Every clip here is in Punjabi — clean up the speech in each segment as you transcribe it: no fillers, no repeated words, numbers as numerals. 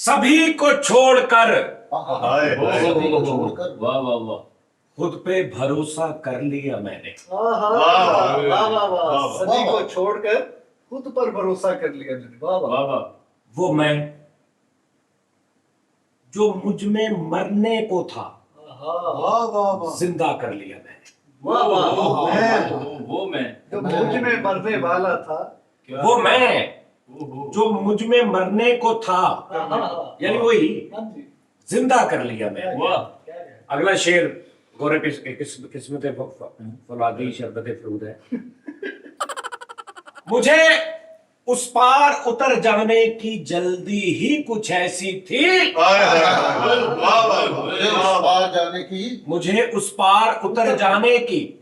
सभी को छोड़कर वाह वाह वाह, खुद पे भरोसा कर लिया मैंने। सभी को छोड़कर खुद पर भरोसा कर लिया मैंने। वाह वाह वाह वाह, वो मैं जो मुझ में मरने को था जिंदा कर लिया मैंने। वाह वाह वो मैं जो मुझ में मरने वाला था। क्या, वो मैं ओहो, जो मुझ में मरने को था यानी वही हाँ जी, जिंदा कर लिया मैंने। वाह, क्या है? अगला शेर गोरे किस्मत फौलादी शरबत फरूद है। मुझे उस पार उतर जाने की जल्दी ही कुछ ऐसी थी। जाने की मुझे उस पार उतर जाने की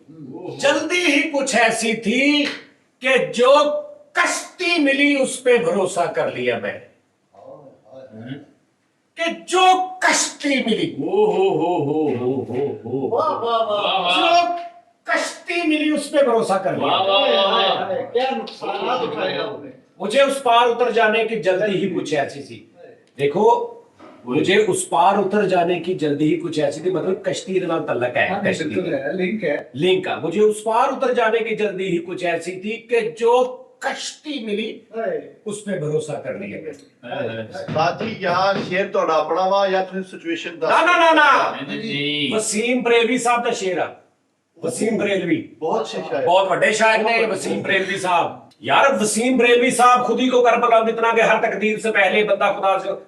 जल्दी ही कुछ ऐसी थी कि जो कश्ती मिली उस पे भरोसा कर लिया मैंने। कि जो कश्ती मिली ओ हो वाह वाह वाह जो कश्ती मिली उस पे भरोसा कर लिया। वाह, वाह, वाह। हाय, क्या नुकसानात उठाए आपने। मुझे उस पार उतर जाने की जल्दी ही कुछ ऐसी थी। देखो, मुझे उस पार उतर जाने की जल्दी ही कुछ ऐसी थी, मतलब कश्ती के नाल तल्लक है। हाँ, कश्ती बिल्कुल है, लिंक है। लिंक का। मुझे उस पार उतर जाने की जल्दी ही कुछ ऐसी थी कि जो कश्ती मिली हाय, उस पे भरोसा कर लिया मैंने। बाजी यहाँ शेर तो अपना वा या तुम सिचुएशन ना ना ना ना, जी, वसीम बरेलवी साहब का शेर है। वसीम बरेलवी बहुत से शायर बहुत बड़े शायर ने वसीम बरेलवी साहब। यार वसीम बरेलवी साहब खुद ही को करबला में इतना कि हर तकदीर से पहले बंदा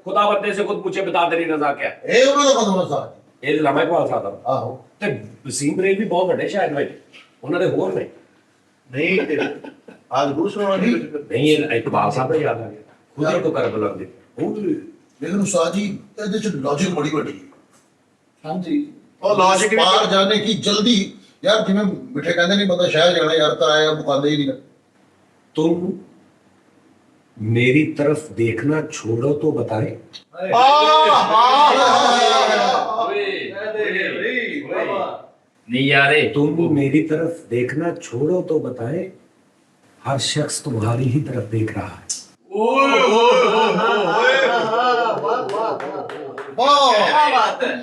खुदा बंदे से खुद पूछे बता तेरी रजा क्या है। ਇਹ ਉਹਨਾਂ ਦਾ ਮਤਲਬ ਸਾਹ ਇਹ ਲਾਮਾ ਇਕਬਾਲ ਸਾਹਿਬ ਦਾ। ਆਹੋ ਤੇ ਵਸੀਮ ਬਰੇਲਵੀ ਬਹੁਤ ਵੱਡੇ ਸ਼ਾਇਰ ਨੇ, ਉਹਨਾਂ ਦੇ ਹੋਰ ਨੇ। नहीं आज दूसरा नहीं ਨਹੀਂ, ਇਹ ਇਕਬਾਲ ਸਾਹਿਬ ਦਾ ਯਾਦ ਆ ਗਿਆ, ਖੁਦ ਹੀ ਕੋ ਕਰਬਲਾ ਦੇ। ਲੇਕਿਨ ਉਸਤਾਦ ਜੀ ਇਹਦੇ ਚ ਲੌਜਿਕ ਬੜੀ ਵੱਡੀ ਹੈ। हाँ जी, और लॉजिक ਪਾਰ ਜਾਣੇ ਕੀ ਜਲਦੀ ਯਾਰ ਜਿਵੇਂ ਮਿੱਠੇ ਕਹਿੰਦੇ ਨਹੀਂ ਬੰਦਾ ਸ਼ਹਿਰ ਜਾਣਾ ਯਾਰ ਤਾਂ ਆਇਆ ਮੁਕਾਂਦੇ ਹੀ नहीं। तुम मेरी तरफ देखना छोड़ो तो बताए। हाय। वाह वाह नियारे तुम मेरी तरफ देखना छोड़ो तो बताए, हर शख्स तुम्हारी ही तरफ देख रहा है।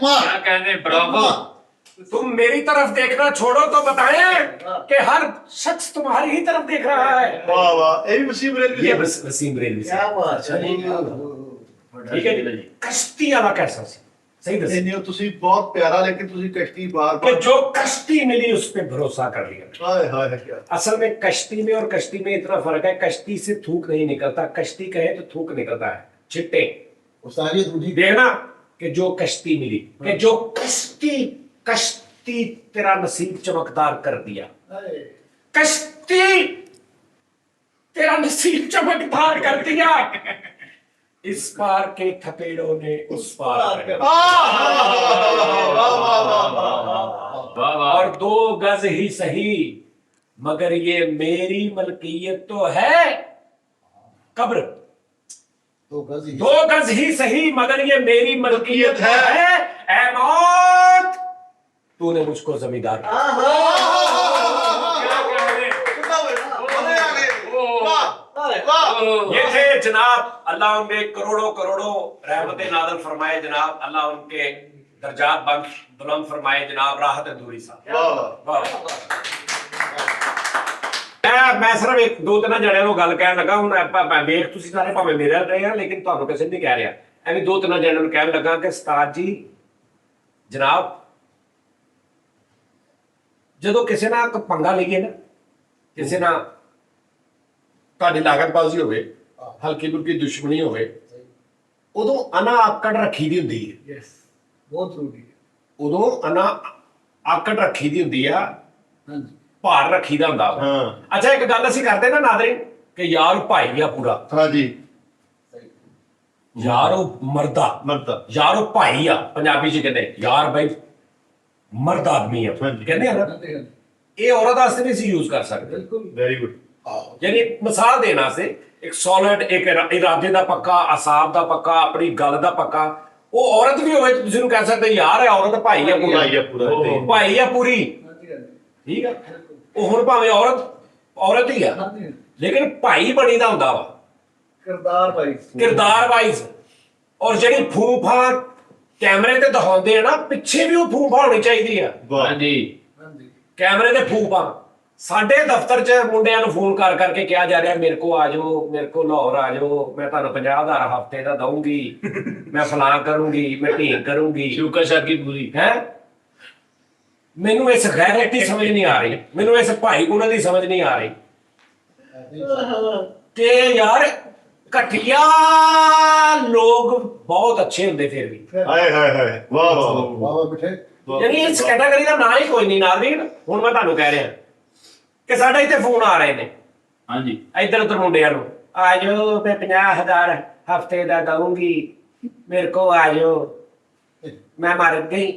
क्या कहने, ब्रावो। तुम मेरी तरफ देखना छोड़ो तो बताएं कि हर शख्स तुम्हारी ही तरफ देख रहा है। वाह वाह ये भी वसीम रेलवे ये वसीम बरेलवी क्या साहब। बात है। ठीक है जी। कश्ती वाला कैसा सी सही दस नहीं तुसी बहुत प्यारा लेकिन तुसी कश्ती बार कि बार जो कश्ती मिली उस पे भरोसा कर लिया। हाय हाय क्या असल में कश्ती में और कश्ती में इतना फर्क है, कश्ती से थूक नहीं निकलता, कश्ती कहे तो थूक निकलता है, छिट्टे। उस्ताद जी दूसरी देखना कि जो कश्ती मिली, कि जो कश्ती तेरा नसीब चमकदार कर दिया। हाय। कश्ती तेरा नसीब चमकदार कर दिया। इस पार के थपेड़ों ने उस पार कर दिया। वाह वाह, और 2 गज ही सही मगर ये मेरी मलकियत तो है कब्र। तो गज ही 2 गज ही सही मगर ये मेरी मलकियत है। ऐ मौत तूने मुझको जमींदार किया। क्या कहने? ये थे जनाब, अल्लाह उनके करोड़ों करोड़ों रहमतें नाज़िल फरमाए जनाब, अल्लाह उनके दर्जात बुलंद फरमाए जनाब, राहत दूरी साहब। मैं सिर्फ एक 2-3 जणिਆਂ ਨੂੰ ਗੱਲ ਕਹਿਣ ਲੱਗਾ। ਹੁਣ ਆਪਾਂ ਵੇਖ ਤੁਸੀਂ ਸਾਰੇ ਭਾਵੇਂ ਮੇਰੇ ਨਾਲ ਰਹੇ ਆ ਲੇਕਿਨ ਤੁਹਾਨੂੰ ਕਿਸੇ ਨਹੀਂ ਕਹਿ ਰਿਹਾ, ਐਵੇਂ 2-3 ਜਣਿਆਂ ਨੂੰ ਕਹਿਣ ਲੱਗਾ ਕਿ ਉਸਤਾਦ ਜੀ ਜਨਾਬ ਜਦੋਂ ਕਿਸੇ ਨਾਲ ਪੰਗਾ ਲਈਏ ਨਾ, ਕਿਸੇ ਨਾਲ ਤੁਹਾਡੀ ਲਾਗਤਬਾਜ਼ੀ ਹੋਵੇ, ਹਲਕੀ ਫੁਲਕੀ ਦੁਸ਼ਮਣੀ ਹੋਵੇ, ਉਦੋਂ ਅਨਾ ਆਕੜ ਰੱਖੀ ਦੀ ਹੁੰਦੀ ਹੈ। यस, बहुत जरूरी है। ਉਦੋਂ ਅਨਾ ਆਕੜ ਰੱਖੀ ਦੀ ਹੁੰਦੀ ਆ, हाँ जी, ਭਾਰ ਰੱਖੀ ਦਾ ਹੁੰਦਾ ਵਾ। ਹਾਂ। ਅੱਛਾ ਇੱਕ ਗੱਲ ਅਸੀਂ ਕਰਦੇ ਨਾ ਨਾਜ਼ਰੀਨ ਕਿ ਯਾਰ ਉਹ ਭਾਈ ਆ ਪੂਰਾ, हाँ जी ਯਾਰ ਉਹ ਮਰਦਾ, मरता ਯਾਰ ਉਹ ਭਾਈ ਆ। ਪੰਜਾਬੀ ਚ ਕਹਿੰਦੇ ਯਾਰ ਬਾਈ ਮਰਦ ਆਦਮੀ ਆ, ਹਾਂਜੀ। ਕਹਿੰਦੇ ਆ ਨਾ। हाँ जी, हाँ जी, ਇਹ ਔਰਤ ਵਾਸਤੇ ਵੀ ਅਸੀਂ ਯੂਜ਼ ਕਰ ਸਕਦੇ, बिल्कुल। वेरी गुड ਆਹੋ ਯਾਨੀ ਮਿਸਾਲ ਦੇਣ ਵਾਸਤੇ ਇੱਕ ਸੋਲਿਡ, ਇੱਕ ਇਰਾਦੇ ਦਾ ਪੱਕਾ, ਅਸਾਬ ਦਾ ਪੱਕਾ, ਆਪਣੀ ਗੱਲ ਦਾ ਪੱਕਾ। ਉਹ ਔਰਤ ਵੀ ਹੋਵੇ ਤੁਸੀਂ ਨੂੰ ਕਹਿ ਸਕਦੇ ਯਾਰ ਹੈ ਔਰਤ, ਭਾਈ ਆ ਪੂਰਾ, भाई है पूरा ਉਹ ਭਾਈ ਆ ਪੂਰੀ। हाँ जी, हाँ जी, ਠੀਕ ਆ, ਉਹ ਹੁਣ ਭਾਵੇਂ ਔਰਤ ਹੀ ਆ हाँ जी। ਲੇਕਿਨ ਭਾਈ ਬਣੀ ਦਾ ਹੁੰਦਾ ਵਾ किरदार भाई। ਕਿਰਦਾਰ ਵਾਈਜ਼। ਔਰ ਜਿਹੜੀ ਫੂਫਾ ਕੈਮਰੇ ਤੇ ਦਿਖਾਉਂਦੇ ਆ ਨਾ, ਪਿੱਛੇ ਵੀ ਉਹ ਫੂਫਾ ਹੋਣੀ ਚਾਹੀਦੀ ਆ। ਵਾਹ ਹਾਂਜੀ ਕੈਮਰੇ ਤੇ ਫੂਫਾ। ਸਾਡੇ ਦਫ਼ਤਰ 'ਚ ਮੁੰਡਿਆਂ ਨੂੰ ਫੋਨ ਕਰ ਕਰਕੇ ਕਿਹਾ ਜਾ ਰਿਹਾ, ਮੇਰੇ ਕੋ ਆ ਜਾਓ, ਮੇਰੇ ਕੋ ਲਾਹੌਰ ਆ ਜਾਓ, ਮੈਂ ਤੁਹਾਨੂੰ 50,000 ਹਫ਼ਤੇ ਦਾ ਦਊਂਗੀ, ਮੈਂ ਫਲਾਂ ਕਰੂੰਗੀ, ਮੈਂ ਢੀਂਗ ਕਰੂੰਗੀ, ਸ਼ੁਕਰ ਸ਼ਾਕੀ ਪੂਰੀ ਹੈ। ਮੈਨੂੰ ਇਸ ਗੈਰਤ ਦੀ ਸਮਝ ਨਹੀਂ ਆ ਰਹੀ, ਮੈਨੂੰ ਇਸ ਭਾਈ ਗੁਣਾ ਦੀ ਸਮਝ ਨਹੀਂ ਆ ਰਹੀ ਕਿ ਯਾਰ ਘਟੀਆ ਲੋਕ ਬਹੁਤ ਅੱਛੇ ਹੁੰਦੇ ਫਿਰ ਵੀ। ਹਾਏ ਹਾਏ ਹਾਏ ਵਾਹ ਵਾਹ ਵਾਹ ਵਾਹ ਮਿੱਠੇ ਯਾਨੀ ਇਸ ਕੈਟਾਗਰੀ ਦਾ ਨਾਂ ਹੀ ਕੋਈ ਨਹੀਂ ਨਾਜ਼ਰੀਨ। ਹੁਣ ਮੈਂ ਤੁਹਾਨੂੰ ਕਹਿ ਰਿਹਾ ਕਿ ਸਾਡੇ ਇੱਥੇ ਫੋਨ ਆ ਰਹੇ ਨੇ ਹਾਂਜੀ ਇੱਧਰ ਉੱਧਰ ਮੁੰਡਿਆਂ ਨੂੰ, ਆ ਜਾਓ ਮੈਂ 50,000 ਹਫ਼ਤੇ ਦਾ ਦਊਂਗੀ, ਮੇਰੇ ਕੋ ਆ ਜਾਓ, ਮੈਂ ਮਰ ਗਈ।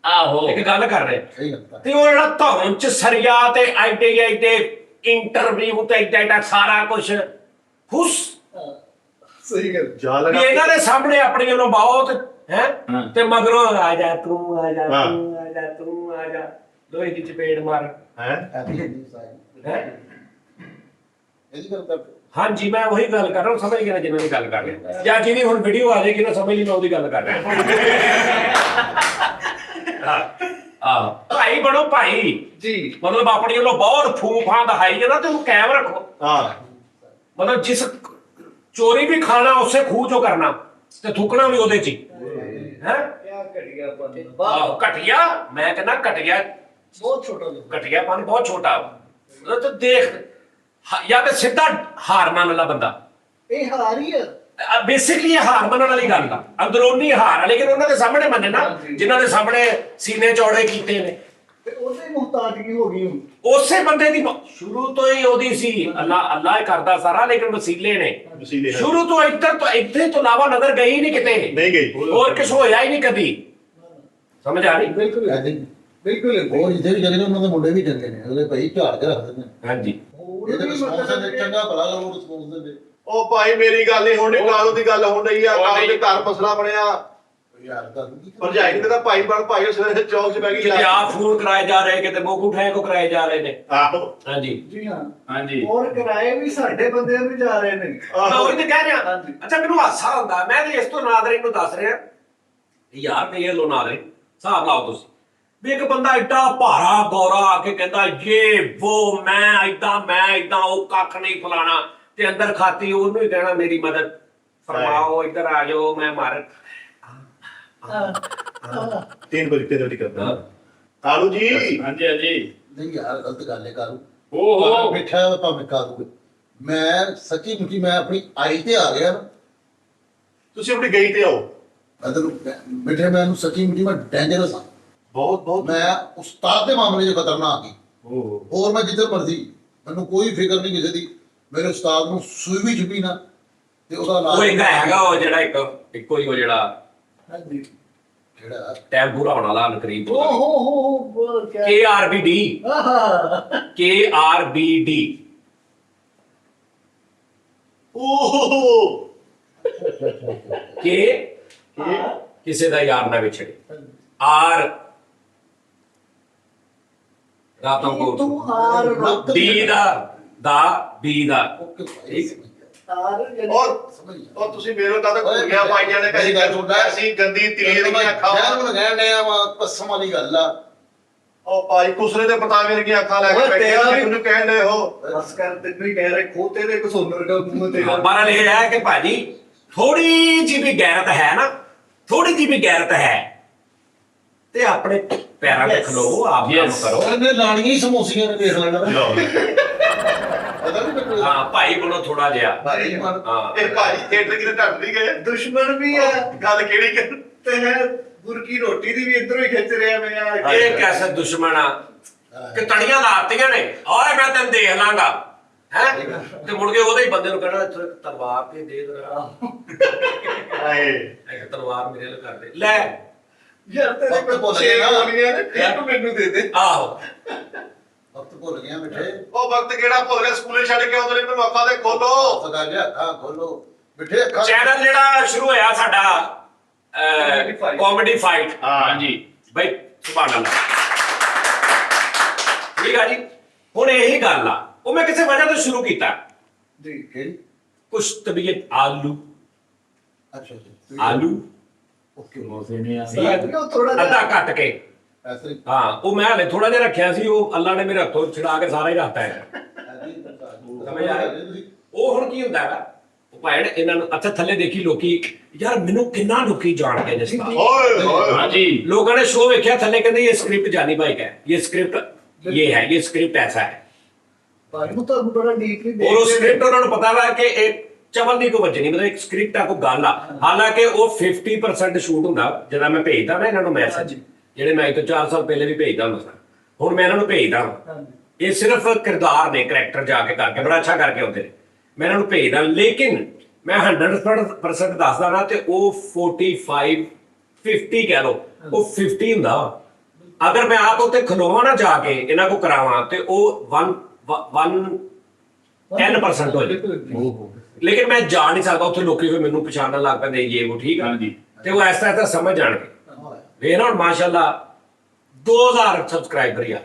ਆਹੋ ਇੱਕ ਗੱਲ ਕਰ ਰਹੇ ਸਹੀ ਗੱਲ ਤਾਂ ਤੇ ਉਹ ਜਿਹੜਾ ਧੌਣ ਚ ਸਰੀਆ ਤੇ ਐਡੇ ਐਡੇ ਇੰਟਰਵਿਊ ਤੇ ਐਡਾ ਸਾਰਾ ਕੁਝ ਹੁਸ ਸਹੀ ਗੱਲ। ਜਾ ਵੀ ਲਗਾ ਇਹਨਾਂ ਦੇ ਸਾਹਮਣੇ ਆਪਣੀ ਵੱਲੋਂ ਬਹੁਤ ਹੈ ਹਾਂ। ਤੇ ਮਗਰੋਂ ਆ ਜਾ ਤੂੰ, ਆ ਜਾ ਹਾਂ। ਤੂੰ, ਆ ਜਾ ਤੂੰ, ਆ ਜਾ, ਲੋਹੇ ਦੀ ਚਪੇੜ ਮਾਰ ਹੈ ਐਸੀ ਨਹੀਂ ਸਾਈ ਹੈ। ਇਹਦੀ ਗੱਲ ਤਾਂ ਹਾਂਜੀ ਮੈਂ ਉਹੀ ਗੱਲ ਕਰ ਰਿਹਾ, ਸਮਝ ਗਏ ਨਾ ਜਿਹਨਾਂ ਦੀ ਗੱਲ ਕਰ ਰਿਹਾ, ਜਾਂ ਜਿਹਦੀ ਹੁਣ ਵੀਡੀਓ ਆ ਜਾਏਗੀ ਨਾ ਸਮਝ ਲਈ ਮੈਂ ਉਹਦੀ ਗੱਲ ਕਰ ਰਿਹਾ। ਆਹ ਭਾਈ ਬਣੋ ਭਾਈ, ਜੀ ਮਤਲਬ ਆਪਣੀ ਵੱਲੋਂ ਬਹੁਤ ਫੂਫਾਂ ਦਿਖਾਈ ਜਾਂਦਾ ਤੇ ਉਹਨੂੰ ਕਾਇਮ ਰੱਖੋ। ਹਾਂ ਮਤਲਬ ਜਿਸ ਚੋਰੀ ਵੀ ਖਾਣਾ ਉਸੇ ਖੂਹ ਚੋਂ ਕਰਨਾ ਤੇ ਥੁੱਕਣਾ ਵੀ ਉਹਦੇ 'ਚ ਹੀ ਹੈ। ਕਿਆ ਘਟੀਆ ਬੰਦਾ। ਆਹੋ ਘਟਿਆ, ਮੈਂ ਕਹਿੰਦਾ ਘਟਿਆ, ਬਹੁਤ ਛੋਟਾ ਜਿਹਾ। ਘਟਿਆਪਨ ਬਹੁਤ ਛੋਟਾ। ਉਹ ਤਾਂ ਦੇਖ ਜਾਂ ਤੇ ਸਿੱਧਾ ਹਾਰ ਮੰਨ ਲਾ ਬੰਦਾ, ਇਹ ਹਾਰ ਹੀ ਆ। ਬੇਸਿਕਲੀ ਇਹ ਹਾਰ ਮੰਨਣ ਵਾਲੀ ਗੱਲ ਆ, ਅੰਦਰੂਨੀ ਹਾਰ ਆ, ਲੇਕਿਨ ਉਹਨਾਂ ਦੇ ਸਾਹਮਣੇ ਮੰਨੇ ਨਾ, ਜਿਨ੍ਹਾਂ ਦੇ ਸਾਹਮਣੇ ਸੀਨੇ ਚੌੜੇ ਕੀਤੇ ਨੇ। ਤੇ ਉਹਦੇ ਮੁਹਤਾਜਗੀ ਹੋ ਗਈ ਹੁਣ। ਉਸੇ ਬੰਦੇ ਦੀ ਸ਼ੁਰੂ ਤੋਂ ਹੀ ਉਹਦੀ ਸੀ, ਅੱਲਾ ਹੀ ਕਰਦਾ ਸਾਰਾ, ਲੇਕਿਨ ਵਸੀਲੇ ਨੇ ਵਸੀਲੇ ਹਨ। ਸ਼ੁਰੂ ਤੋਂ ਇੱਧਰ ਤੋਂ ਇੱਥੇ ਤੋਂ ਇਲਾਵਾ ਨਜ਼ਰ ਗਈ ਨਹੀਂ ਕਿਤੇ, ਨਹੀਂ ਗਈ ਹੋਰ ਕੁਛ ਹੋਇਆ ਹੀ ਨਹੀਂ ਕਦੀ। ਸਮਝ ਆ ਰਹੀ? ਬਿਲਕੁਲ ਐਸੀ ਬਿਲਕੁਲ ਉਹ ਜਿੱਥੇ ਵੀ ਚਲੇ ਨੇ ਉਹਨਾਂ ਦੇ ਮੁੰਡੇ ਵੀ ਚੰਗੇ ਨੇ, ਉਹਦੇ ਭਾਈ ਝਾੜ ਕੇ ਰੱਖਦੇ ਨੇ। ਹਾਂਜੀ ਇਹ ਤਾਂ ਰਿਸਪੌਂਸ ਦੇ ਚੰਗਾ ਭਲਾ ਉਹ ਰਿਸਪੌਂਸ ਦਿੰਦੇ। ਉਹ ਭਾਈ ਮੇਰੀ ਗੱਲ ਨਹੀਂ ਹੁਣ ਕਾਲੂ ਦੀ ਗੱਲ ਹੋਣ ਰਹੀ ਆ। ਕਾਲੂ ਦੇ ਘਰ ਮਸਲਾ ਬਣਿਆ, ਯਾਰ ਗੱਲ ਕੀ ਭਰਜਾਈ ਨੇ ਤਾਂ ਭਾਈ ਬਣ ਭਾਈ ਸਵੇਰੇ ਚੌਕ 'ਚ ਬਹਿ ਗਈ। ਕਿਤੇ ਆਪ ਫੋਨ ਕਰਾਏ ਜਾ ਰਹੇ, ਕਿਤੇ ਮੋਕੂ ਠਾਏ ਕੋ ਕਰਾਏ ਜਾ ਰਹੇ ਨੇ। ਆਹੋ ਹਾਂਜੀ ਜੀ ਹਾਂ। ਹਾਂਜੀ ਹੋਰ ਕਿਰਾਏ ਵੀ ਸਾਡੇ ਬੰਦਿਆਂ ਨੂੰ ਜਾ ਰਹੇ ਨੇ। ਮੈਂ ਉਹੀ ਤੇ ਕਹਿ ਰਿਹਾ। ਹਾਂਜੀ। ਅੱਛਾ ਮੈਨੂੰ ਹਾਸਾ ਹੁੰਦਾ, ਮੈਂ ਤੇ ਇਸ ਤੋਂ ਨਾਜ਼ਰੀਨ ਨੂੰ ਦੱਸ ਰਿਹਾ ਯਾਰ, ਤੇ ਇਹ ਲੋ ਨਾਜ਼ਰੀਨ ਹਿਸਾਬ ਲਾਓ ਤੁਸੀਂ ਵੀ ਇੱਕ ਬੰਦਾ ਏਡਾ ਭਾਰਾ ਗੌਰਾ ਆ ਕੇ ਕਹਿੰਦਾ ਇਹ ਉਹ ਮੈਂ ਏਦਾਂ ਉਹ ਕੱਖ ਨਹੀਂ ਫਲਾਣਾ, ਤੇ ਅੰਦਰ ਖਾਤੀ ਉਹਨੂੰ ਹੀ ਕਹਿਣਾ ਮੇਰੀ ਮਦਦ ਫਰਮਾਓ, ਇੱਧਰ ਆ ਜਾਓ, ਮੈਂ ਮਰ 3 ਵਜੇ ਕਰਦਾ ਕਾਲੂ ਜੀ। ਹਾਂਜੀ ਹਾਂਜੀ ਨਹੀਂ ਯਾਰ ਗਲਤ ਗੱਲ ਹੈ ਕਾਰੂ। ਓਹੋ ਮਿੱਠਾ ਭਾਵੇਂ ਕਾਰੂ। ਮੈਂ ਸੱਚੀ ਮੁੱਚੀ ਮੈਂ ਆਪਣੀ ਆਈ ਤੇ ਆ ਗਿਆ ਨਾ। ਤੁਸੀਂ ਆਪਣੀ ਗਈ ਤੇ ਆਓ। ਮੈਂ ਤੈਨੂੰ ਮਿੱਠੇ ਮੈਨੂੰ ਸੱਚੀ ਮੁੱਚੀ ਮੈਂ ਡੇਂਜਰਸ ਹਾਂ। ਬਹੁਤ ਬਹੁਤ ਮੈਂ ਉਸਤਾਦ ਦੇ ਮਾਮਲੇ 'ਚ ਖਤਰਨਾਕ ਹੀ। ਓਹ ਹੋਰ ਮੈਂ ਜਿੱਧਰ ਮਰਜ਼ੀ, ਮੈਨੂੰ ਕੋਈ ਫਿਕਰ ਨਹੀਂ ਕਿਸੇ ਦੀ। ਮੇਰੇ ਉਸਤਾਦ ਨੂੰ ਸੂਈ ਵੀ ਚੁੱਭੀ ਨਾ ਤੇ ਉਹਦਾ ਉਹ ਇੱਕ ਇਲਾਜ ਹੈਗਾ ਉਹ ਜਿਹੜਾ ਇੱਕੋ ਹੀ ਉਹ ਜਿਹੜਾ ਹਾਂਜੀ। ਜਿਹੜਾ ਟਾਈਮ ਪੂਰਾ ਹੋਣ ਵਾਲਾ ਨਕਰੀਬ ਓ ਹੋ ਕਿਆ। KRBD ਆਹਾ। KRBD ਓਹ ਕਿ ਕਿਸੇ ਦਾ ਯਾਰ ਨਾ ਵਿਛੜੇ, ਆਰ ਰਾਤੋਂ ਤੂੰ ਕੋ ਹਾਰ ਰੁੱਤ ਡੀ ਦਾ ਬੀ ਦਾ ਓਕੇ ਭਾਈ, ਠੀਕ। ਸਮਝ ਗਿਆ, ਹਾਰ ਯਾਨੀ ਔਰ ਸਮਝ ਗਿਆ। ਉਹ ਤੁਸੀਂ ਮੇਰੇ ਤਾਂ ਭੁੱਲ ਗਿਆ ਭਾਈਆਂ ਨੇ ਕਹੀ ਗੱਲ ਸੁਣਦਾ ਅਸੀਂ ਗੰਦੀ ਤੀਲੀ ਦੀਆਂ ਸ਼ਹਿਰ ਅੱਖਾਂ। ਨੂੰ ਕਹਿਣ ਡਿਆ ਵਾ ਕਸਮ ਵਾਲੀ ਗੱਲ ਆ। ਉਹ ਭਾਈ ਕੁਸਰੇ ਦੇ ਪਤਾਵੇ ਵਰਗੀਆਂ ਅੱਖਾਂ ਲੈ ਕੇ ਓਏ ਬੈਠੇ ਤੇਰਾ ਵੀ- ਮੈਨੂੰ ਕਹਿਣ ਦੇ ਹੋ। ਬਸ ਕਰ, ਤੈਨੂੰ ਹੀ ਕਹਿ ਰਹੇ ਖੋਤੇ ਦੇ ਕਸੋਨਰ ਦਾ ਮੂੰਹ ਤੇਰਾ। ਬਾਰਾ ਇਹ ਹੈ ਕਿ ਭਾਜੀ ਥੋੜੀ ਜੀ ਵੀ ਗੈਰਤ ਹੈ ਨਾ, ਥੋੜੀ ਜੀ ਵੀ ਗੈਰਤ ਹੈ ਤੇ ਆਪਣੇ ਪੈਰਾਂ ਤੇ ਖਲੋ, ਆਪ ਕੰਮ Yes. ਕਰੋ। ਉਹਨੇ ਲਾਣੀਆਂ ਹੀ ਸਮੋਸੀਆਂ ਨੇ ਦੇਖ ਲੈਣਾ। ਲਓ। ਪਤਾ ਨਹੀਂ ਮੈਨੂੰ। ਹਾਂ ਭਾਈ ਬਣੋ ਥੋੜਾ ਜਿਹਾ। ਭਾਈ ਮਨ ਹਾਂ ਇਹ ਭਾਈ ਥੀਏਟਰ ਕਿਤੇ ਢੱਟ ਨਹੀਂ ਗਏ। ਦੁਸ਼ਮਣ ਵੀ ਆ ਗੱਲ ਕਿਹੜੀ ਕਰ ਤੇ ਹੈ ਬੁਰਕੀ ਰੋਟੀ ਦੀ ਵੀ ਇਧਰੋਂ ਹੀ ਖਿੱਚ ਰਿਹਾ ਮੈਂ। ਇਹ ਕੈਸੇ ਦੁਸ਼ਮਣ ਆ ਕਿ ਤੜੀਆਂ ਲਾਤੀਆਂ ਨੇ, ਓਏ ਮੈਂ ਤੈਨੂੰ ਦੇਖ ਲਾਂਗਾ ਹੈ, ਤੇ ਮੁੜ ਕੇ ਉਹਦੇ ਹੀ ਬੰਦੇ ਨੂੰ ਕਹਿਣਾ ਇੱਥੋਂ ਇੱਕ ਤਲਵਾਰ ਤੇ ਦੇ ਦੇ, ਹਾਏ ਇੱਕ ਤਲਵਾਰ ਮੇਰੇ ਨਾਲ ਕਰ ਦੇ ਲੈ। ਯਾਰ ਤੇਰੇ ਵਕਤ ਕੋਲ ਭੁੱਲ ਛੇ ਗਿਆ ਨਾ। ਗੋਲੀਆਂ ਨੇ, ਇੱਕ ਮੈਨੂੰ ਦੇ ਦੇ। ਆਹੋ ਵਕਤ ਭੁੱਲ ਗਿਆ ਮਿੱਠੇ। ਉਹ ਵਕਤ ਕਿਹੜਾ ਭੁੱਲ ਗਿਆ, ਸਕੂਲੇ ਛੱਡ ਕੇ ਆਉਂਦੇ ਨੇ ਮੈਨੂੰ ਅੱਖਾਂ ਦੇ ਖੋਲੋ। ਸਦਾ ਲਿਆ ਅੱਖਾਂ ਖੋਲੋ ਮਿੱਠੇ ਅੱਖਾਂ। ਚੈਨਲ ਜਿਹੜਾ ਸ਼ੁਰੂ ਹੋਇਆ ਸਾਡਾ ਕਾਮੇਡੀ ਫਾਈਟ, ਹਾਂਜੀ ਬਈ ਸੁਭਾਨ ਅੱਲਾਹ, ਠੀਕ ਆ ਜੀ। ਹੁਣ ਇਹੀ ਗੱਲ ਆ, ਉਹ ਮੈਂ ਕਿਸੇ ਵਜ੍ਹਾ ਤੋਂ ਸ਼ੁਰੂ ਕੀਤਾ, ਜੀ ਕਿਹੜੀ? कुछ तबीयत आलू ਅੱਛਾ ਜੀ आलू ਓਕੇ ਉਸੇ ਨੇ ਆ ਉਹ ਥੋੜਾ अद्धा कट के ਐਸੇ ਹੀ हाँ वो मैं हले थोड़ा जिहा रखिया सी वो अल्लाह ने मेरे हथों छुड़ा के सारा ही रखता है ਐਸੇ ਹੀ ਸਮਝ ਆ ਗਈ? ਉਹ ਹੁਣ ਕੀ ਹੁੰਦਾ ਹੈਗਾ ਉਹ ਭੈਣ ਇਹਨਾਂ ਨੂੰ ਅੱਛਾ ਥੱਲੇ ਦੇਖੀ ਲੋਕੀ ਯਾਰ ਮੈਨੂੰ ਕਿੰਨਾ ਲੋਕੀ ਜਾਣਦੇ ਨੇ ਸਟਾਰ ਓਏ ਓਏ ਹਾਂਜੀ लोगों ने शो वेख्या थल्ले कहते ये स्क्रिप्ट जानी भाई का है ये स्क्रिप्ट ये है ये स्क्रिप्ट ऐसा है ਭਾਈ ਨੂੰ ਤਾਂ ਬੜਾ ਡੀਪਲੀ और उस स्क्रिप्ट उन्होंने पता हुआ कि एक ਚਵਲ ਦੀ ਕੋਈ ਵਜਣੀ ਮਤਲਬ ਇੱਕ ਸਕ੍ਰਿਪਟ ਆ ਕੋਈ ਗੱਲ ਆ ਹਾਲਾਂਕਿ ਉਹ 50% ਸ਼ੂਟ ਹੁੰਦਾ ਜਦੋਂ ਮੈਂ ਭੇਜਦਾ ਨਾ ਇਹਨਾਂ ਨੂੰ ਮੈਸੇਜ ਜਿਹੜੇ ਮੈਂ ਤੋਂ 4 ਸਾਲ ਪਹਿਲੇ ਵੀ ਭੇਜਦਾ ਹੁੰਦਾ ਸੀ ਹੁਣ ਮੈਂ ਇਹਨਾਂ ਨੂੰ ਭੇਜਦਾ ਇਹ ਸਿਰਫ ਕਿਰਦਾਰ ਨੇ ਕਰੈਕਟਰ ਜਾ ਕੇ ਕਰਕੇ ਬੜਾ ਅੱਛਾ ਕਰਕੇ ਆਉਂਦੇ ਨੇ ਮੈਂ ਇਹਨਾਂ ਨੂੰ ਭੇਜਦਾ ਲੇਕਿਨ ਮੈਂ 100% ਦੱਸਦਾ ਨਾ ਤੇ ਉਹ 45 50 ਕਹਿ ਲਓ ਉਹ 50 ਹੁੰਦਾ ਅਗਰ ਮੈਂ ਆਪ ਉੱਤੇ ਖਲੋਵਾਂ ਨਾ ਜਾ ਕੇ ਇਹਨਾਂ ਕੋ ਕਰਾਵਾਂ ਤੇ ਉਹ 10% ਹੋ ਜਾਏ ਲੇਕਿਨ ਮੈਂ ਜਾ ਨਹੀਂ ਸਕਦਾ ਉੱਥੇ ਲੋਕੀ ਫਿਰ ਮੈਨੂੰ ਪਛਾਣਨ ਲੱਗ ਪੈਂਦੇ ਇਹ ਉਹ ਠੀਕ ਆ ਹਾਂਜੀ ਤੇ ਉਹ ਇਸ ਤਰ੍ਹਾਂ ਸਮਝ ਜਾਣਗੇ ਵੇਖ ਨਾ ਹੁਣ ਮਾਸ਼ਾਅੱਲਾ 2000 ਸਬਸਕ੍ਰਾਈਬਰ ਯਾਰ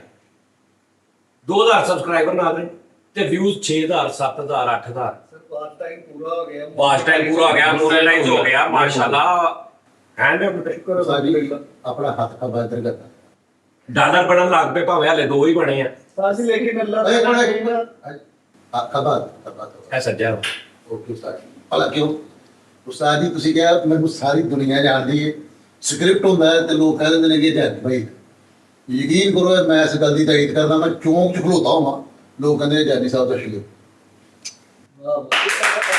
2000 ਸਬਸਕ੍ਰਾਈਬਰ ਨਾਲ ਨੇ ਤੇ ਵਿਊਜ਼ 6000 7000 8000 ਵਾਚ ਟਾਈਮ ਪੂਰਾ ਹੋ ਗਿਆ ਵਾਚ ਟਾਈਮ ਪੂਰਾ ਹੋ ਗਿਆ ਮੋਨੇਟਾਈਜ਼ ਹੋ ਗਿਆ ਮਾਸ਼ਾਅੱਲਾ ਹੈਂਡ ਸ਼ੁਕਰ ਅਲਹਮਦੁਲਿਲਾ ਆਪਣਾ ਹੱਥ ਖੱਬਾ ਇੱਧਰ ਕਰਦਾ ਡਾਲਰ ਬਣਨ ਲੱਗ ਪਏ ਭਾਵੇਂ ਹਲੇ ਦੋ ਹੀ ਬਣੇ ਆ ਸਾਜੀ ਲੇਕਿਨ ਅੱਲਾਹ ਅਰੇ ਦਾ ਬੜਾ ਖੱਬਾ ਖੱਬਾ ਇਹ ਸੱਜਾ ਓਕੇ ਉਸਤਾਦ ਭਲਾ ਕਿਉਂ ਉਸਤਾਦ ਜੀ ਤੁਸੀਂ ਕਿਹਾ ਮੈਨੂੰ ਸਾਰੀ ਦੁਨੀਆ ਜਾਣਦੀ ਹੈ ਸਕ੍ਰਿਪਟ ਹੁੰਦਾ ਹੈ ਤੇ ਲੋਕ ਕਹਿ ਦਿੰਦੇ ਨੇ ਕਿ ਜੈ ਭਾਈ ਯਕੀਨ ਕਰੋ ਮੈਂ ਇਸ ਗੱਲ ਦੀ ਤਾਰੀਫ ਕਰਦਾ ਮੈਂ ਚੌਂਕ 'ਚ ਖਲੋਤਾ ਹਾਂ ਲੋਕ ਕਹਿੰਦੇ ਜਾਨੀ ਸਾਹਿਬ ਦਾ ਸ਼ੁਕਰ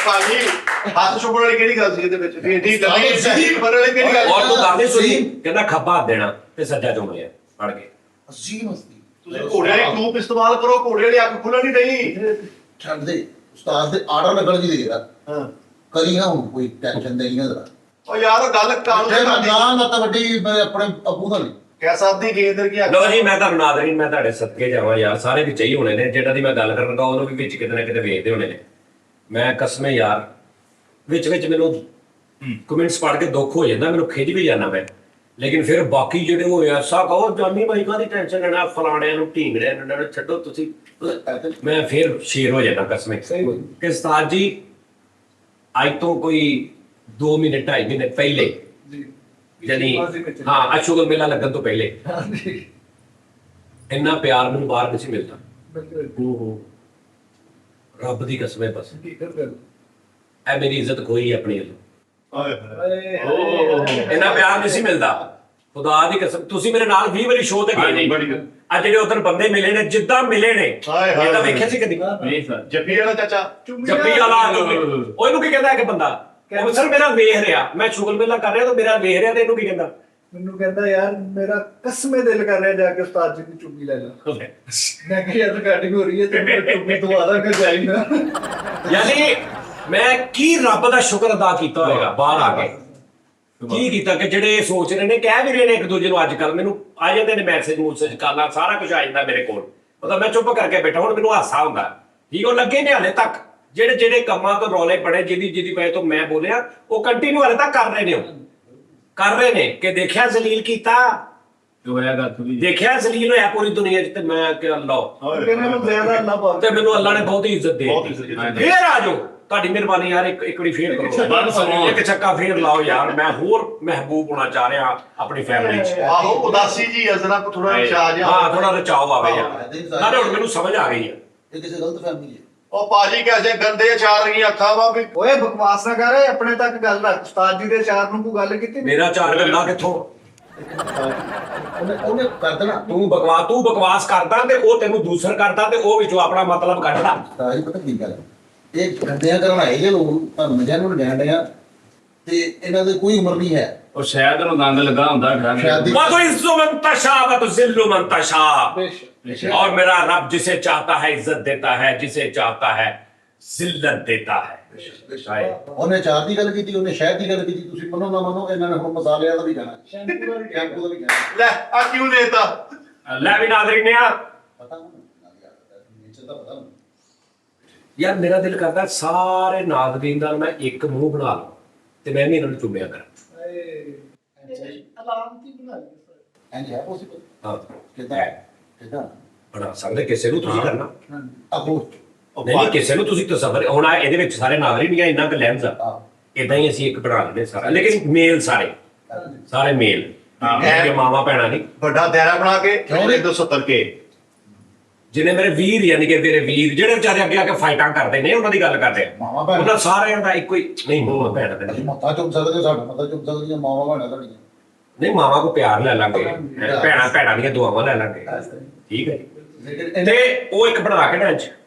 ਭਾਜੀ ਹੱਥ ਚੁੱਕਣ ਵਾਲੀ ਕਿਹੜੀ ਗੱਲ ਸੀ ਇਹਦੇ ਵਿੱਚ ਵੀ ਏਡੀ ਲੰਮੀ ਸਹੀ ਬਣ ਵਾਲੀ ਕਿਹੜੀ ਗੱਲ ਔਰ ਤੂੰ ਦੱਸਦੇ ਸੁਣੀ ਕਹਿੰਦਾ ਖੱਬਾ ਹੱਥ ਦੇਣਾ ਤੇ ਸੱਜਾ ਚੁੰਮਿਆ ਪੜ ਕੇ ਅਜ਼ੀਮ ਹਸਤੀ ਤੁਸੀਂ ਘੋੜੇ ਵਾਲੀ ਟੂਪ ਇਸਤੇਮਾਲ ਕਰੋ ਘੋੜੇ ਵਾਲੀ ਅੱਖ ਖੁੱਲਣ ਨਹੀਂ ਰਹੀ ਛੱਡ ਦੇ ਉਸਤਾਦ ਦੇ ਆਰਡਰ ਲੱਗਣ ਦੀ ਦੇ ਯਾਰ ਹਾਂ ਕਰੀ ਨਾ ਹੁਣ ਕੋਈ ਟੈਨਸ਼ਨ ਨਹੀਂ ਨਾ ਜ਼ਰਾ ਉਹ ਯਾਰ ਗੱਲ ਕਾਨੂੰਨ ਤੇ ਦੀ ਨਾ ਤਾਂ ਵੱਡੀ ਮੈਂ ਆਪਣੇ ਅੱਬੂ ਦਾ ਨਹੀਂ ਕਹਿ ਸਕਦੀ ਗੇਂਦਰ ਕੀ ਲੋ ਜੀ ਮੈਂ ਤੁਹਾਨੂੰ ਨਾਜ਼ਰੀਨ ਮੈਂ ਤੁਹਾਡੇ ਸਦਕੇ ਜਾਵਾਂ ਯਾਰ ਸਾਰੇ ਵਿੱਚ ਹੀ ਹੋਣੇ ਨੇ ਜਿਹੜਾ ਦੀ ਮੈਂ ਗੱਲ ਕਰਨ ਦਾ ਉਹਨੂੰ ਵੀ ਵਿੱਚ ਕਿਤੇ ਨਾ ਕਿਤੇ ਵੇਖਦੇ ਹੋਣੇ ਨੇ ਮੈਂ ਕਸਮੇ ਯਾਰ ਵਿੱਚ ਮੈਨੂੰ ਕਮੈਂਟਸ ਪੜ੍ਹ ਕੇ ਦੁੱਖ ਹੋ ਜਾਂਦਾ ਮੈਨੂੰ ਖਿਜ ਵੀ ਜਾਂਦਾ ਮੈਂ ਲੇਕਿਨ ਫਿਰ ਬਾਕੀ ਜਿਹੜੇ ਹੋਏ ਐਸਾ ਕਹੋ ਜਾਨੀ ਭਾਈ ਕਾਹਦੀ ਟੈਨਸ਼ਨ ਲੈਣਾ ਫਲਾਣਿਆਂ ਨੂੰ ਢੀਂਗੜਿਆਂ ਨੂੰ ਇਹਨਾਂ ਨੂੰ ਛੱਡੋ ਤੁਸੀਂ ਮੈਂ ਫਿਰ ਸ਼ੇਰ ਹੋ ਜਾਂਦਾ ਕਸਮੇ ਕਿ ਉਸਤਾਦ ਜੀ ਅੱਜ ਤੋਂ ਕੋਈ 2 ਮਹੀਨੇ 2.5 ਮਹੀਨੇ ਪਹਿਲੇ ਜੀ ਯਾਨੀ ਹਾਂ ਅਸ਼ੋਕ ਮੇਲਾ ਲੱਗਣ ਤੋਂ ਪਹਿਲੇ ਹਾਂਜੀ ਇੰਨਾ ਪਿਆਰ ਮੈਨੂੰ ਬਾਹਰ ਨਹੀਂ ਸੀ ਮਿਲਦਾ ਬਿਲਕੁਲ ਰੱਬ ਦੀ ਕਸਮ ਹੈ ਬਸ ਕੀ ਕਰ ਗੱਲ ਇਹ ਮੇਰੀ ਇੱਜ਼ਤ ਖੋਈ ਆਪਣੀ ਵੱਲੋਂ ਓਏ ਇੰਨਾ ਪਿਆਰ ਨਹੀਂ ਸੀ ਮਿਲਦਾ ਖੁਦਾ ਦੀ ਕਸਮ ਤੁਸੀਂ ਮੇਰੇ ਨਾਲ 20 ਵਾਰੀ ਸ਼ੋਅ ਤੇ ਗਏ ਹਾਂਜੀ, ਨੇ ਬੜੀ ਗੱਲ। ਆ ਜਿਹੜੇ ਉਧਰ ਬੰਦੇ ਮਿਲੇ ਨੇ ਜਿੱਦਾਂ ਮਿਲੇ ਨੇ ਹਾਏ ਹਾਏ ਇਹ ਤਾਂ ਵੇਖਿਆ ਸੀ ਕਦੀ ਨਹੀਂ ਸਰ ਜੱਫੀ ਵਾਲਾ ਚਾਚਾ ਜੱਪੀ ਵਾਲਾ ਉਹ ਇਹਨੂੰ ਕੀ ਕਹਿੰਦਾ ਕਿ ਬੰਦਾ ਉਹ ਸਰ ਮੇਰਾ ਵੇਖ ਰਿਹਾ ਮੈਂ ਸ਼ੁਗਲ ਮੇਲਾ ਕਰ ਰਿਹਾ ਤਾਂ ਮੇਰਾ ਵੇਖ ਰਿਹਾ ਤੇ ਇਹਨੂੰ ਕੀ ਕਹਿੰਦਾ ਮੈਨੂੰ ਕਹਿੰਦਾ ਯਾਰ ਮੇਰਾ ਕਸਮੇ ਦਿਲ ਕਰ ਰਿਹਾ ਜਾ ਕੇ ਉਸਤਾਦ ਜੀ ਦੀ ਚੁੰਮੀ ਲੈ ਲਾ ਮੈਂ ਕਿਹਾ ਯਾਰ ਰਿਕਾਰਡਿੰਗ ਹੋ ਰਹੀ ਹੈ ਤੇ ਮੈਂ ਚੁੰਮੀ ਤੋਂ ਆਦਾ ਕਰ ਜਾਈ ਨਾ ਯਾਨੀ ਮੈਂ ਕੀ ਰੱਬ ਦਾ ਸ਼ੁਕਰ ਅਦਾ ਕੀਤਾ ਹੋਏਗਾ ਬਾਹਰ ਆ ਕੇ ਕੀ ਕੀਤਾ ਕਿ ਜਿਹੜੇ ਸੋਚ ਰਹੇ ਨੇ ਕਹਿ ਵੀ ਰਹੇ ਨੇ ਇੱਕ ਦੂਜੇ ਨੂੰ ਅੱਜ ਕੱਲ ਮੈਨੂੰ ਆ ਜਾਂਦੇ ਨੇ ਮੈਸੇਜ ਕਾਲਾਂ ਸਾਰਾ ਕੁਝ ਆ ਜਾਂਦਾ ਮੇਰੇ ਕੋਲ ਪਤਾ ਮੈਂ ਚੁੱਪ ਕਰਕੇ ਬੈਠਾ ਹੁਣ ਮੈਨੂੰ ਹਾਸਾ ਹੁੰਦਾ ਠੀਕ ਉਹ ਲੱਗੇ ਨੇ ਹਾਲੇ ਤੱਕ ਜਿਹੜੇ ਕੰਮਾਂ ਤੋਂ ਰੌਲੇ ਪੜੇ ਜਿਹਦੀ ਵਜ੍ਹਾ ਤੋਂ ਮੈਂ ਬੋਲਿਆ ਉਹ ਕੰਟੀਨਿਊ ਹਾਲੇ ਤੱਕ ਕਰ ਰਹੇ ਨੇ ਉਹ ਕਰ ਰਹੇ ਨੇ ਕਿ ਦੇਖਿਆ ਜ਼ਲੀਲ ਕੀਤਾ ਤੇ ਹੋਇਆ ਗੱਲ ਥੋੜੀ ਦੇਖਿਆ ਜ਼ਲੀਲ ਹੋਇਆ ਪੂਰੀ ਦੁਨੀਆ 'ਚ ਤੇ ਮੈਂ ਕਿ ਅੱਲਾ ਕਹਿੰਦਾ ਨੂੰ ਜ਼ਿਆਦਾ ਅੱਲਾ ਪਾਕ ਤੇ ਮੈਨੂੰ ਅੱਲਾ ਨੇ ਬਹੁਤ ਹੀ ਇੱਜ਼ਤ ਦੇ ਬਹੁਤ ਇੱਜ਼ਤ ਦਿੱਤੀ। ਫੇਰ ਆ ਜਾਓ ਤੁਹਾਡੀ ਮਿਹਰਬਾਨੀ ਯਾਰ ਇੱਕ ਵਾਰੀ ਫੇਰ ਕਰੋ ਬੰਦ ਸੁਣੋ। ਇੱਕ ਚੱਕਾ ਫੇਰ ਲਾਓ ਯਾਰ ਮੈਂ ਹੋਰ ਮਹਿਬੂਬ ਹੋਣਾ ਚਾਹ ਰਿਹਾ ਆਪਣੀ ਫੈਮਿਲੀ 'ਚ ਆਹੋ ਉਦਾਸੀ ਜੀ ਅਜ਼ਰਾ ਕੋ ਥੋੜਾ ਨਿਸ਼ਾਜ ਆ ਹਾਂ ਥੋੜਾ ਰਚਾਓ ਆਵੇ ਯਾਰ ਨਾਲੇ ਹੁਣ ਮੈਨੂੰ ਸਮਝ ਆ ਗਈ ਹੈ ਇਹ ਕਿਸੇ ਗਲਤ ਫਹਿਮੀ ਹੈ ਉਹ ਪਾਜੀ ਕੈਸੇ ਗੰਦੇ ਅਚਾਰ ਰਹੀਆਂ ਅੱਖਾਂ ਵਾ ਵੀ ਓਏ ਬਕਵਾਸ ਨਾ ਕਰ ਆਪਣੇ ਤੱਕ ਗੱਲ ਰੱਖ ਉਸਤਾਦ ਜੀ ਦੇ ਚਾਰ ਨੂੰ ਕੋਈ ਗੱਲ ਕੀਤੀ ਮੇਰਾ ਚਾਰ ਗੱਲਾਂ ਕਿੱਥੋਂ ਉਹਨੇ ਕਰ ਦੇਣਾ ਤੂੰ ਬਕਵਾਸ ਕਰਦਾ ਤੇ ਉਹ ਤੈਨੂੰ ਦੂਸਰ ਕਰਦਾ ਤੇ ਉਹ ਵਿੱਚੋਂ ਆਪਣਾ ਮਤਲਬ ਕੱਢਦਾ ਸਾਰੀ ਪਤਾ ਕੀ ਗੱਲ ਹੈ ਇਹ ਗੰਦਿਆਂ ਕਰਨ ਆਏ ਜੇ ਲੋਕ ਤੁਹਾਨੂੰ ਮਜਾਂ ਨੂੰ ਲੈਣ ਡਿਆ ਤੇ ਇਹਨਾਂ ਦੀ ਕੋਈ ਉਮਰ ਨਹੀਂ ਹੈ ਉਹ ਸ਼ਾਇਦ ਉਹਨੂੰ ਗੰਦ ਲੱਗਾ ਹੁੰਦਾ ਸ਼ਾਇਦ ਹੀ- वतुइज़्ज़ु मन तशा वतुज़िल्लु मन तशा ਬੇਸ਼ੱਕ और मेरा रब जिसे चाहता है इज्जत देता है जिसे चाहता है जिल्लत देता है शायद ਉਹਨੇ ਚਾਰ ਦੀ ਗੱਲ ਕੀਤੀ ਉਹਨੇ ਸ਼ਹਿਦ ਦੀ ਗੱਲ ਕੀਤੀ ਤੁਸੀਂ ਮੰਨੋ ਨਾ ਮੰਨੋ ਇਹਨਾਂ ਨੇ ਹੁਣ ਮਸਾਲਿਆਂ ਦਾ ਵੀ ਕਹਿਣਾ ਸ਼ੈਂਪੂ ਦਾ ਵੀ ਸ਼ੈਂਪੂ ਦਾ ਵੀ ਕਹਿਣਾ ਲੈ ਆ ਕਿਉਂ ਦੇਤਾ ਲੈ ਵੀ ਨਾਜ਼ਰੀਨ ਆ ਪਤਾ ਨੇਚਰ ਦਾ ਪਤਾ ਮੈਨੂੰ। ਯਾਰ ਮੇਰਾ ਦਿਲ ਕਰਦਾ ਸਾਰੇ ਨਾਜ਼ਰੀਨ ਦਾ ਮੈਂ ਇੱਕ ਮੂੰਹ ਬਣਾ ਲਵਾਂ ਤੇ ਮੈਂ ਵੀ ਇਹਨਾਂ ਨੂੰ ਚੁੰਮਿਆ ਕਰਾਂ ਅਲਾਮਤੀ ਬਣਾ ਲਈ ਇੰਝ ਹੈ possible? ਹਾਂ ਕਿੱਦਾਂ ਕਿੱਦਾਂ ਬਣਾ ਸਕਦੇ ਕਿਸੇ ਨੂੰ ਤੁਸੀਂ ਕਰਨਾ ਹਾਂ ਅਪਰੋਚ ਨਹੀਂ ਕਿਸੇ ਨੂੰ ਤੁਸੀਂ ਤਸਵਰ ਹੁਣ ਇਹਦੇ ਵਿੱਚ ਸਾਰੇ ਨਾਗਰਿਕ ਨਹੀਂ ਆ ਇੰਨਾ ਕੁ ਲੈਂਸ ਆ ਹਾਂ ਇਦਾਂ ਹੀ ਅਸੀਂ ਇੱਕ ਬਣਾ ਲੈਂਦੇ ਸਾਰਾ ਲੇਕਿਨ ਮੇਲ ਸਾਰੇ ਮੇਲ ਇਹ ਮਾਵਾ ਭੈਣਾਂ ਨਹੀਂ ਵੱਡਾ ਦਾਇਰਾ ਬਣਾ ਕੇ 270 ਕੇ ਜਿਹਨੇ ਮੇਰੇ ਵੀਰ ਯਾਨੀ ਕਿ ਮੇਰੇ ਵੀਰ ਜਿਹੜੇ ਵਿਚਾਰੇ ਅੱਗੇ ਆ ਕੇ ਫਾਈਟਾਂ ਕਰਦੇ ਨੇ ਉਹਨਾਂ ਦੀ ਗੱਲ ਕਰਦੇ ਆ ਮਾਵਾ ਭੈਣ ਉਹਨਾਂ ਸਾਰਿਆਂ ਦਾ ਇੱਕੋ ਹੀ ਨਹੀਂ ਮਾਵਾ ਭੈਣ ਦਾ ਅਸੀਂ ਨਹੀਂ। ਮੱਥਾ ਚੁੱਕ ਸਕਦੇ ਸਾਡਾ ਮੱਥਾ ਚੁੱਕ ਸਕਦੀਆਂ ਮਾਵਾ ਭੈਣਾਂ ਤੁਹਾਡੀਆਂ ਨਹੀਂ ਮਾਵਾ ਕੋ ਪਿਆਰ ਲੈ ਲਾਂਗੇ ਭੈਣਾਂ ਦੀਆਂ ਦੁਆਵਾਂ ਲੈ ਲਾਂਗੇ ਠੀਕ ਹੈ ਜੀ। ਲੇਕਿਨ ਤੇ ਉਹ ਇੱਕ ਬਣਾ ਕੇ ਨਾ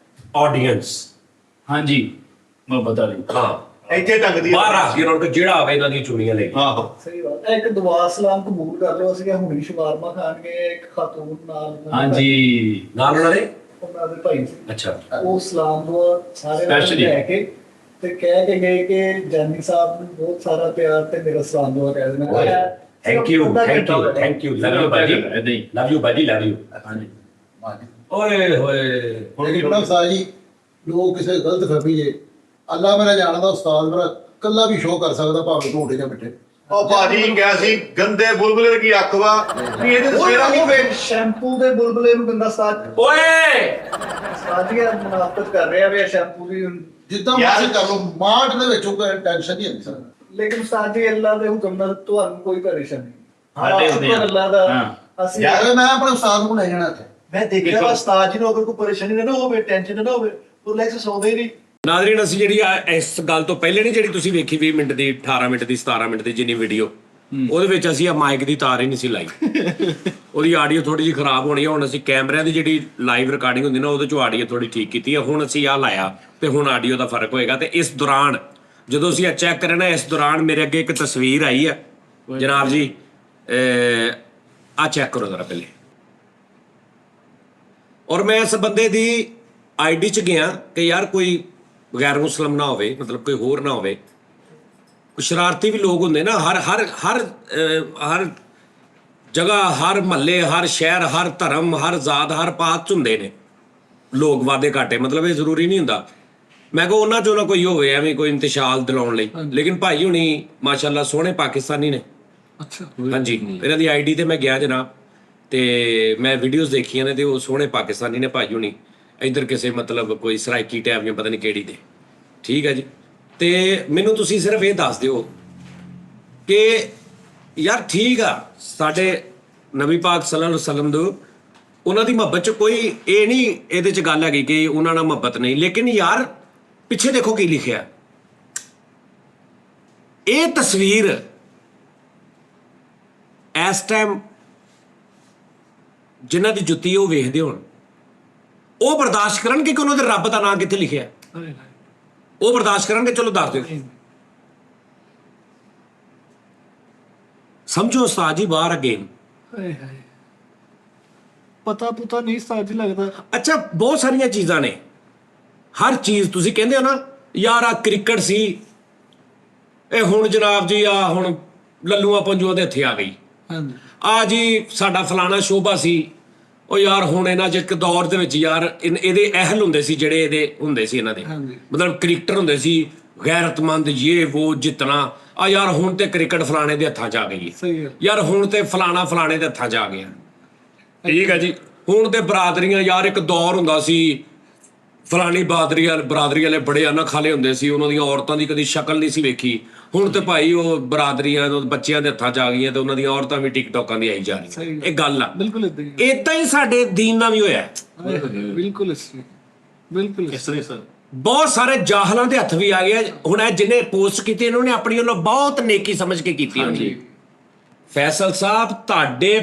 ਆਡੀਅנס ਹਾਂਜੀ ਮੈਂ ਬਤਾ ਲਈ ਹਾਂ ਇੱਥੇ ਟੰਗਦੀ ਬਾਹਰ ਰੱਖ ਕੇ ਉਹਨਾਂ ਨੂੰ ਜਿਹੜਾ ਆਵੇ ਇਹਨਾਂ ਦੀਆਂ ਚੁੰਨੀਆਂ ਲੈ ਕੇ ਆਹੋ ਸਹੀ ਬਾਤ ਹੈ। ਇੱਕ ਦੁਆ ਸਲਾਮ ਕਬੂਲ ਕਰ ਲਓ ਅਸੀਂ ਹੁਣੀ ਸ਼ਵਾਰਮਾ ਖਾਣਗੇ ਇੱਕ ਖਾਤੂਨ ਨਾਲ ਹਾਂਜੀ ਨਾਲ ਉਹਨਾਂ ਦੇ ਉਹਨਾਂ ਦੇ ਭਾਈ ਸੀ ਅੱਛਾ ਉਹ ਸਲਾਮ ਦੁਆ ਸਾਰੇ ਨਾਲ Specially। ਲੈ ਕੇ ਤੇ ਕਹਿ ਕੇ ਗਏ ਕਿ ਜਾਨੀ ਸਾਹਿਬ ਨੂੰ ਬਹੁਤ ਸਾਰਾ ਪਿਆਰ ਤੇ ਮੇਰਾ ਸਲਾਮ ਦੁਆ ਕਹਿ ਦੇਣਾ ਥੈਂਕ ਯੂ ਲਵ ਯੂ ਬਾਜੀ ਏਦਾਂ ਹੀ ਲਵ ਯੂ ਬਾਜੀ ਲਵ ਯੂ ਹਾਂਜੀ ਓਏ ਹੋਏ ਲੇਕਿਨ ਬੜਾ ਉਸਤਾਦ ਜੀ ਲੋਕ ਕਿਸੇ ਗਲਤ ਫਹਿਮੀ ਜੇ ਅੱਲਾ ਮੇਰਾ ਜਾਣਦਾ ਉਸਤਾਦ ਮੇਰਾ ਕੱਲਾ ਵੀ ਸ਼ੋਅ ਕਰ ਸਕਦਾ ਭਾਵੇਂ ਝੂਠੇ ਜਾਂ ਮਿੱਠੇ ਉਹ ਭਾਜੀ ਕਿਹਾ ਸੀ ਗੰਦੇ ਬੁਲਬੁਲੇ ਕੀ ਅੱਖ ਵਾ ਵੀ ਇਹਦੇ ਸਵੇਰਾ ਕੀ ਵੇ ਸ਼ੈਂਪੂ ਦੇ ਬੁਲਬੁਲੇ ਨੂੰ ਗੰਦਾ ਸਾਜ ਓਏ ਸਾਜੀਆਂ ਮੁਨਾਫਤ ਕਰ ਰਿਹਾ ਵੀ ਸ਼ੈਂਪੂ ਦੀ ਜਿੱਦਾਂ ਯਾਰ- ਮਰਜ਼ੀ ਕਰ ਲਓ ਮਾਰਟ ਦੇ ਵਿੱਚ ਕੋਈ ਟੈਨਸ਼ਨ ਨਹੀਂ ਹੁੰਦੀ ਸਰ ਲੇਕਿਨ ਸਾਜੀ ਅੱਲਾ ਦੇ ਹੁਕਮ ਨਾਲ ਤੁਹਾਨੂੰ ਕੋਈ ਪਰੇਸ਼ਾਨੀ ਨਹੀਂ ਸਾਡੇ ਹੁੰਦੇ ਆ। ਸ਼ੁਕਰ ਅੱਲਾ ਦਾ ਹਾਂ। ਅਸੀਂ ਯਾਰ- ਮੈਂ ਆਪਣੇ ਉਸਤਾਦ ਨੂੰ ਲੈ ਜਾਣਾ ਇੱਥੇ ਮੈਂ ਦੇਖਿਆ ਵਾ ਉਸਤਾਦ ਜੀ ਨੂੰ ਅਗਰ ਕੋਈ ਪਰੇਸ਼ਾਨੀ ਨਾ ਹੋਵੇ ਟੈਨਸ਼ਨ ਨਾ ਹੋਵੇ ਉਹ ਰਿਲੈਕਸ ਸੌਂਦੇ ਹੀ ਨਹੀਂ ਨਾਜ਼ਰੀਨ ਅਸੀਂ ਜਿਹੜੀ ਆ ਇਸ ਗੱਲ ਤੋਂ ਪਹਿਲੇ ਨਹੀਂ ਜਿਹੜੀ ਤੁਸੀਂ ਵੇਖੀ 20 ਮਿੰਟ ਦੀ 18 ਮਿੰਟ ਦੀ 17 ਮਿੰਟ ਦੀ ਜਿੰਨੀ ਵੀਡੀਓ ਉਹਦੇ ਵਿੱਚ ਅਸੀਂ ਆ ਮਾਈਕ ਦੀ ਤਾਰ ਹੀ ਨਹੀਂ ਸੀ ਲਾਈ ਉਹਦੀ ਆਡੀਓ ਥੋੜੀ ਜਿਹੀ ਖਰਾਬ ਹੋਣੀ ਆ ਹੁਣ ਅਸੀਂ ਕੈਮਰਿਆਂ ਦੀ ਜਿਹੜੀ ਲਾਈਵ ਰਿਕਾਰਡਿੰਗ ਹੁੰਦੀ ਨਾ ਉਹਦੇ ਚੋਂ ਆਡੀਓ ਥੋੜੀ ਠੀਕ ਕੀਤੀ ਆ ਹੁਣ ਅਸੀਂ ਆ ਲਾਇਆ ਤੇ ਹੁਣ ਆਡੀਓ ਦਾ ਫਰਕ ਹੋਏਗਾ ਤੇ ਇਸ ਦੌਰਾਨ ਜਦੋਂ ਅਸੀਂ ਆ ਚੈੱਕ ਕਰਨਾ ਇਸ ਦੌਰਾਨ ਮੇਰੇ ਅੱਗੇ ਇੱਕ ਤਸਵੀਰ ਆਈ ਆ ਜਨਾਬ ਜੀ ਆ ਚੈੱਕ ਕਰੋ ਜ਼ਰਾ ਪਹਿਲੇ ਔਰ ਮੈਂ ਇਸ ਬੰਦੇ ਦੀ ਆਈਡੀ ਚ ਗਿਆ ਕਿ ਯਾਰ ਕੋਈ ਗੈਰ ਮੁਸਲਮ ਨਾ ਹੋਵੇ ਮਤਲਬ ਕੋਈ ਹੋਰ ਨਾ ਹੋਵੇ ਕੁਛ ਸ਼ਰਾਰਤੀ ਵੀ ਲੋਕ ਹੁੰਦੇ ਨਾ ਹਰ ਜਗ੍ਹਾ ਹਰ ਮਹੱਲੇ ਹਰ ਸ਼ਹਿਰ ਹਰ ਧਰਮ ਹਰ ਜ਼ਾਤ ਹਰ ਪਾਤ 'ਚ ਹੁੰਦੇ ਨੇ ਲੋਕ ਵਾਦੇ ਘਾਟੇ ਮਤਲਬ ਇਹ ਜ਼ਰੂਰੀ ਨਹੀਂ ਹੁੰਦਾ ਮੈਂ ਕਿਹਾ ਉਹਨਾਂ ਚੋਂ ਨਾ ਕੋਈ ਹੋਵੇ ਐਵੇਂ ਕੋਈ ਇੰਤਸ਼ਾਲ ਦਿਲਾਉਣ ਲਈ ਲੇਕਿਨ ਭਾਈ ਹੁਣੀ ਮਾਸ਼ਾਅੱਲਾ ਸੋਹਣੇ ਪਾਕਿਸਤਾਨੀ ਨੇ ਅੱਛਾ ਹਾਂਜੀ ਇਹਨਾਂ ਦੀ ਆਈਡੀ ਤੇ ਮੈਂ ਗਿਆ ਜਨਾਬ ਤੇ ਮੈਂ ਵੀਡੀਓਜ਼ ਦੇਖੀਆਂ ਨੇ ਤੇ ਉਹ ਸੋਹਣੇ ਪਾਕਿਸਤਾਨੀ ਨੇ ਭਾਈ ਹੁਣੀ ਇੱਧਰ ਕਿਸੇ ਮਤਲਬ ਕੋਈ ਸਰਾਇਕੀ ਟੈਬ ਜਾਂ ਪਤਾ ਨਹੀਂ ਕਿਹੜੀ ਦੇ ਠੀਕ ਹੈ ਜੀ ਤੇ ਮੈਨੂੰ ਤੁਸੀਂ ਸਿਰਫ ਇਹ ਦੱਸ ਦਿਓ ਕਿ ਯਾਰ ਠੀਕ ਆ ਸਾਡੇ ਨਬੀ ਪਾਕ ਸੱਲੱਲਾਹੁ ਅਲੈਹਿ ਵਸੱਲਮ ਦੇ ਉਹਨਾਂ ਦੀ ਮੁਹੱਬਤ ਚ ਕੋਈ ਇਹ ਨਹੀਂ ਇਹਦੇ ਚ ਗੱਲ ਹੈਗੀ ਕਿ ਉਹਨਾਂ ਨਾਲ ਮੁਹੱਬਤ ਨਹੀਂ ਲੇਕਿਨ ਯਾਰ ਪਿੱਛੇ ਦੇਖੋ ਕੀ ਲਿਖਿਆ ਇਹ ਤਸਵੀਰ ਇਸ ਟਾਈਮ ਜਿਨ੍ਹਾਂ ਦੀ ਜੁੱਤੀ ਉਹ ਵੇਖਦੇ ਹੋਣ ਉਹ ਬਰਦਾਸ਼ਤ ਕਰਨਗੇ ਕਿ ਉਹਨਾਂ ਦੇ ਰੱਬ ਦਾ ਨਾਮ ਕਿੱਥੇ ਲਿਖਿਆ ਉਹ ਬਰਦਾਸ਼ਤ ਕਰਨਗੇ ਚਲੋ ਦੱਸ ਦਿਓ ਸਮਝੋ ਉਸਤਾਦ ਜੀ ਬਾਹਰ ਅਗੇਨ ਹਾਏ ਹਾਏ ਪਤਾ ਪੁਤਾ ਨਹੀਂ ਸਾਜ ਲੱਗਦਾ ਅੱਛਾ ਬਹੁਤ ਸਾਰੀਆਂ ਚੀਜ਼ਾਂ ਨੇ ਹਰ ਚੀਜ਼ ਤੁਸੀਂ ਕਹਿੰਦੇ ਹੋ ਨਾ ਯਾਰ ਆ ਕ੍ਰਿਕਟ ਸੀ ਇਹ ਹੁਣ ਜਨਾਬ ਜੀ ਆ ਹੁਣ ਲੱਲੂਆਂ ਪੰਜੂਆਂ ਦੇ ਹੱਥੇ ਆ ਗਈ ਹਾਂਜੀ ਆ ਜੀ ਸਾਡਾ ਫਲਾਣਾ ਸ਼ੋਭਾ ਸੀ ਉਹ ਯਾਰ ਹੁਣ ਇਹਨਾਂ 'ਚ ਇੱਕ ਦੌਰ ਦੇ ਵਿੱਚ ਯਾਰ ਇਹਦੇ ਅਹਿਲ ਹੁੰਦੇ ਸੀ ਜਿਹੜੇ ਇਹਦੇ ਹੁੰਦੇ ਸੀ ਇਹਨਾਂ ਦੇ ਹਾਂਜੀ। ਮਤਲਬ ਕ੍ਰਿਕਟਰ ਹੁੰਦੇ ਸੀ ਗੈਰਤਮੰਦ ਇਹ ਉਹ ਜਿੱਤਣਾ ਆ ਯਾਰ ਹੁਣ ਤੇ ਕ੍ਰਿਕਟ ਫਲਾਣੇ ਦੇ ਹੱਥਾਂ 'ਚ ਆ ਗਈ ਸਹੀ ਹੈ ਯਾਰ ਹੁਣ ਤੇ ਫਲਾਣਾ ਫਲਾਣੇ ਦੇ ਹੱਥਾਂ 'ਚ ਆ ਗਿਆ ਠੀਕ ਹੈ ਜੀ ਹੁਣ ਤੇ ਬਰਾਦਰੀਆਂ ਯਾਰ ਇੱਕ ਦੌਰ ਹੁੰਦਾ ਸੀ ਫਲਾਣੀ ਬਰਾਦਰੀ ਵਾਲੇ ਬੜੇ ਅਨਾ ਖਾਲੇ ਹੁੰਦੇ ਸੀ ਉਹਨਾਂ ਦੀਆਂ ਔਰਤਾਂ ਦੀ ਕਦੀ ਸ਼ਕਲ ਨਹੀਂ ਸੀ ਵੇਖੀ ਹੁਣ ਤੇ ਭਾਈ ਉਹ ਬਰਾਦਰੀਆਂ ਬੱਚਿਆਂ ਦੇ ਹੱਥਾਂ 'ਚ ਆ ਗਈਆਂ ਤੇ ਉਹਨਾਂ ਦੀਆਂ ਔਰਤਾਂ ਵੀ ਟਿਕਟੋਕਾਂ ਦੀ ਆਈ ਜਾ ਰਹੀਆਂ ਇਹ ਗੱਲ ਆ ਬਿਲਕੁਲ ਇਦਾਂ ਹੀ ਇਦਾਂ ਹੀ ਸਾਡੇ ਦੀਨ ਨਾਲ ਵੀ ਹੋਇਆ ਬਿਲਕੁਲ ਇਸ ਬਿਲਕੁਲ ਇਸ ਤਰ੍ਹਾਂ ਸਰ ਬਹੁਤ ਸਾਰੇ ਜਾਹਲਾਂ ਦੇ ਹੱਥ ਵੀ ਆ ਗਏ ਹੁਣ ਇਹ ਜਿਹਨੇ ਪੋਸਟ ਕੀਤੀ ਇਹਨਾਂ ਨੇ ਆਪਣੀ ਵੱਲੋਂ ਬਹੁਤ ਨੇਕੀ ਸਮਝ ਕੇ ਕੀਤੀ ਹੋਣੀ ਫੈਸਲ ਸਾਹਿਬ ਤੁਹਾਡੇ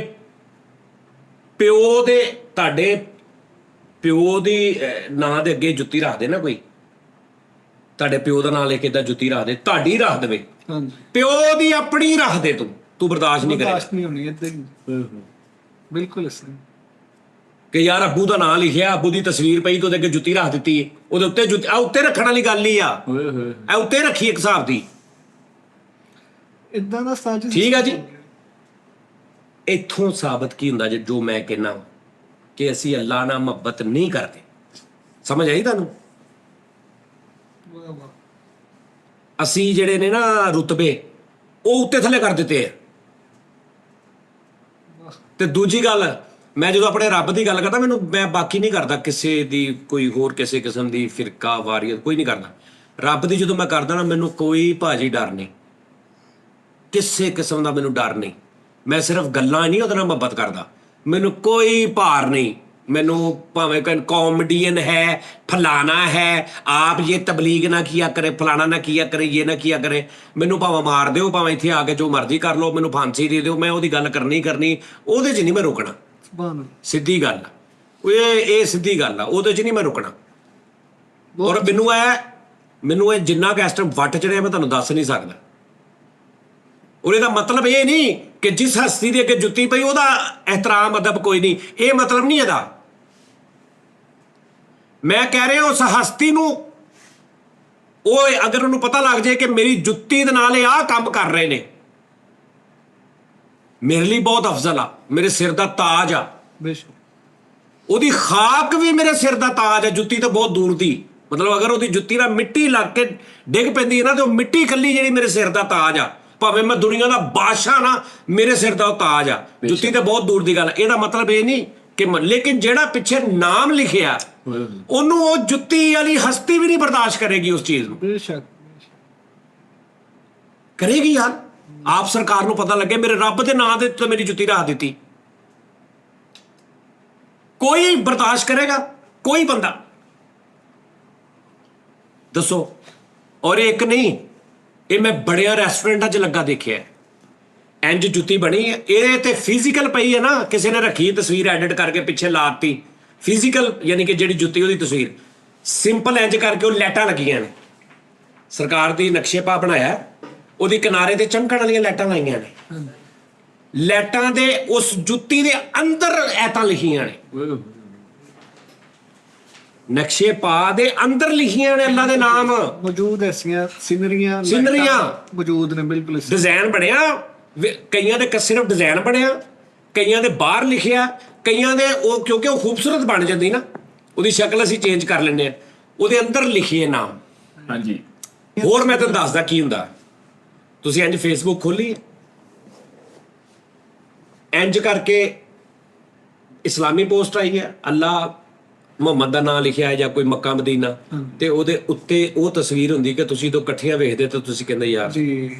ਪਿਓ ਦੀ ਨਾਂ ਦੇ ਅੱਗੇ ਜੁੱਤੀ ਰੱਖ ਦੇ ਨਾ ਕੋਈ ਤੁਹਾਡੇ ਪਿਓ ਦਾ ਨਾਂ ਲੈ ਕੇ ਏਦਾਂ ਜੁੱਤੀ ਰੱਖ ਦੇ ਤੁਹਾਡੀ ਰੱਖ ਦੇਵੇ ਹਾਂਜੀ ਪਿਓ ਦੀ ਆਪਣੀ ਰੱਖ ਦੇ ਤੂੰ ਬਰਦਾਸ਼ਤ ਨਹੀਂ ਕਰੇਗਾ ਬਰਦਾਸ਼ਤ ਨਹੀਂ ਹੋਣੀ ਇਦਾਂ ਹੀ ਬਿਲਕੁਲ ਇਸ ਕਿ ਯਾਰ ਅੱਬੂ ਦਾ ਨਾਂ ਲਿਖਿਆ ਅੱਬੂ ਦੀ ਤਸਵੀਰ ਪਈ ਤੇ ਉਹਦੇ ਅੱਗੇ ਜੁੱਤੀ ਰੱਖ ਦਿੱਤੀ ਹੈ ਉਹਦੇ ਉੱਤੇ ਜੁੱਤੀ ਉੱਤੇ ਰੱਖਣ ਵਾਲੀ ਗੱਲ ਹੀ ਆ ਇਹ ਉੱਤੇ ਰੱਖੀ ਇੱਕ ਹਿਸਾਬ ਦੀ ਇਦਾਂ ਦਾ ਸਾਜ ਠੀਕ ਆ ਜੀ ਇੱਥੋਂ ਸਾਬਤ ਕੀ ਹੁੰਦਾ ਜੋ ਮੈਂ ਕਹਿਣਾ ਕਿ ਅਸੀਂ ਅੱਲਾ ਨਾਲ ਮੁਹੱਬਤ ਨਹੀਂ ਕਰਦੇ ਸਮਝ ਆਈ ਤੁਹਾਨੂੰ ਵਾਹ ਵਾਹ ਅਸੀਂ ਜਿਹੜੇ ਨੇ ਨਾ ਰੁਤਬੇ ਉਹ ਉੱਤੇ ਥੱਲੇ ਕਰ ਦਿੱਤੇ ਆ ਤੇ ਦੂਜੀ ਗੱਲ ਮੈਂ ਜਦੋਂ ਆਪਣੇ ਰੱਬ ਦੀ ਗੱਲ ਕਰਦਾ ਮੈਂ ਬਾਕੀ ਨਹੀਂ ਕਰਦਾ ਕਿਸੇ ਦੀ, ਕੋਈ ਹੋਰ ਕਿਸੇ ਕਿਸਮ ਦੀ ਫਿਰਕਾ ਵਾਰੀਅਤ ਕੋਈ ਨਹੀਂ ਕਰਦਾ। ਰੱਬ ਦੀ ਜਦੋਂ ਮੈਂ ਕਰਦਾ ਨਾ, ਮੈਨੂੰ ਕੋਈ ਭਾਜੀ ਡਰ ਨਹੀਂ, ਕਿਸੇ ਕਿਸਮ ਦਾ ਮੈਨੂੰ ਡਰ ਨਹੀਂ। ਮੈਂ ਸਿਰਫ ਗੱਲਾਂ ਹੀ ਨਹੀਂ ਉਹਦੇ ਨਾਲ ਮੁਹੱਬਤ ਕਰਦਾ, ਮੈਨੂੰ ਕੋਈ ਭਾਰ ਨਹੀਂ। ਮੈਨੂੰ ਭਾਵੇਂ ਕੋਈ कॉमेडियन है, फलाना है, आप ये तबलीग ना किया करे, फलाना ना किया करे, ये ना किया करे, मैनू भावें मार दिओ, भावें इत्थे आके जो मर्जी कर लो, मैनू फांसी दे दिओ, मैं ਉਹਦੀ ਗੱਲ करनी ਉਹਦੇ 'ਚ ਨਹੀਂ ਮੈਂ ਰੁਕਣਾ। ਸੁਭਾਨ ਸਿੱਧੀ ਗੱਲ ਆ, ਇਹ ਸਿੱਧੀ ਗੱਲ ਆ, ਉਹਦੇ 'ਚ ਨਹੀਂ ਮੈਂ ਰੁਕਣਾ। ਔਰ ਮੈਨੂੰ ਇਹ ਜਿੰਨਾ ਕਿ ਇਸ ਟਾਈਮ ਵੱਟ ਚੜਿਆ ਮੈਂ ਤੁਹਾਨੂੰ ਦੱਸ ਨਹੀਂ ਸਕਦਾ। ਔਰ ਇਹਦਾ ਮਤਲਬ ਇਹ ਨਹੀਂ ਕਿ ਜਿਸ ਹਸਤੀ ਦੇ ਅੱਗੇ ਜੁੱਤੀ ਪਈ ਉਹਦਾ ਇਹਤਰਾਮ ਅਦਬ ਕੋਈ ਨਹੀਂ, ਇਹ ਮਤਲਬ ਨਹੀਂ ਇਹਦਾ। ਮੈਂ ਕਹਿ ਰਿਹਾ ਉਸ ਹਸਤੀ ਨੂੰ, ਉਹ ਅਗਰ ਉਹਨੂੰ ਪਤਾ ਲੱਗ ਜਾਏ ਕਿ ਮੇਰੀ ਜੁੱਤੀ ਦੇ ਨਾਲ ਇਹ ਆਹ ਕੰਮ ਕਰ ਰਹੇ ਨੇ, ਮੇਰੇ ਲਈ ਬਹੁਤ ਅਫਜ਼ਲ ਆ, ਮੇਰੇ ਸਿਰ ਦਾ ਤਾਜ ਆ। ਬੇਸ਼ੱਕ ਉਹਦੀ ਖਾਕ ਵੀ ਮੇਰੇ ਸਿਰ ਦਾ ਤਾਜ ਆ, ਜੁੱਤੀ ਤਾਂ ਬਹੁਤ ਦੂਰ ਦੀ। ਮਤਲਬ ਅਗਰ ਉਹਦੀ ਜੁੱਤੀ ਨਾਲ ਮਿੱਟੀ ਲੱਗ ਕੇ ਡਿੱਗ ਪੈਂਦੀ ਹੈ ਨਾ, ਤੇ ਉਹ ਮਿੱਟੀ ਇਕੱਲੀ ਜਿਹੜੀ ਮੇਰੇ ਸਿਰ ਦਾ ਤਾਜ ਆ। ਭਾਵੇਂ ਮੈਂ ਦੁਨੀਆ ਦਾ ਬਾਦਸ਼ਾਹ ਨਾ, ਮੇਰੇ ਸਿਰ ਦਾ ਉਹ ਤਾਜ ਆ। ਜੁੱਤੀ ਤਾਂ ਬਹੁਤ ਦੂਰ ਦੀ ਗੱਲ। ਇਹਦਾ ਮਤਲਬ ਇਹ ਨਹੀਂ ਕਿ ਲੇਕਿਨ ਜਿਹੜਾ ਪਿੱਛੇ ਨਾਮ ਲਿਖਿਆ, ਉਹਨੂੰ ਉਹ ਜੁੱਤੀ ਵਾਲੀ ਹਸਤੀ ਵੀ ਨਹੀਂ ਬਰਦਾਸ਼ਤ ਕਰੇਗੀ ਉਸ ਚੀਜ਼ ਨੂੰ। ਬੇਸ਼ੱਕ ਕਰੇਗੀ ਯਾਰ। ਆਪ ਸਰਕਾਰ ਨੂੰ ਪਤਾ ਲੱਗੇ ਮੇਰੇ ਰੱਬ ਦੇ ਨਾਂ ਦੇ ਉੱਤੇ ਮੇਰੀ ਜੁੱਤੀ ਰੱਖ ਦਿੱਤੀ, ਕੋਈ ਬਰਦਾਸ਼ਤ ਕਰੇਗਾ? ਕੋਈ ਬੰਦਾ ਦੱਸੋ। ਔਰ ਇੱਕ ਨਹੀਂ, ਇਹ ਮੈਂ ਬੜਿਆਂ ਰੈਸਟੋਰੈਂਟਾਂ 'ਚ ਲੱਗਾ ਦੇਖਿਆ, ਇੰਜ ਜੁੱਤੀ ਬਣੀ ਹੈ, ਇਹਦੇ ਤੇ ਫਿਜ਼ੀਕਲ ਪਈ ਹੈ ਨਾ, ਕਿਸੇ ਨੇ ਰੱਖੀ ਤਸਵੀਰ ਐਡਿਟ ਕਰਕੇ ਪਿੱਛੇ ਲਾਤੀ ਫਿਜ਼ੀਕਲ, ਯਾਨੀ ਕਿ ਜਿਹੜੀ ਜੁੱਤੀ ਉਹਦੀ ਤਸਵੀਰ ਸਿੰਪਲ ਇੰਜ ਕਰਕੇ ਉਹ ਲਾਈਟਾਂ ਲੱਗੀਆਂ ਨੇ। ਸਰਕਾਰ ਦੀ ਨਕਸ਼ੇ ਪਾ ਬਣਾਇਆ, ਉਹਦੀ ਕਿਨਾਰੇ ਤੇ ਚਮਕਣ ਵਾਲੀਆਂ ਲਾਈਟਾਂ ਲਾਈਆਂ ਨੇ। ਲਾਈਟਾਂ ਦੇ ਉਸ ਜੁੱਤੀ ਦੇ ਅੰਦਰ ਐਤਾਂ ਲਿਖੀਆਂ ਨੇ, ਨਕਸ਼ੇ ਪਾ ਦੇ ਅੰਦਰ ਲਿਖੀਆਂ ਨੇ ਅੱਲਾ ਦੇ ਨਾਮ। ਮੌਜੂਦ ਐਸੀਆਂ ਸਿਨਰੀਆਂ ਮੌਜੂਦ ਨੇ, ਬਿਲਕੁਲ ਡਿਜ਼ਾਈਨ ਬਣਿਆ, ਕਈਆਂ ਦੇ ਸਿਰਫ ਡਿਜ਼ਾਈਨ ਬਣਿਆ, ਕਈਆਂ ਦੇ ਬਾਹਰ ਲਿਖਿਆ, ਕਈਆਂ ਦੇ ਉਹ ਕਿਉਂਕਿ ਉਹ ਖੂਬਸੂਰਤ ਬਣ ਜਾਂਦੀ ਨਾ, ਉਹਦੀ ਸ਼ਕਲ ਅਸੀਂ ਚੇਂਜ ਕਰ ਲੈਂਦੇ ਆ, ਉਹਦੇ ਅੰਦਰ ਲਿਖੀਏ ਨਾਮ। ਹਾਂਜੀ। ਹੋਰ ਮੈਂ ਤੁਹਾਨੂੰ ਦੱਸਦਾ ਕੀ ਹੁੰਦਾ। ਤੁਸੀਂ ਇੰਜ ਫੇਸਬੁੱਕ ਖੋਲੀ, ਇੰਜ ਕਰਕੇ ਇਸਲਾਮੀ ਪੋਸਟ ਆਈ ਹੈ, ਅੱਲਾ ਮੁਹੰਮਦ ਦਾ ਨਾਮ ਲਿਖਿਆ ਹੈ ਜਾਂ ਕੋਈ ਮੱਕਾ ਮਦੀਨਾ, ਤੇ ਉਹਦੇ ਉੱਤੇ ਉਹ ਤਸਵੀਰ ਹੁੰਦੀ ਕਿ ਤੁਸੀਂ ਤੋਂ ਇਕੱਠੀਆਂ ਵੇਖਦੇ ਤਾਂ ਤੁਸੀਂ ਕਹਿੰਦੇ ਯਾਰ ਜੀ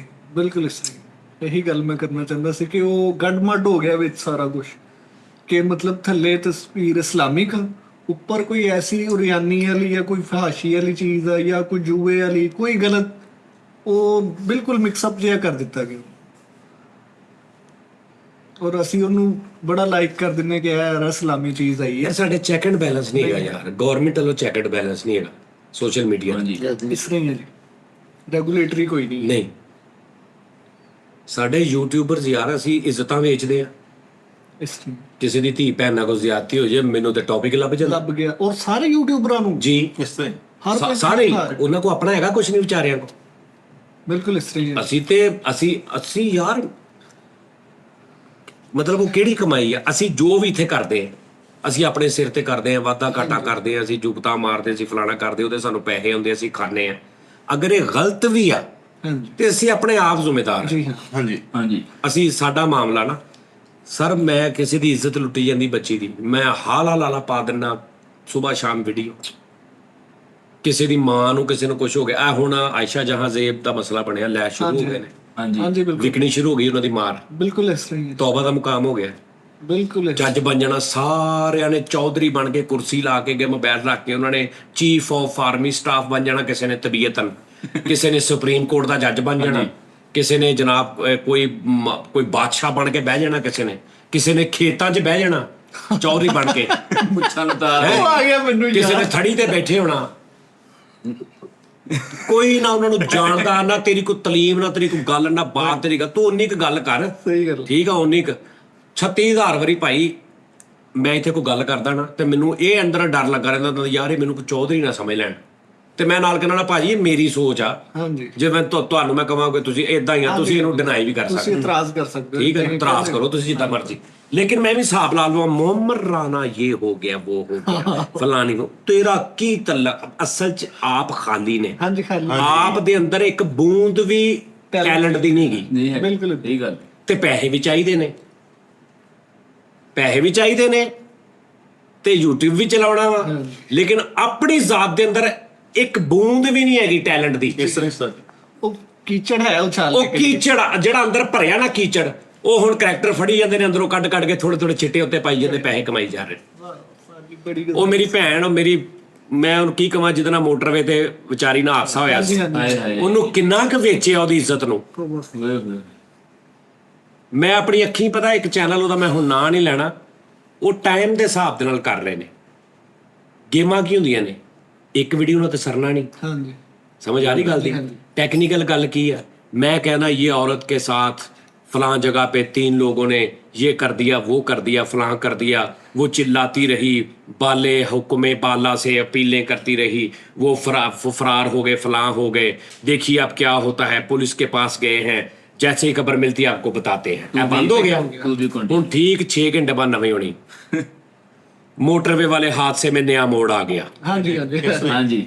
ਬਿਲਕੁਲ ਇਸ ਤਰ੍ਹਾਂ। ਇਹੀ ਗੱਲ ਮੈਂ ਕਰਨਾ ਚਾਹੁੰਦਾ ਸੀ ਕਿ ਉਹ ਗੜਮੜ ਹੋ ਗਿਆ ਵਿੱਚ ਸਾਰਾ ਕੁਝ, ਕਿ ਮਤਲਬ ਥੱਲੇ ਤਸਵੀਰ ਇਸਲਾਮਿਕ, ਉੱਪਰ ਕੋਈ ਐਸੀ ਉਰਿਆਨੀ ਵਾਲੀ ਜਾਂ ਕੋਈ ਫਹਾਸ਼ੀ ਵਾਲੀ ਚੀਜ਼ ਆ ਜਾਂ ਕੋਈ ਜੂਏ ਵਾਲੀ ਕੋਈ ਗਲਤ, ਉਹ ਬਿਲਕੁਲ ਮਿਕਸਅਪ ਜਿਹਾ ਕਰ ਦਿੱਤਾ ਗਿਆ। ਔਰ ਅਸੀਂ ਉਹਨੂੰ ਬੜਾ ਲਾਈਕ ਕਰ ਦਿੰਨੇ ਕਿ ਯਾਰ ਇਸਲਾਮੀ ਚੀਜ਼ ਆਈ ਹੈ। ਯਾਰ ਸਾਡੇ ਚੈੱਕ ਐਂਡ ਬੈਲੈਂਸ ਨਹੀਂ ਹੈਗਾ ਯਾਰ, ਗਵਰਨਮੈਂਟ ਵੱਲੋਂ ਚੈੱਕ ਐਂਡ ਬੈਲੈਂਸ ਨਹੀਂ ਹੈਗਾ ਸੋਸ਼ਲ ਮੀਡੀਆ ਹਾਂਜੀ। ਇਸ ਤਰ੍ਹਾਂ ਹੀ ਹੈ ਜੀ, ਰੈਗੂਲੇਟਰੀ ਕੋਈ ਨਹੀਂ। ਸਾਡੇ ਯੂਟਿਊਬਰਸ ਯਾਰ, ਅਸੀਂ ਇੱਜ਼ਤਾਂ ਵੇਚਦੇ ਆ। ਇਸ ਤਰ੍ਹਾਂ ਕਿਸੇ ਦੀ ਧੀ ਭੈਣ ਨਾਲ ਕੋਈ ਜ਼ਿਆਦਤੀ ਹੋ ਜਾਏ, ਮੈਨੂੰ ਤੇ ਟੌਪਿਕ ਲੱਭ ਜਾਂਦਾ ਲੱਭ ਗਿਆ। ਔਰ ਸਾਰੇ ਯੂਟਿਊਬਰਾਂ ਨੂੰ ਜੀ, ਇਸ ਤਰ੍ਹਾਂ ਹਰ ਕੋਈ ਸਾਰੇ ਹੀ, ਉਹਨਾਂ ਕੋ ਆਪਣਾ ਹੈਗਾ ਕੁਝ ਨਹੀਂ ਵਿਚਾਰਿਆਂ ਕੋ। ਬਿਲਕੁਲ ਇਸ ਤਰ੍ਹਾਂ ਹੀ ਹੈ। ਅਸੀਂ ਯਾਰ ਮਤਲਬ ਉਹ ਕਿਹੜੀ ਕਮਾਈ ਆ? ਅਸੀਂ ਜੋ ਵੀ ਇੱਥੇ ਕਰਦੇ ਆ, ਅਸੀਂ ਆਪਣੇ ਸਿਰ ਤੇ ਕਰਦੇ ਆ, ਵਾਧਾ ਘਾਟਾ ਕਰਦੇ ਆ, ਅਸੀਂ ਜੁਗਤਾ ਮਾਰਦੇ, ਅਸੀਂ ਫਲਾਣਾ ਕਰਦੇ, ਉਹਦੇ ਸਾਨੂੰ ਪੈਸੇ ਆਉਂਦੇ, ਅਸੀਂ ਖਾਂਦੇ ਆ। ਅਗਰ ਇਹ ਗਲਤ ਵੀ ਆ ਹਾਂਜੀ ਤੇ ਅਸੀਂ ਆਪਣੇ ਆਪ ਜ਼ਿੰਮੇਦਾਰ ਜੀ ਹਾਂ। ਹਾਂਜੀ ਹਾਂਜੀ। ਅਸੀਂ ਸਾਡਾ ਮਾਮਲਾ ਨਾ ਸਰ, ਮੈਂ ਕਿਸੇ ਦੀ ਇੱਜ਼ਤ ਲੁੱਟੀ ਜਾਂਦੀ ਬੱਚੀ ਦੀ, ਮੈਂ ਹਾਲਾ ਲਾਲਾ ਪਾ ਦਿੰਦਾ ਸਵੇਰ ਸ਼ਾਮ ਵੀਡੀਓ। ਕਿਸੇ ਦੀ ਮਾਂ ਨੂੰ ਕਿਸੇ ਨੂੰ ਕੁਝ ਹੋ ਗਿਆ, ਹੁਣ ਆਇਸ਼ਾ ਜਹਾਂ ਜ਼ੇਬ ਦਾ ਮਸਲਾ ਬਣਿਆ, ਲੈ ਸ਼ੁਰੂ ਹੋ ਗਏ ਨੇ, ਹਾਂਜੀ। ਹਾਂਜੀ ਬਿਲਕੁਲ ਵਿਕਣੀ ਸ਼ੁਰੂ ਹੋ ਗਈ ਉਹਨਾਂ ਦੀ ਮਾਰ, ਬਿਲਕੁਲ ਇਸ ਤਰ੍ਹਾਂ ਹੀ ਹੈ। ਤੌਬਾ ਦਾ ਮੁਕਾਮ ਹੋ ਗਿਆ। ਬਿਲਕੁਲ ਜੱਜ ਬਣ ਜਾਣਾ, ਸਾਰਿਆਂ ਨੇ ਚੌਧਰੀ ਬਣ ਕੇ ਕੁਰਸੀ ਲਾ ਕੇ ਮੋਬਾਈਲ ਰੱਖ ਕੇ ਉਹਨਾਂ ਨੇ ਚੀਫ ਆਫ ਆਰਮੀ ਸਟਾਫ ਬਣ ਜਾਣਾ, ਕਿਸੇ ਨੇ ਤਬੀਅਤਨ, ਕਿਸੇ ਨੇ ਸੁਪਰੀਮ ਕੋਰਟ ਦਾ ਜੱਜ ਬਣ ਜਾਣਾ, ਕਿਸੇ ਨੇ ਜਨਾਬ ਕੋਈ ਬਾਦਸ਼ਾਹ ਬਣ ਕੇ ਬਹਿ ਜਾਣਾ, ਕਿਸੇ ਨੇ ਖੇਤਾਂ 'ਚ ਬਹਿ ਜਾਣਾ ਚੌਧਰੀ ਬਣ ਕੇ, ਮੁੱਛਾਂ ਲਤਾ ਹੈਂ? ਉਹ ਆ ਗਿਆ ਮੈਨੂੰ ਕਿਸੇ ਨੇ ਯਾਦ। ਥੜੀ ਤੇ ਬੈਠੇ ਹੋਣਾ। ਕੋਈ ਨਾ ਉਹਨਾਂ ਨੂੰ ਜਾਣਦਾ, ਨਾ ਤੇਰੀ ਕੋਈ ਤਲੀਮ, ਨਾ ਤੇਰੀ ਕੋਈ ਗੱਲ, ਨਾ ਬਾਤ ਤੇਰੀ ਗੱਲ। ਤੂੰ ਉਨੀ ਕੁ ਗੱਲ ਕਰ, ਸਹੀ ਗੱਲ। ਠੀਕ ਆ, ਉਨੀ ਕੁ 36,000 ਵਾਰੀ ਭਾਈ ਮੈਂ ਇੱਥੇ ਕੋਈ ਗੱਲ ਕਰਦਾ ਨਾ, ਤੇ ਮੈਨੂੰ ਇਹ ਅੰਦਰ ਡਰ ਲੱਗਾ ਰਹਿੰਦਾ ਯਾਰ ਇਹ ਮੈਨੂੰ ਕੋਈ ਚੌਧਰੀ ਨਾ ਸਮਝ ਲੈਣ, ਤੇ ਮੈਂ ਨਾਲ ਕਹਿੰਦਾ ਭਾਜੀ ਇਹ ਮੇਰੀ ਸੋਚ ਆ। ਹਾਂਜੀ ਜੇ ਮੈਂ ਤੁਹਾਨੂੰ ਮੈਂ ਕਹਾਂ ਕਿ ਤੁਸੀਂ ਇਦਾਂ ਹੀ ਆ, ਤੁਸੀਂ ਇਹਨੂੰ ਡਿਨਾਈ ਵੀ ਕਰ ਤੁਸੀਂ ਸਕਦੇ ਹੋ, ਇਤਰਾਜ਼ ਕਰ ਸਕਦੇ ਹੋ। ठीक है, इतराज करो तुम जितना मर्जी, लेकिन मैं भी हिसाब ला लूँ मोहम्मद राना ये हो गया वो हो गया फलानी हो, तेरा की तल्लक असल च आप खाली ने, ਹਾਂਜੀ ਖਾਲੀ ਆਪ ਦੇ ਅੰਦਰ ਇੱਕ ਬੂੰਦ ਵੀ ਟੈਲੈਂਟ ਦੀ ਨਹੀਂ ਗਈ, ਨਹੀਂ ਹੈ। ਬਿਲਕੁਲ। ਸਹੀ ਗੱਲ। ਤੇ ਪੈਸੇ ਵੀ ਚਾਹੀਦੇ ਨੇ, ਪੈਸੇ ਵੀ ਚਾਹੀਦੇ ਨੇ ਤੇ YouTube ਵੀ ਚਲਾਉਣਾ ਵਾ, ਲੇਕਿਨ ਆਪਣੀ ਜ਼ਾਤ ਦੇ ਅੰਦਰ ਇੱਕ ਬੂੰਦ ਵੀ ਨਹੀਂ ਹੈਗੀ ਟੈਲੈਂਟ ਦੀ। ਇਸ ਤਰ੍ਹਾਂ ਸਰ ਉਹ ਕੀਚੜ ਹੈ ਉਛਾਲ ਉਹ ਕੀਚੜ ਜਿਹੜਾ ਅੰਦਰ ਭਰਿਆ ਨਾ ਕੀਚੜ, ਉਹ ਹੁਣ ਕਰੈਕਟਰ ਫੜੀ ਜਾਂਦੇ ਨੇ ਅੰਦਰੋਂ ਕੱਢ ਕੇ ਥੋੜੇ ਥੋੜੇ ਛਿੱਟੇ ਉੱਤੇ ਪਾਈ ਜਾਂਦੇ, ਪੈਸੇ ਕਮਾਈ ਜਾ ਰਹੇ। ਉਹ ਮੇਰੀ ਭੈਣ, ਉਹ ਮੇਰੀ, ਮੈਂ ਉਹਨੂੰ ਕੀ ਕਹਾਂ, ਜਿਹਦੇ ਨਾਲ ਮੋਟਰਵੇ ਤੇ ਵਿਚਾਰੀ ਨਾਲ ਹਾਦਸਾ ਹੋਇਆ ਸੀ, ਉਹਨੂੰ ਕਿੰਨਾ ਕੁ ਵੇਚਿਆ ਉਹਦੀ ਇੱਜ਼ਤ ਨੂੰ। ਮੈਂ ਆਪਣੀ ਅੱਖੀਂ ਪਤਾ ਇੱਕ ਚੈਨਲ ਉਹਦਾ, ਮੈਂ ਹੁਣ ਨਾਂ ਨਹੀਂ ਲੈਣਾ, ਉਹ ਟਾਈਮ ਦੇ ਹਿਸਾਬ ਦੇ ਨਾਲ ਕਰ ਰਹੇ ਨੇ। ਗੇਮਾਂ ਕੀ ਹੁੰਦੀਆਂ ਨੇ, ਇੱਕ ਵੀਡੀਓ ਨਾਲ ਤੇ ਸਰਨਾ ਨਹੀਂ। ਹਾਂਜੀ, समझ आ रही गल दी? टेक्निकल गल की है, मैं कहना ये औरत के साथ फलां जगह पे 3 लोगों ने ये कर दिया, वो कर दिया, फलां कर दिया, वो चिल्लाती रही, बाले हुक्मे बाला से अपीलें करती रही, वो फरार हो गए, फलां हो गए, देखिए अब क्या होता है, पुलिस के पास गए हैं, जैसे ही खबर मिलती है आपको बताते हैं। ऐ बंद हो गया हूँ, ठीक 6 घंटे बाद नवी होनी। मोटरवे वाले हादसे में नया मोड़ आ गया। ਹਾਂਜੀ ਹਾਂਜੀ ਹਾਂਜੀ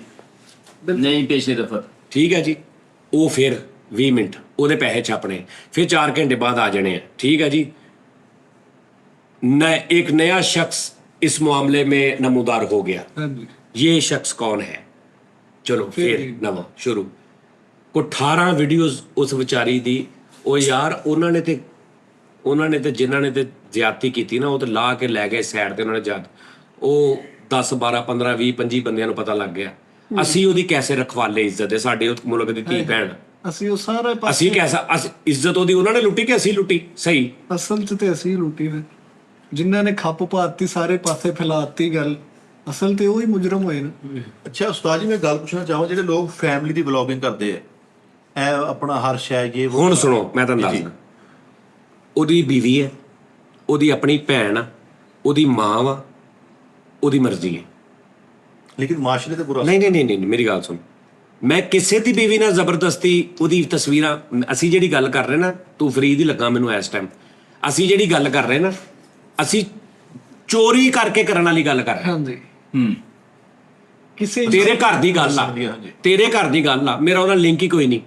ਨਹੀਂ ਪਿਛਲੀ ਦਫਾ ठीक है जी। वो फिर 20 मिनट ਉਹਦੇ ਪੈਸੇ ਛਾਪਣੇ, फिर 4 घंटे बाद आ जाने हैं। ठीक है जी। एक नया शख्स इस मामले में नमूदार हो गया। ਹਾਂਜੀ ये शख्स कौन है? चलो फिर नवा शुरू। को 18 वीडियोस उस ਵਿਚਾਰੀ ਦੀ। ਉਹ ਯਾਰ ਉਹਨਾਂ ਨੇ ਤੇ ਜਿਨ੍ਹਾਂ ਨੇ ਤੇ ਜ਼ਿਆਦਤੀ ਕੀਤੀ ਨਾ, ਉਹ ਤੇ ਲਾ ਕੇ ਲੈ ਗਏ ਸਾਈਡ ਤੇ, ਉਹਨਾਂ ਨੇ ਜਦ ਉਹ 10 12 15 20 25 ਬੰਦਿਆਂ ਨੂੰ ਪਤਾ ਲੱਗ ਗਿਆ। ਅਸੀਂ ਉਹਦੀ ਕੈਸੇ ਰਖਵਾਲੇ ਇੱਜ਼ਤ ਹੈ, ਸਾਡੇ ਉਹ ਮੁਲਕ ਦੀ ਧੀ ਭੈਣ, ਅਸੀਂ ਉਹ ਸਾਰੇ ਪਾਸੇ ਅਸੀਂ ਕੈਸਾ ਇੱਜ਼ਤ ਉਹਦੀ ਉਹਨਾਂ ਨੇ ਲੁੱਟੀ ਕਿ ਅਸੀਂ ਲੁੱਟੀ? ਸਹੀ ਅਸਲ 'ਚ ਤੇ ਅਸੀਂ ਲੁੱਟੀ ਫਿਰ, ਜਿਨ੍ਹਾਂ ਨੇ ਖੱਪ ਪਾਤੀ ਸਾਰੇ ਪਾਸੇ ਫੈਲਾਤੀ ਗੱਲ, ਅਸਲ ਤੇ ਉਹੀ ਮੁਜਰਮ ਹੋਏ ਨਾ। ਅੱਛਾ ਉਸਤਾਦ ਜੀ, ਮੈਂ ਗੱਲ ਪੁੱਛਣਾ ਚਾਹਾਂ, ਜਿਹੜੇ ਲੋਕ ਫੈਮਿਲੀ ਦੀ ਵਲੌਗਿੰਗ ਕਰਦੇ ਆ, ਇਹ ਆਪਣਾ ਹਰਸ਼ ਹੈ ਇਹ ਹੁਣ ਸੁਣੋ, ਮੈਂ ਤੁਹਾਨੂੰ ਦੱਸਦਾ, ਉਹਦੀ ਬੀਵੀ ਹੈ, ਉਹਦੀ ਆਪਣੀ ਭੈਣ ਆ, ਉਹਦੀ ਮਾਂ ਵਾ, ਉਹਦੀ ਮਰਜ਼ੀ ਹੈ। ਲੇਕਿਨ ਮਾਸ਼ਰੇ ਤੇ ਬੁਰਾ ਨਹੀਂ ਮੇਰੀ ਗੱਲ ਸੁਣ, ਮੈਂ ਕਿਸੇ ਦੀ ਬੀਵੀ ਨਾਲ ਜ਼ਬਰਦਸਤੀ ਉਹਦੀ ਤਸਵੀਰਾਂ, ਅਸੀਂ ਜਿਹੜੀ ਗੱਲ ਕਰ ਰਹੇ ਨਾ, ਤੂੰ ਫਰੀਦ ਹੀ ਲੱਗਾ ਮੈਨੂੰ ਇਸ ਟਾਈਮ, ਅਸੀਂ ਜਿਹੜੀ ਗੱਲ ਕਰ ਰਹੇ ਨਾ, ਅਸੀਂ ਚੋਰੀ ਕਰਕੇ ਕਰਨ ਵਾਲੀ ਗੱਲ ਕਰ ਰਹੇ। ਹਾਂਜੀ ਕਿਸੇ ਤੇਰੇ ਘਰ ਦੀ ਗੱਲ ਆ, ਤੇਰੇ ਘਰ ਦੀ ਗੱਲ ਆ, ਮੇਰਾ ਉਹਦਾ ਲਿੰਕ ਹੀ ਕੋਈ ਨਹੀਂ।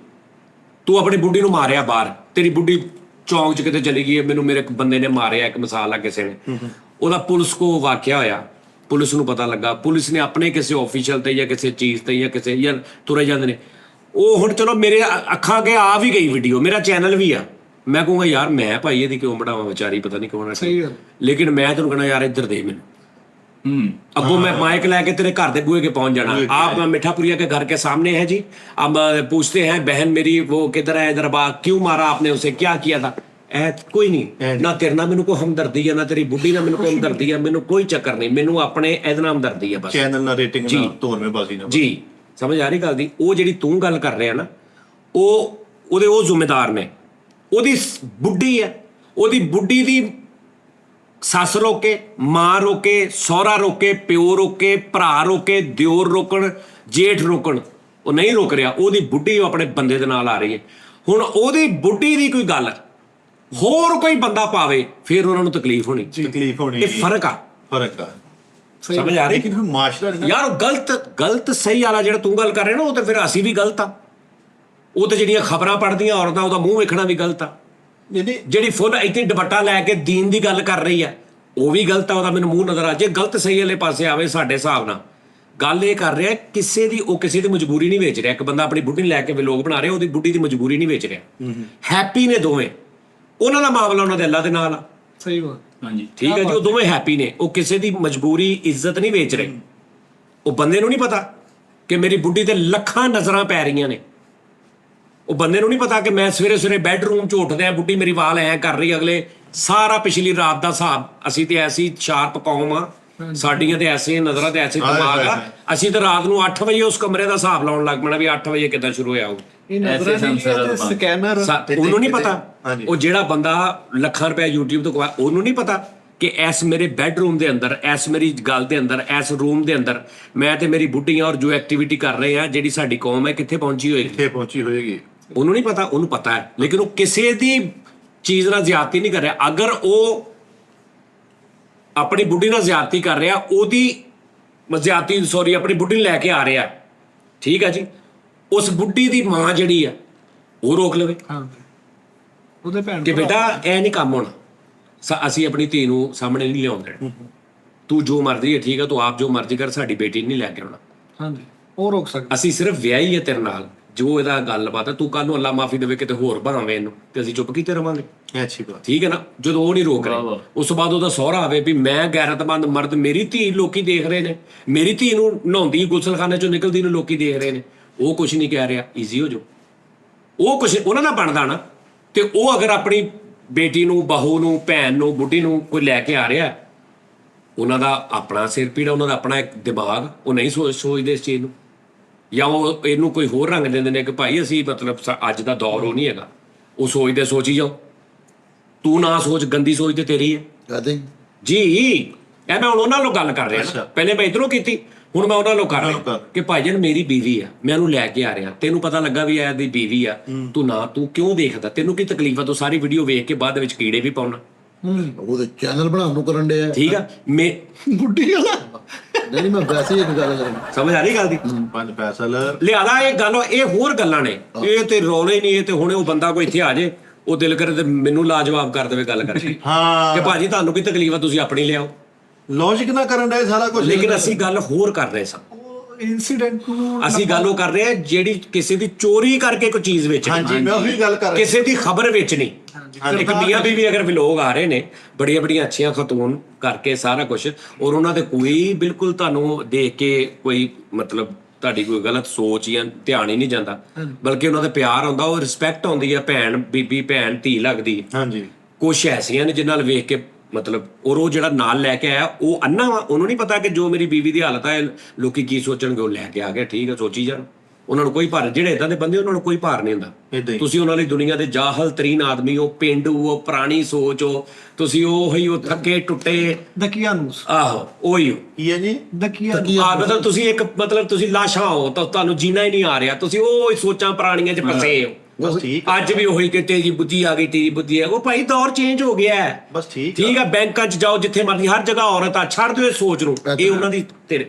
ਤੂੰ ਆਪਣੀ ਬੁੱਢੀ ਨੂੰ ਮਾਰਿਆ ਬਾਹਰ, ਤੇਰੀ ਬੁੱਢੀ ਚੌਂਕ 'ਚ ਕਿਤੇ ਚਲੀ ਗਈ ਹੈ, ਮੈਨੂੰ ਮੇਰੇ ਬੰਦੇ ਨੇ ਮਾਰਿਆ, ਇੱਕ ਮਿਸਾਲ ਆ ਕਿਸੇ ਨੇ, ਉਹਦਾ ਪੁਲਿਸ ਕੋ ਵਾਕਿਆ ਹੋਇਆ, ਪੁਲਿਸ ਨੂੰ ਪਤਾ ਲੱਗਾ, ਪੁਲਿਸ ਨੇ ਆਪਣੇ ਕਿਸੇ ਆਫੀਸ਼ੀਅਲ ਤੇ ਜਾਂ ਕਿਸੇ ਚੀਜ਼ ਤੇ ਜਾਂ ਕਿਸੇ ਯਾਰ ਤੁਰੇ ਜਾਂਦੇ ਨੇ, ਉਹ ਹੁਣ ਚਲੋ ਮੇਰੇ ਅੱਖਾਂ ਅੱਗੇ ਆ ਵੀ ਗਈ ਵੀਡੀਓ, ਮੇਰਾ ਚੈਨਲ ਵੀ ਆ, ਮੈਂ ਕਹੂੰਗਾ ਯਾਰ ਮੈਂ ਭਾਈ ਇਹਦੀ ਕਿਉਂ ਬਣਾਵਾਂ, ਵਿਚਾਰੀ ਪਤਾ ਨਹੀਂ ਕੌਣ ਹੈ, ਲੇਕਿਨ ਮੈਂ ਤੈਨੂੰ ਕਹਿਣਾ ਯਾਰ ਇੱਧਰ ਦੇ ਮੈਨੂੰ, अबो मैं माइक लेके तेरे घर दे बुए के पहुंच जाना। आप मिठापुरिया के घर के सामने है जी, अब पूछते हैं बहन मेरी वो किधर है, इधर बा क्यों मारा आपने उसे, क्या किया था? कोई नहीं ना तेरे ना मैनू कोई हमदर्दी है, ना तेरी बुढ़ी ना मैनू कोई हमदर्दी है, मैनू कोई चक्कर नहीं, मैनू अपने ਇਹਦੇ ਨਾਲ हमदर्दी है बस। ਚੈਨਲ ਨਾਲ ਰੇਟਿੰਗ ਨਾਲ ਧੋਰਮੇਬਾਜ਼ੀ ਨਾਲ ਜੀ ਸਮਝ ਆ ਰਹੀ ਗੱਲ ਦੀ? ਉਹ ਜਿਹੜੀ ਤੂੰ ਗੱਲ ਕਰ ਰਿਹਾ ਨਾ, ਉਹਦੇ ਉਹ ਜ਼ਿੰਮੇਦਾਰ ਨੇ, ਉਹਦੀ ਬੁੱਢੀ ਹੈ, ਉਹਦੀ ਬੁੱਢੀ ਦੀ ਸੱਸ ਰੋਕੇ, ਮਾਂ ਰੋਕੇ, ਸਹੁਰਾ ਰੋਕੇ, ਪਿਓ ਰੋਕੇ, ਭਰਾ ਰੋਕੇ, ਦਿਓਰ ਰੋਕਣ, ਜੇਠ ਰੋਕਣ, ਉਹ ਨਹੀਂ ਰੁਕ ਰਿਹਾ। ਉਹਦੀ ਬੁੱਢੀ ਉਹ ਆਪਣੇ ਬੰਦੇ ਦੇ ਨਾਲ ਆ ਰਹੀ ਹੈ। ਹੁਣ ਉਹਦੀ ਬੁੱਢੀ ਦੀ ਕੋਈ ਗੱਲ ਹੋਰ ਕੋਈ ਬੰਦਾ ਪਾਵੇ, ਫਿਰ ਉਹਨਾਂ ਨੂੰ ਤਕਲੀਫ ਹੋਣੀ। ਇਹ ਫਰਕ ਆ ਸਮਝ ਆ ਰਹੀ? ਲੇਕਿਨ ਹੁਣ ਮਾਸ਼ਰਾ ਯਾਰ ਉਹ ਗਲਤ ਸਹੀ ਵਾਲਾ ਜਿਹੜਾ ਤੂੰ ਗੱਲ ਕਰ ਰਿਹਾ ਨਾ, ਉਹ ਤੇ ਫਿਰ ਅਸੀਂ ਵੀ ਗਲਤ ਆ। ਉਹ ਤੇ ਜਿਹੜੀਆਂ ਖਬਰਾਂ ਪੜ੍ਹਦੀਆਂ ਔਰਤਾਂ, ਉਹਦਾ ਮੂੰਹ ਵੇਖਣਾ ਵੀ ਗਲਤ ਆ। ਜਿਹੜੀ ਫੁੱਲ ਇੱਥੇ ਦੁਪੱਟਾ ਲੈ ਕੇ ਦੀਨ ਦੀ ਗੱਲ ਕਰ ਰਹੀ ਹੈ, ਉਹ ਵੀ ਗਲਤ ਆ, ਉਹਦਾ ਮੈਨੂੰ ਮੂੰਹ ਨਜ਼ਰ ਆ ਜੇ। ਗਲਤ ਸਹੀ ਵਾਲੇ ਪਾਸੇ ਆਵੇ ਸਾਡੇ ਹਿਸਾਬ ਨਾਲ। ਗੱਲ ਇਹ ਕਰ ਰਿਹਾ ਕਿਸੇ ਦੀ, ਉਹ ਕਿਸੇ ਦੀ ਮਜਬੂਰੀ ਨਹੀਂ ਵੇਚ ਰਿਹਾ। ਇੱਕ ਬੰਦਾ ਆਪਣੀ ਬੁੱਢੀ ਲੈ ਕੇ ਵਲੋਗ ਬਣਾ ਰਿਹਾ, ਉਹਦੀ ਬੁੱਢੀ ਦੀ ਮਜਬੂਰੀ ਨਹੀਂ ਵੇਚ ਰਿਹਾ। ਹੈਪੀ ਨੇ ਦੋਵੇਂ, ਉਹਨਾਂ ਦਾ ਮਾਮਲਾ ਉਹਨਾਂ ਦੇ ਅੱਲਾ ਦੇ ਨਾਲ ਆ। ਸਹੀ ਬਾਤ, ਹਾਂਜੀ ਠੀਕ ਹੈ ਜੀ, ਉਹ ਦੋਵੇਂ ਹੈਪੀ ਨੇ, ਉਹ ਕਿਸੇ ਦੀ ਮਜਬੂਰੀ ਇੱਜ਼ਤ ਨਹੀਂ ਵੇਚ ਰਹੇ। ਉਹ ਬੰਦੇ ਨੂੰ ਨਹੀਂ ਪਤਾ ਕਿ ਮੇਰੀ ਬੁੱਢੀ ਤੇ ਲੱਖਾਂ ਨਜ਼ਰਾਂ ਪੈ ਰਹੀਆਂ ਨੇ। ਉਹ ਬੰਦੇ ਨੂੰ ਨਹੀਂ ਪਤਾ ਕਿ ਮੈਂ ਸਵੇਰੇ ਸਵੇਰੇ ਬੈੱਡਰੂਮ 'ਚ ਉੱਠਦਿਆਂ ਬੁੱਢੀ ਮੇਰੀ ਵਾਲ ਐਂ ਕਰ ਰਹੀ, ਅਗਲੇ ਸਾਰਾ ਪਿਛਲੀ ਰਾਤ ਦਾ ਹਿਸਾਬ। ਅਸੀਂ ਤੇ ਐਸੀ ਸ਼ਾਰਪ ਕੌਮ ਆ, ਸਾਡੀਆਂ ਤੇ ਐਸੇ ਨਜ਼ਰਾਂ ਤੇ ਐਸੇ ਦਿਮਾਗ ਆ, ਅਸੀਂ ਤਾਂ ਰਾਤ ਨੂੰ 8 ਵਜੇ ਉਸ ਕਮਰੇ ਦਾ ਹਿਸਾਬ ਲਾਉਣ ਲੱਗ ਪੈਣਾ ਵੀ 8 ਵਜੇ ਕਿੱਦਾਂ ਸ਼ੁਰੂ ਹੋਇਆ ਉਹ। ਸਕੈਨਰ ਉਹਨੂੰ ਨਹੀਂ ਪਤਾ। ਉਹ ਜਿਹੜਾ ਬੰਦਾ ਲੱਖਾਂ ਰੁਪਏ YouTube ਤੋਂ ਕਮਾ, ਉਹਨੂੰ ਨਹੀਂ ਪਤਾ ਕਿ ਇਸ ਮੇਰੇ ਬੈੱਡਰੂਮ ਦੇ ਅੰਦਰ, ਇਸ ਮੇਰੀ ਗੱਲ ਦੇ ਅੰਦਰ, ਇਸ ਰੂਮ ਦੇ ਅੰਦਰ ਮੈਂ ਤੇ ਮੇਰੀ ਬੁੱਢੀ ਔਰ ਜੋ ਐਕਟੀਵਿਟੀ ਕਰ ਰਹੇ ਆ, ਜਿਹੜੀ ਸਾਡੀ ਕੌਮ ਹੈ ਕਿੱਥੇ ਪਹੁੰਚੀ ਹੋਏਗੀ। ਉਹਨੂੰ ਨਹੀਂ ਪਤਾ, ਉਹਨੂੰ ਪਤਾ ਹੈ, ਲੇਕਿਨ ਉਹ ਕਿਸੇ ਦੀ ਚੀਜ਼ ਨਾਲ ਜ਼ਿਆਦਤੀ ਨਹੀਂ ਕਰ ਰਿਹਾ। ਅਗਰ ਉਹ ਆਪਣੀ ਬੁੱਢੀ ਨਾਲ ਜ਼ਿਆਦਤੀ ਕਰ ਰਿਹਾ, ਉਹਦੀ ਆਪਣੀ ਬੁੱਢੀ ਨੂੰ ਲੈ ਕੇ ਆ ਰਿਹਾ, ਠੀਕ ਹੈ ਜੀ, ਉਸ ਬੁੱਢੀ ਦੀ ਮਾਂ ਜਿਹੜੀ ਆ ਉਹ ਰੋਕ ਲਵੇ ਉਹਦੇ ਭੈਣ ਕਿ ਬੇਟਾ ਇਹ ਨਹੀਂ ਕੰਮ ਹੋਣਾ। ਅਸੀਂ ਆਪਣੀ ਧੀ ਨੂੰ ਸਾਹਮਣੇ ਨਹੀਂ ਲਿਆਉਣ ਦੇਣਾ। ਤੂੰ ਜੋ ਮਰਜ਼ੀ ਹੈ ਠੀਕ ਹੈ, ਤੂੰ ਆਪ ਜੋ ਮਰਜ਼ੀ ਕਰ, ਸਾਡੀ ਬੇਟੀ ਨਹੀਂ ਲੈ ਕੇ ਆਉਣਾ। ਹਾਂਜੀ, ਉਹ ਰੋਕ ਸਕਦਾ। ਅਸੀਂ ਸਿਰਫ ਵਿਆਹੀ ਹੈ ਤੇਰੇ ਨਾਲ, ਜੋ ਇਹਦਾ ਗੱਲਬਾਤ ਹੈ, ਤੂੰ ਕੱਲ ਨੂੰ ਅੱਲਾ ਮਾਫੀ ਦੇਵੇ ਕਿਤੇ ਹੋਰ ਬਣਾਵੇ ਇਹਨੂੰ, ਤੇ ਅਸੀਂ ਚੁੱਪ ਕੀਤੇ ਰਵਾਂਗੇ। ਅੱਛੀ ਬਾਤ। ਠੀਕ ਹੈ ਨਾ। ਜਦੋਂ ਉਹ ਨਹੀਂ ਰੋਕ ਰਹੇ, ਉਸ ਤੋਂ ਬਾਅਦ ਉਹਦਾ ਸਹੁਰਾ ਆਵੇ ਵੀ ਮੈਂ ਗੈਰਤਮੰਦ ਮਰਦ, ਮੇਰੀ ਧੀ ਲੋਕੀ ਦੇਖ ਰਹੇ ਨੇ, ਮੇਰੀ ਧੀ ਨੂੰ ਨਹਾਉਂਦੀ ਗੁਸਲਖਾਨੇ ਚੋਂ ਨਿਕਲਦੀ ਨੂੰ ਲੋਕੀ ਦੇਖ ਰਹੇ ਨੇ, ਉਹ ਕੁਝ ਨਹੀਂ ਕਹਿ ਰਿਹਾ, ਈਜ਼ੀ ਹੋ ਜਾਓ। ਉਹ ਕੁਝ ਉਹਨਾਂ ਦਾ ਬਣਦਾ ਨਾ, ਤੇ ਉਹ ਅਗਰ ਆਪਣੀ ਬੇਟੀ ਨੂੰ, ਬਹੂ ਨੂੰ, ਭੈਣ ਨੂੰ, ਬੁੱਢੀ ਨੂੰ ਕੋਈ ਲੈ ਕੇ ਆ ਰਿਹਾ, ਉਹਨਾਂ ਦਾ ਆਪਣਾ ਸਿਰ ਪੀੜਾ, ਉਹਨਾਂ ਦਾ ਆਪਣਾ ਇੱਕ ਦਿਮਾਗ, ਉਹ ਨਹੀਂ ਸੋਚਦੇ ਇਸ ਚੀਜ਼ ਨੂੰ, ਜਾਂ ਉਹ ਇਹਨੂੰ ਕੋਈ ਹੋਰ ਰੰਗ ਦਿੰਦੇ ਨੇ ਕਿ ਭਾਈ ਅਸੀਂ ਮਤਲਬ ਅੱਜ ਦਾ ਦੌਰ ਉਹ ਨਹੀਂ ਹੈਗਾ। ਉਹ ਸੋਚੀ ਜਾਓ, ਤੂੰ ਨਾ ਸੋਚ, ਗੰਦੀ ਸੋਚ ਤੇ ਤੇਰੀ ਹੈ ਕਹਦੇ ਜੀ। ਇਹ ਮੈਂ ਹੁਣ ਉਹਨਾਂ ਨਾਲ ਗੱਲ ਕਰ ਰਿਹਾ ਨਾ, ਪਹਿਲੇ ਮੈਂ ਇੱਧਰੋਂ ਕੀਤੀ, ਹੁਣ ਮੈਂ ਉਹਨਾਂ ਨਾਲ ਕਰ ਰਿਹਾ ਕਿ ਭਾਈਜਾਨ ਮੇਰੀ ਬੀਵੀ ਆ, ਮੈਂ ਉਹਨੂੰ ਲੈ ਕੇ ਆ ਰਿਹਾ, ਤੈਨੂੰ ਪਤਾ ਲੱਗਾ ਵੀ ਇਹਦੀ ਬੀਵੀ ਆ, ਤੂੰ ਕਿਉਂ ਦੇਖਦਾ, ਤੈਨੂੰ ਕੀ ਤਕਲੀਫ ਆ, ਤੂੰ ਸਾਰੀ ਵੀਡੀਓ ਵੇਖ ਕੇ ਬਾਅਦ ਵਿੱਚ ਕੀੜੇ ਵੀ ਪਾਉਣਾ। ਉਹਦੇ ਚੈਨਲ ਬਣਾਉਣ ਨੂੰ ਕਰਨ ਡਿਆ। ਠੀਕ ਆ, ਮੈਂ ਬੁੱਢੀ ਵਾਲਾ ਨਹੀਂ, ਮੈਂ ਵੈਸੇ ਹੀ ਇੱਕ ਗੱਲ ਕਰਾਂ। ਸਮਝ ਆ ਰਹੀ ਗੱਲ ਦੀ। 5 ਪੈਸਾ ਲੈ ਲਿਆਦਾ ਇਹ ਗੱਲ, ਇਹ ਹੋਰ ਗੱਲਾਂ ਨੇ, ਇਹ ਤੇ ਰੌਲੇ ਨਹੀਂ। ਇਹ ਤੇ ਹੁਣੇ ਉਹ ਬੰਦਾ ਕੋਈ ਇੱਥੇ ਆ ਜੇ, ਉਹ ਦਿਲ ਕਰੇ ਤੇ ਮੈਨੂੰ ਲਾਜਵਾਬ ਕਰ ਦੇਵੇ ਗੱਲ ਕਰਕੇ ਹਾਂ ਕਿ ਭਾਜੀ ਤੁਹਾਨੂੰ ਕੀ ਤਕਲੀਫ ਆ, ਤੁਸੀਂ ਆਪਣੀ ਲਿਆਓ। ਲੌਜਿਕ ਨਾ ਕਰਨ ਦਾ ਸਾਰਾ ਕੁਝ। ਲੇਕਿਨ ਅਸੀਂ ਗੱਲ ਹੋਰ ਕਰ ਰਹੇ ਸਾਂ, ਇਨਸੀਡੈਂਟ ਨੂੰ ਅਸੀਂ ਗੱਲ ਉਹ ਕਰ ਰਹੇ ਹਾਂ ਜਿਹੜੀ ਕਿਸੇ ਦੀ ਚੋਰੀ ਕਰਕੇ ਕੋਈ ਚੀਜ਼ ਵੇਚਣੀ, ਹਾਂਜੀ, ਮੈਂ ਉਹੀ ਗੱਲ ਕਰ ਰਿਹਾ। ਕਿਸੇ ਦੀ ਖਬਰ ਵੇਚਣੀ। ਇੱਕ ਮੀਆਂ ਬੀਵੀ ਅਗਰ ਲੋਕ ਆ ਰਹੇ ਨੇ ਬੜੀਆਂ ਬੜੀਆਂ ਅੱਛੀਆਂ ਖਤੂਨ ਕਰਕੇ ਸਾਰਾ ਕੁਝ, ਔਰ ਉਹਨਾਂ ਦੇ ਕੋਈ ਬਿਲਕੁਲ ਤੁਹਾਨੂੰ ਦੇਖ ਕੇ ਕੋਈ ਮਤਲਬ ਤੁਹਾਡੀ ਕੋਈ ਗਲਤ ਸੋਚ ਜਾਂ ਧਿਆਨ ਹੀ ਨਹੀਂ ਜਾਂਦਾ, ਬਲਕਿ ਉਹਨਾਂ ਦਾ ਪਿਆਰ ਆਉਂਦਾ, ਉਹ ਰਿਸਪੈਕਟ ਆਉਂਦੀ ਹੈ, ਭੈਣ ਬੀਬੀ ਭੈਣ ਧੀ ਲੱਗਦੀ। ਹਾਂਜੀ, ਕੁਛ ਐਸੀਆਂ ਨੇ ਜਿਹਨਾਂ ਨਾਲ ਵੇਖ ਕੇ ਮਤਲਬ, ਔਰ ਉਹ ਜਿਹੜਾ ਨਾਲ ਲੈ ਕੇ ਆਇਆ ਉਹ ਅੰਨਾ ਵਾ, ਉਹਨੂੰ ਨਹੀਂ ਪਤਾ ਕਿ ਜੋ ਮੇਰੀ ਬੀਵੀ ਦੀ ਹਾਲਤ ਹੈ ਲੋਕੀ ਕੀ ਸੋਚਣਗੇ, ਉਹ ਲੈ ਕੇ ਆ ਗਿਆ। ਠੀਕ ਹੈ, ਸੋਚੀ ਜਾਣ, ਉਹਨਾਂ ਨੂੰ ਕੋਈ ਭਾਰ, ਜਿਹੜੇ ਇਦਾਂ ਦੇ ਬੰਦੇ ਉਹਨਾਂ ਨੂੰ ਕੋਈ ਭਾਰ ਨਹੀਂ ਹੁੰਦਾ। ਏਦਾਂ ਹੀ। ਤੁਸੀਂ ਉਹਨਾਂ ਲਈ ਦੁਨੀਆ ਦੇ ਜਾਹਲ ਤਰੀਨ ਆਦਮੀ ਹੋ, ਪੇਂਡੂ ਹੋ, ਪੁਰਾਣੀ ਸੋਚ ਹੋ, ਤੁਸੀਂ ਉਹ ਥੱਕੇ ਟੁੱਟੇ, ਦਕੀਆਨੂਸ, ਆਹੋ ਉਹੀ ਹੋ। ਕੀ ਹੈ ਜੀ? ਦਕੀਆ ਮਤਲਬ ਤੁਸੀਂ ਇੱਕ ਮਤਲਬ ਤੁਸੀਂ ਲਾਸ਼ਾਂ ਹੋ, ਤਾਂ ਤੁਹਾਨੂੰ ਜੀਣਾ ਹੀ ਨਹੀਂ ਆ ਰਿਹਾ, ਤੁਸੀਂ ਉਹ ਸੋਚਾਂ ਪੁਰਾਣੀਆਂ 'ਚ ਫਸੇ ਹੋ। ਬਸ ਠੀਕ। ਅੱਜ ਵੀ ਉਹੀ ਕਿ ਤੇਰੀ ਬੁੱਧੀ ਆ ਗਈ, ਤੇਰੀ ਬੁੱਧੀ ਆ, ਉਹ ਭਾਈ ਦੌਰ ਚੇਂਜ ਹੋ ਗਿਆ ਹੈ। ਬਸ ਠੀਕ ਠੀਕ ਆ, ਬੈਂਕਾਂ 'ਚ ਜਾਓ, ਜਿੱਥੇ ਮਰਜ਼ੀ, ਹਰ ਜਗ੍ਹਾ ਔਰਤ ਆ, ਛੱਡ ਦਿਓ ਇਹ ਸੋਚ ਨੂੰ। ਇਹ ਉਹਨਾਂ ਦੀ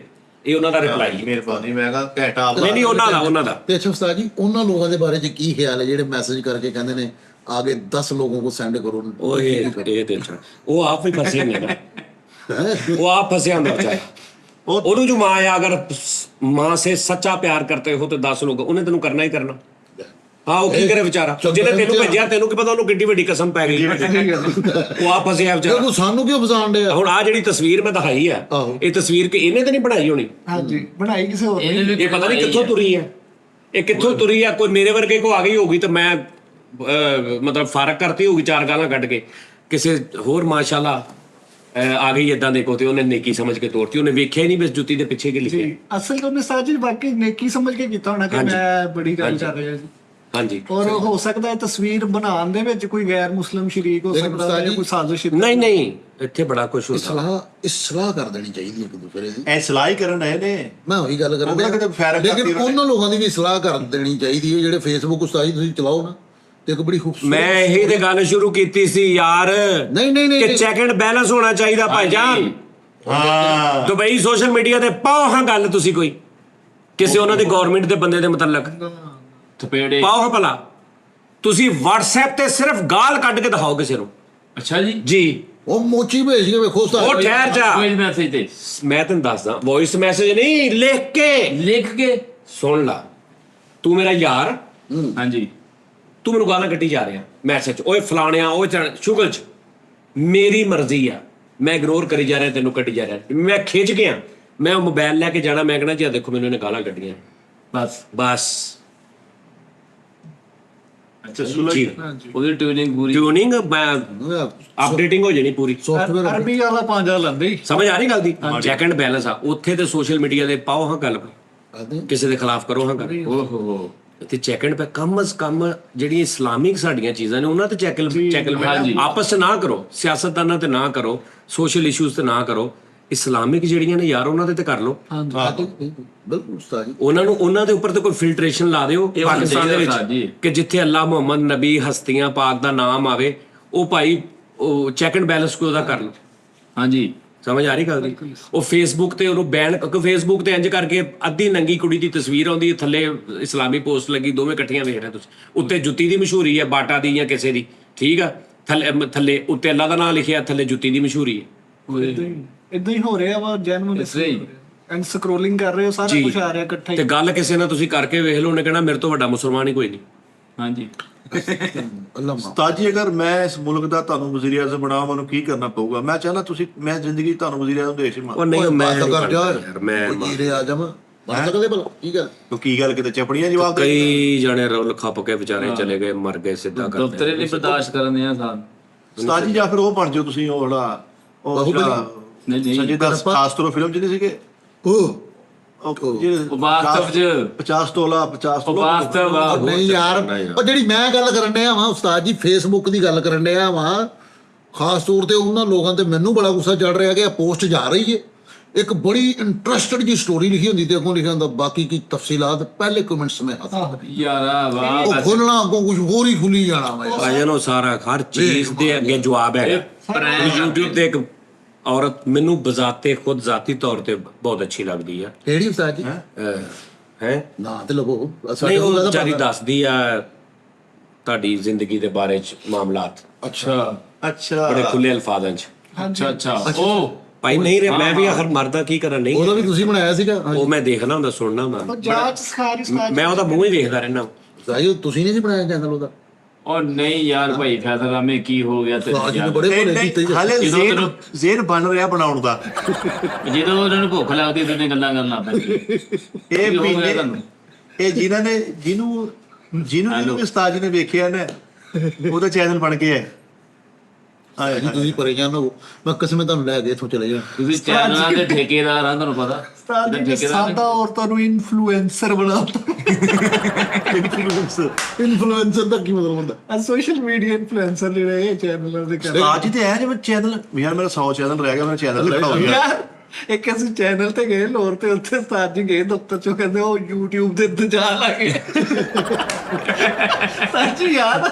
ਇਹ ਉਹਨਾਂ ਦਾ ਰਿਪਲਾਈ। ਮਿਹਰਬਾਨੀ, ਮੈਂ ਕਹਾਂ ਘੈਂਟਾ ਨਹੀਂ ਉਹਨਾਂ ਦਾ ਤੇ ਅੱਛਾ ਉਸਤਾਦ ਜੀ, ਉਹਨਾਂ ਲੋਕਾਂ ਦੇ ਬਾਰੇ ਚ ਕੀ ਖਿਆਲ ਹੈ ਜਿਹੜੇ ਮੈਸੇਜ ਕਰਕੇ ਕਹਿੰਦੇ ਨੇ ਆਗੇ 10 ਲੋਗੋਂ ਕੋ ਸੈਂਡ ਕਰੋ? ਉਹ ਇਹ ਤੇ ਉਹ ਆਪ ਹੀ ਫਸੇ ਨੇ ਨਾ, ਉਹ ਆਪ फंसे ਹੁੰਦਾ ਵਿਚਾਰਾ। ਉਹਨੂੰ ਜੋ ਮਾਂ ਹੈ, ਅगर माँ से सच्चा प्यार करते हो तो 10 लोग, ਉਹਨੇ ਤੈਨੂੰ ਕਰਨਾ ਹੀ ਕਰਨਾ। ਹਾਂ, ਉਹ ਕੀ ਕਰੇ ਵਿਚਾਰਾ, ਜਿਹਨੇ ਤੈਨੂੰ ਭੇਜਿਆ, ਤੈਨੂੰ ਕੀ ਪਤਾ ਉਹਨੂੰ ਕਿੱਡੀ ਵੱਡੀ ਕਸਮ ਪੈ ਗਈ, ਉਹ ਆਪ ਫਸਿਆ ਵਿਚਾਰਾ। ਤੂੰ ਸਾਨੂੰ ਕਿਉਂ ਫਸਾਣ ਡਿਆ? ਹੁਣ ਆ ਜਿਹੜੀ ਤਸਵੀਰ ਮੈਂ ਦਿਖਾਈ ਆ, ਇਹ ਤਸਵੀਰ ਕਿ ਇਹਨੇ ਤਾਂ ਨਹੀਂ ਬਣਾਈ ਹੋਣੀ, ਹਾਂਜੀ ਬਣਾਈ ਕਿਸੇ ਹੋਰ ਨੇ। ਇਹ ਪਤਾ ਨਹੀਂ ਕਿੱਥੋਂ ਤੁਰੀ ਹੈ, ਇਹ ਕਿੱਥੋਂ ਤੁਰੀ ਆ। ਕੋਈ ਮੇਰੇ ਵਰਗੇ ਕੋ ਆ ਗਈ ਹੋਗੀ ਤਾਂ ਮੈਂ ਮਤਲਬ ਫਰਕ ਕਰਤੀ ਹੋਗੀ, 4 ਗਾਲਾਂ ਕੱਢ ਕੇ। ਕਿਸੇ ਹੋਰ ਮਾਸ਼ਾਅੱਲਾ ਆ ਗਈ ਏਦਾਂ ਦੇਖੋ, ਤੇ ਉਹਨੇ ਨੇਕੀ ਸਮਝ ਕੇ ਤੋੜਤੀ, ਉਹਨੇ ਵੇਖਿਆ ਹੀ ਨਹੀਂ ਬਸ ਜੁੱਤੀ ਦੇ ਪਿੱਛੇ ਕੀ ਲਿਖਿਆ। ਅਸਲ ਉਹਨੇ ਸਾਜੀ ਵਾਕਈ ਨੇਕੀ ਸਮਝ ਕੇ ਕੀਤਾ ਹੋਣਾ ਕਿ ਮੈਂ ਬੜੀ ਗੱਲ ਕਰ ਰਿਹਾ ਜੀ। ਹਾਂਜੀ, ਔਰ ਹੋ ਸਕਦਾ ਹੈ ਤਸਵੀਰ ਬਣਾਉਣ ਦੇ ਵਿੱਚ ਕੋਈ ਗੈਰ ਮੁਸਲਿਮ ਸ਼ਰੀਕ ਹੋ ਸਕਦਾ ਹੈ, ਕੋਈ ਸਾਜ਼ਿਸ਼। ਨਹੀਂ ਇੱਥੇ ਬੜਾ ਕੁਝ ਹੁੰਦਾ। ਸਲਾਹ ਕਰ ਦੇਣੀ ਚਾਹੀਦੀ ਹੈ ਇੱਕ ਦੂਸਰੇ ਦੀ। ਐ ਸਲਾਹ ਹੀ ਕਰਨ ਆਏ ਨੇ। ਮੈਂ ਉਹੀ ਗੱਲ ਕਰ ਉਹ ਕਿਹੜਾ ਕਿਤੇ ਫੈਰ ਰਿਹਾ, ਕਰਤੀ ਲੇਕਿਨ ਉਹਨਾਂ ਲੋਕਾਂ ਦੀ ਵੀ ਸਲਾਹ ਕਰ ਦੇਣੀ ਚਾਹੀਦੀ ਹੈ ਜਿਹੜੇ ਫੇਸਬੁੱਕ ਉਸਤਾਦ ਜੀ ਤੁਸੀਂ ਚਲਾਓ ਨਾ, ਤੇ ਇੱਕ ਬੜੀ ਖੂਬਸੂਰਤ, ਮੈਂ ਇਹੀ ਤੇ ਗੱਲ ਸ਼ੁਰੂ ਕੀਤੀ ਸੀ ਯਾਰ, ਨਹੀਂ ਕਿ ਚੈੱਕ ਐਂਡ ਬੈਲੈਂਸ ਹੋਣਾ ਚਾਹੀਦਾ ਭਾਈਜਾਨ। ਹਾਂ, ਦੁਬਈ ਸੋਸ਼ਲ ਮੀਡੀਆ ਤੇ ਪਾਓ ਹਾਂ ਗੱਲ ਤੁਸੀਂ ਕੋਈ ਕਿਸੇ ਉਹਨਾਂ ਦੀ ਗਵਰਨਮੈਂਟ ਦੇ ਬੰਦੇ ਦੇ ਮੁਤਲਕ ਥਪੇੜੇ। ਪਾਓ ਹਾਂ ਭਲਾ, ਤੁਸੀਂ WhatsApp ਤੇ ਸਿਰਫ ਗਾਲ ਕੱਢ ਕੇ ਦਿਖਾਓ ਕਿਸੇ ਨੂੰ। ਅੱਛਾ ਜੀ, ਜੀ ਉਹ ਮੋਚੀ ਭੇਜ ਕੇ ਵੇਖੋ ਉਸਤਾਦ। ਉਹ ਠਹਿਰ ਜਾ, ਕੋਈ ਮੈਸੇਜ ਤੇ ਮੈਂ ਤੈਨੂੰ ਦੱਸਦਾ, ਵੌਇਸ ਮੈਸੇਜ ਨਹੀਂ, ਲਿਖ ਕੇ ਸੁਣ ਲਾ। ਤੂੰ ਮੇਰਾ ਯਾਰ, ਹਾਂਜੀ, ਤੂੰ ਮੈਨੂੰ ਗਾਲਾਂ ਕੱਢੀ ਜਾ ਰਿਹਾ ਮੈਸੇਜ, ਓਏ ਫਲਾਣਿਆ, ਉਹ ਸ਼ੁਗਲ ਚ, ਮੇਰੀ ਮਰਜ਼ੀ ਆ, ਮੈਂ ਇਗਨੋਰ ਕਰੀ ਜਾ ਰਿਹਾ, ਤੈਨੂੰ ਕੱਢੀ ਜਾ ਰਿਹਾ, ਮੈਂ ਖਿੱਚ ਗਿਆ, ਮੈਂ ਉਹ ਮੋਬਾਈਲ ਲੈ ਕੇ ਜਾਣਾ, ਮੈਂ ਕਹਿਣਾ ਜੀ ਆ ਦੇਖੋ ਮੈਨੂੰ ਇਹਨੇ ਗਾਲਾਂ ਕੱਢੀਆਂ, ਬਸ ਅੱਛਾ ਸੁਲਝ ਜੀ। ਉਹਦੀ ਟਿਊਨਿੰਗ ਪੂਰੀ। ਟਿਊਨਿੰਗ ਅਪਡੇਟਿੰਗ ਹੋ ਜਾਣੀ ਪੂਰੀ। ਸੌਫਟਵੇਅਰ ਅਰਬੀ ਵਾਲਾ ਪੰਜਾ ਲੈਂਦੇ ਹੀ। ਸਮਝ ਆ ਰਹੀ ਗੱਲ ਦੀ? ਚੈੱਕ ਐਂਡ ਬੈਲੈਂਸ ਆ ਉੱਥੇ ਤੇ ਸੋਸ਼ਲ ਮੀਡੀਆ ਦੇ ਪਾਓ ਹਾਂ ਗੱਲ, ਕਿਸੇ ਦੇ ਖਿਲਾਫ ਕਰੋ ਹਾਂ ਗੱਲ। ਓਹੋ, ਤੇ ਚੈੱਕ ਐਂਡ ਕਮ ਅਜ਼ ਕਮ ਜਿਹੜੀਆਂ ਇਸਲਾਮਿਕ ਸਾਡੀਆਂ ਚੀਜ਼ਾਂ ਨੇ ਉਹਨਾਂ ਤੇ ਚੈੱਕ ਆਪਸ ਚ ਨਾ ਕਰੋ, ਸਿਆਸਤਦਾਨਾਂ ਤੇ ਨਾ ਕਰੋ, ਸੋਸ਼ਲ ਇਸ਼ੂਜ਼ ਤੇ ਨਾ ਕਰੋ, ਇਸਲਾਮਿਕ ਜਿਹੜੀਆਂ ਨੇ ਯਾਰ ਉਹਨਾਂ ਤੇ ਕਰ ਲਓ। ਬਿਲਕੁਲ ਉਸਤਾਦ ਜੀ, ਉਹਨਾਂ ਦੇ ਉੱਪਰ ਤੇ ਕੋਈ ਫਿਲਟਰੇਸ਼ਨ ਲਾ ਦਿਓ ਪਾਕਿਸਤਾਨ ਦੇ ਵਿੱਚ ਕਿ ਜਿੱਥੇ ਅੱਲਾ ਮੁਹੰਮਦ ਨਬੀ ਹਸਤੀਆਂ ਪਾਕ ਦਾ ਨਾਮ ਆਵੇ, ਉਹ ਭਾਈ ਉਹ ਚੈੱਕ ਐਂਡ ਬੈਲੈਂਸ ਕੋਈ ਉਹਦਾ ਕਰ ਲਓ। ਹਾਂਜੀ, ਸਮਝ ਆ ਰਹੀ ਗੱਲ ਦੀ? ਉਹ ਫੇਸਬੁੱਕ ਤੇ ਉਹਨੂੰ ਬੈਨ, ਕਿਉਂਕਿ ਫੇਸਬੁੱਕ ਤੇ ਇੰਜ ਕਰਕੇ ਅੱਧੀ ਨੰਗੀ ਕੁੜੀ ਦੀ ਤਸਵੀਰ ਆਉਂਦੀ ਹੈ, ਥੱਲੇ ਇਸਲਾਮੀ ਪੋਸਟ ਲੱਗੀ, ਦੋਵੇਂ ਇਕੱਠੀਆਂ ਵੇਖ ਰਹੇ ਤੁਸੀਂ, ਉੱਤੇ ਜੁੱਤੀ ਦੀ ਮਸ਼ਹੂਰੀ ਹੈ ਬਾਟਾ ਦੀ ਜਾਂ ਕਿਸੇ ਦੀ, ਠੀਕ ਆ, ਥੱਲੇ ਉੱਤੇ ਅੱਲਾ ਦਾ ਨਾਮ ਲਿਖਿਆ, ਥੱਲੇ ਜੁੱਤੀ ਦੀ ਮਸ਼ਹੂਰੀ ਹੈ। ਇਦਾਂ ਹੀ ਹੋ ਰਿਹਾ ਵਾ ਜੈਨੂਇਨ ਐਂਡ ਸਕਰੋਲਿੰਗ ਕਰ ਰਹੇ ਹੋ, ਸਾਰਾ ਕੁਝ ਆ ਰਿਹਾ ਇਕੱਠਾ ਹੀ। ਤੇ ਗੱਲ ਕਿਸੇ ਨਾਲ ਤੁਸੀਂ ਕਰਕੇ ਵੇਖ ਲਓ, ਉਹਨੇ ਕਹਿਣਾ ਮੇਰੇ ਤੋਂ ਵੱਡਾ ਮੁਸਲਮਾਨ ਹੀ ਕੋਈ ਨਹੀਂ। ਹਾਂਜੀ ਉਸਤਾਦ ਜੀ, ਅਗਰ ਮੈਂ ਇਸ ਮੁਲਕ ਦਾ ਤੁਹਾਨੂੰ ਵਜ਼ੀਰ ਆਜ਼ਮ ਬਣਾਵਾਂ, ਮੈਨੂੰ ਕੀ ਕਰਨਾ ਪਊਗਾ? ਮੈਂ ਚਾਹੁੰਦਾ ਮੈਂ ਜ਼ਿੰਦਗੀ ਤੁਹਾਨੂੰ ਵਜ਼ੀਰ ਆਜ਼ਮ ਦੇ ਉਹ ਨਹੀਂ, ਮੈਂ ਤਾਂ ਕਰ ਜਾ ਯਾਰ, ਮੈਂ ਵਜ਼ੀਰ ਆਜ਼ਮ ਬਣ ਸਕਦੇ ਭਲਾ? ਕੀ ਗੱਲ? ਕੀ ਗੱਲ ਕਿਤੇ ਚਪੜੀਆਂ ਜਵਾਬ ਦੇ? ਕਈ ਜਣੇ ਰੋਲ ਖੱਪ ਕੇ ਵਿਚਾਰੇ ਚਲੇ ਗਏ, ਮਰ ਗਏ ਸਿੱਧਾ ਕਰਦੇ। ਦਫ਼ਤਰੇ ਨਹੀਂ ਬਰਦਾਸ਼ਤ ਕਰਨ ਦੇ ਆ ਸਾਹਿਬ। ਉਸਤਾਦ ਜੀ, ਜਾਂ ਫਿਰ ਉਹ ਬਣ ਜਾਓ ਤੁਸੀਂ, ਉਹ ਜਿਹੜਾ ਨਹੀਂ ਸੰਜੇ ਦੱਸ ਖਾਸ ਤੌਰ ਫਿਲਮ ਜਿਹਦੇ ਸੀਗੇ ਉਹ ਉਹ ਵਾਸਤਵ ਚ 50 ਤੋਲਾ ਵਾਸਤਵ ਆ। ਨਹੀਂ ਯਾਰ, ਉਹ ਜਿਹੜੀ ਮੈਂ ਗੱਲ ਕਰਨ ਡਿਆ ਵਾਂ ਉਸਤਾਦ ਜੀ, ਫੇਸਬੁੱਕ ਦੀ ਗੱਲ ਕਰਨ ਡਿਆ ਵਾਂ, ਖਾਸ ਤੌਰ ਤੇ ਉਹਨਾਂ ਲੋਕਾਂ ਤੇ ਮੈਨੂੰ ਬੜਾ ਗੁੱਸਾ ਚੜ ਰਿਹਾ ਕਿ ਇਹ ਪੋਸਟ ਜਾ ਰਹੀ ਹੈ। ਇੱਕ ਬੜੀ ਇੰਟਰਸਟਿਡ ਜੀ ਸਟੋਰੀ ਲਿਖੀ ਹੁੰਦੀ ਤੇ ਅੱਗੋਂ ਲਿਖਿਆ ਹੁੰਦਾ ਬਾਕੀ ਕੀ ਤਫਸੀਲਾਤ ਪਹਿਲੇ ਕਮੈਂਟਸ में ਯਾਰਾ ਵਾਹ ਉਹ ਖੋਲਣਾ ਅੱਗੋਂ ਕੁਝ ਹੋਰ ਹੀ ਖੁੱਲੀ ਜਾਣਾ ਵਾ। ਭਾਈਆਂ ਨੂੰ ਸਾਰਾ ਹਰ ਚੀਜ਼ ਦੇ ਅੱਗੇ ਜਵਾਬ ਹੈ। YouTube ਤੇ ਇੱਕ ਔਰਤ ਮੈਨੂੰ ਬਜ਼ਾਤੇ ਖੁਦ ਜ਼ਾਤੀ ਤੌਰ ਤੇ ਬਹੁਤ ਅੱਛੀ ਲੱਗਦੀ ਆ। ਕਿਹੜੀ ਉਸਤਾਦ ਜੀ? ਹੈ ਨਾ ਤੇ ਲਵੋ ਨਹੀਂ, ਉਹ ਵਿਚਾਰੀ ਦੱਸਦੀ ਆ ਤੁਹਾਡੀ ਜ਼ਿੰਦਗੀ ਦੇ ਬਾਰੇ ਚ ਮਾਮਲਾਤ ਅੱਛਾ ਬੜੇ ਖੁੱਲੇ ਅਲਫਾਜ਼ਾਂ ਚ। ਅੱਛਾ ਉਹ ਭਾਈ ਨਹੀਂ ਰੇ, ਮੈਂ ਵੀ ਆਖਰ ਮਰਦਾ ਕੀ ਕਰਾਂ, ਨਹੀਂ ਉਹਦਾ ਵੀ ਤੁਸੀਂ ਬਣਾਇਆ ਸੀਗਾ? ਉਹ ਮੈਂ ਦੇਖਣਾ ਹੁੰਦਾ, ਸੁਣਨਾ ਹੁੰਦਾ, ਜਾਂਚ ਸਿਖਾ ਰਹੀ ਮੈਂ ਉਹਦਾ ਮੂੰਹ ਹੀ ਵੇਖਦਾ ਰਹਿਣਾ। ਉਸਤਾਦ ਜੀ, ਤੁਸੀਂ ਨਹੀਂ ਸੀ ਬਣਾਇਆ ਚੈਨਲ ਉਹਦਾ? ਉਹ ਨਹੀਂ ਯਾਰ ਭਾਈ, ਫੈਸਲਾ ਮੈਂ ਕੀ ਹੋ ਗਿਆ ਤੇ ਉਸਤਾਦ ਜੀ ਨੇ ਬੜੇ ਭਲੇ ਕੀਤੇ ਜੀ। ਹਾਲੇ ਜ਼ੇਨ ਬਣ ਰਿਹਾ ਬਣਾਉਣ ਦਾ। ਜਦੋਂ ਉਹਨਾਂ ਨੂੰ ਭੁੱਖ ਲੱਗਦੀ ਤੇ ਉਹਨੇ ਗੱਲਾਂ ਕਰਨ ਲੱਗ ਪੈਂਦੇ। ਇਹ ਮਹੀਨੇ ਇਹ ਜਿਹਨੂੰ ਉਸਤਾਦ ਜੀ ਨੇ ਵੇਖਿਆ ਨਾ, ਉਹਦਾ ਚੈਨਲ ਬਣ ਗਿਆ ਹੈ। ਜੀ ਤੁਸੀਂ ਪਰੇਸ਼ਾਨ ਹੋ, ਮੈਂ ਕਸਮੇ ਤੁਹਾਨੂੰ ਲੈ ਕੇ ਇੱਥੋਂ ਚਲੇ ਜਾ। ਤੁਸੀਂ ਚੈਨਲਾਂ ਦੇ ਠੇਕੇਦਾਰ ਆ, ਤੁਹਾਨੂੰ ਪਤਾ। ਉਸਤਾਦ ਜੀ ਨੇ ਸਾਦਾ ਔਰਤਾਂ ਨੂੰ ਇਨਫਲੂਐਂਸਰ ਬਣਾਤਾ। ਇਨਫਲੂਐਂਸਰ ਦਾ ਕੀ ਮਤਲਬ ਹੁੰਦਾ? ਆ ਸੋਸ਼ਲ ਮੀਡੀਆ ਇਨਫਲੂਐਂਸਰ ਜਿਹੜੇ ਇਹ ਚੈਨਲਾਂ ਦੇ ਕਰ ਉਸਤਾਦ ਜੀ ਤੇ ਐ ਜਿਵੇਂ ਚੈਨਲ, ਯਾਰ ਮੇਰਾ 100 ਚੈਨਲ ਰਹਿ ਗਿਆ, ਮੇਰਾ ਚੈਨਲ ਖੜਾ ਹੋ ਗਿਆ। ਯਾਰ ਇੱਕ ਅਸੀਂ ਚੈਨਲ ਤੇ ਗਏ ਲੋਰ ਤੇ, ਉੱਥੇ ਉਸਤਾਦ ਜੀ ਗਏ ਦਫ਼ਤਰ ਚੋਂ, ਕਹਿੰਦੇ ਉਹ YouTube ਦੇ ਇੰਤਜ਼ਾਰ ਆ ਗਏ। ਸੱਚੀ ਯਾਰ,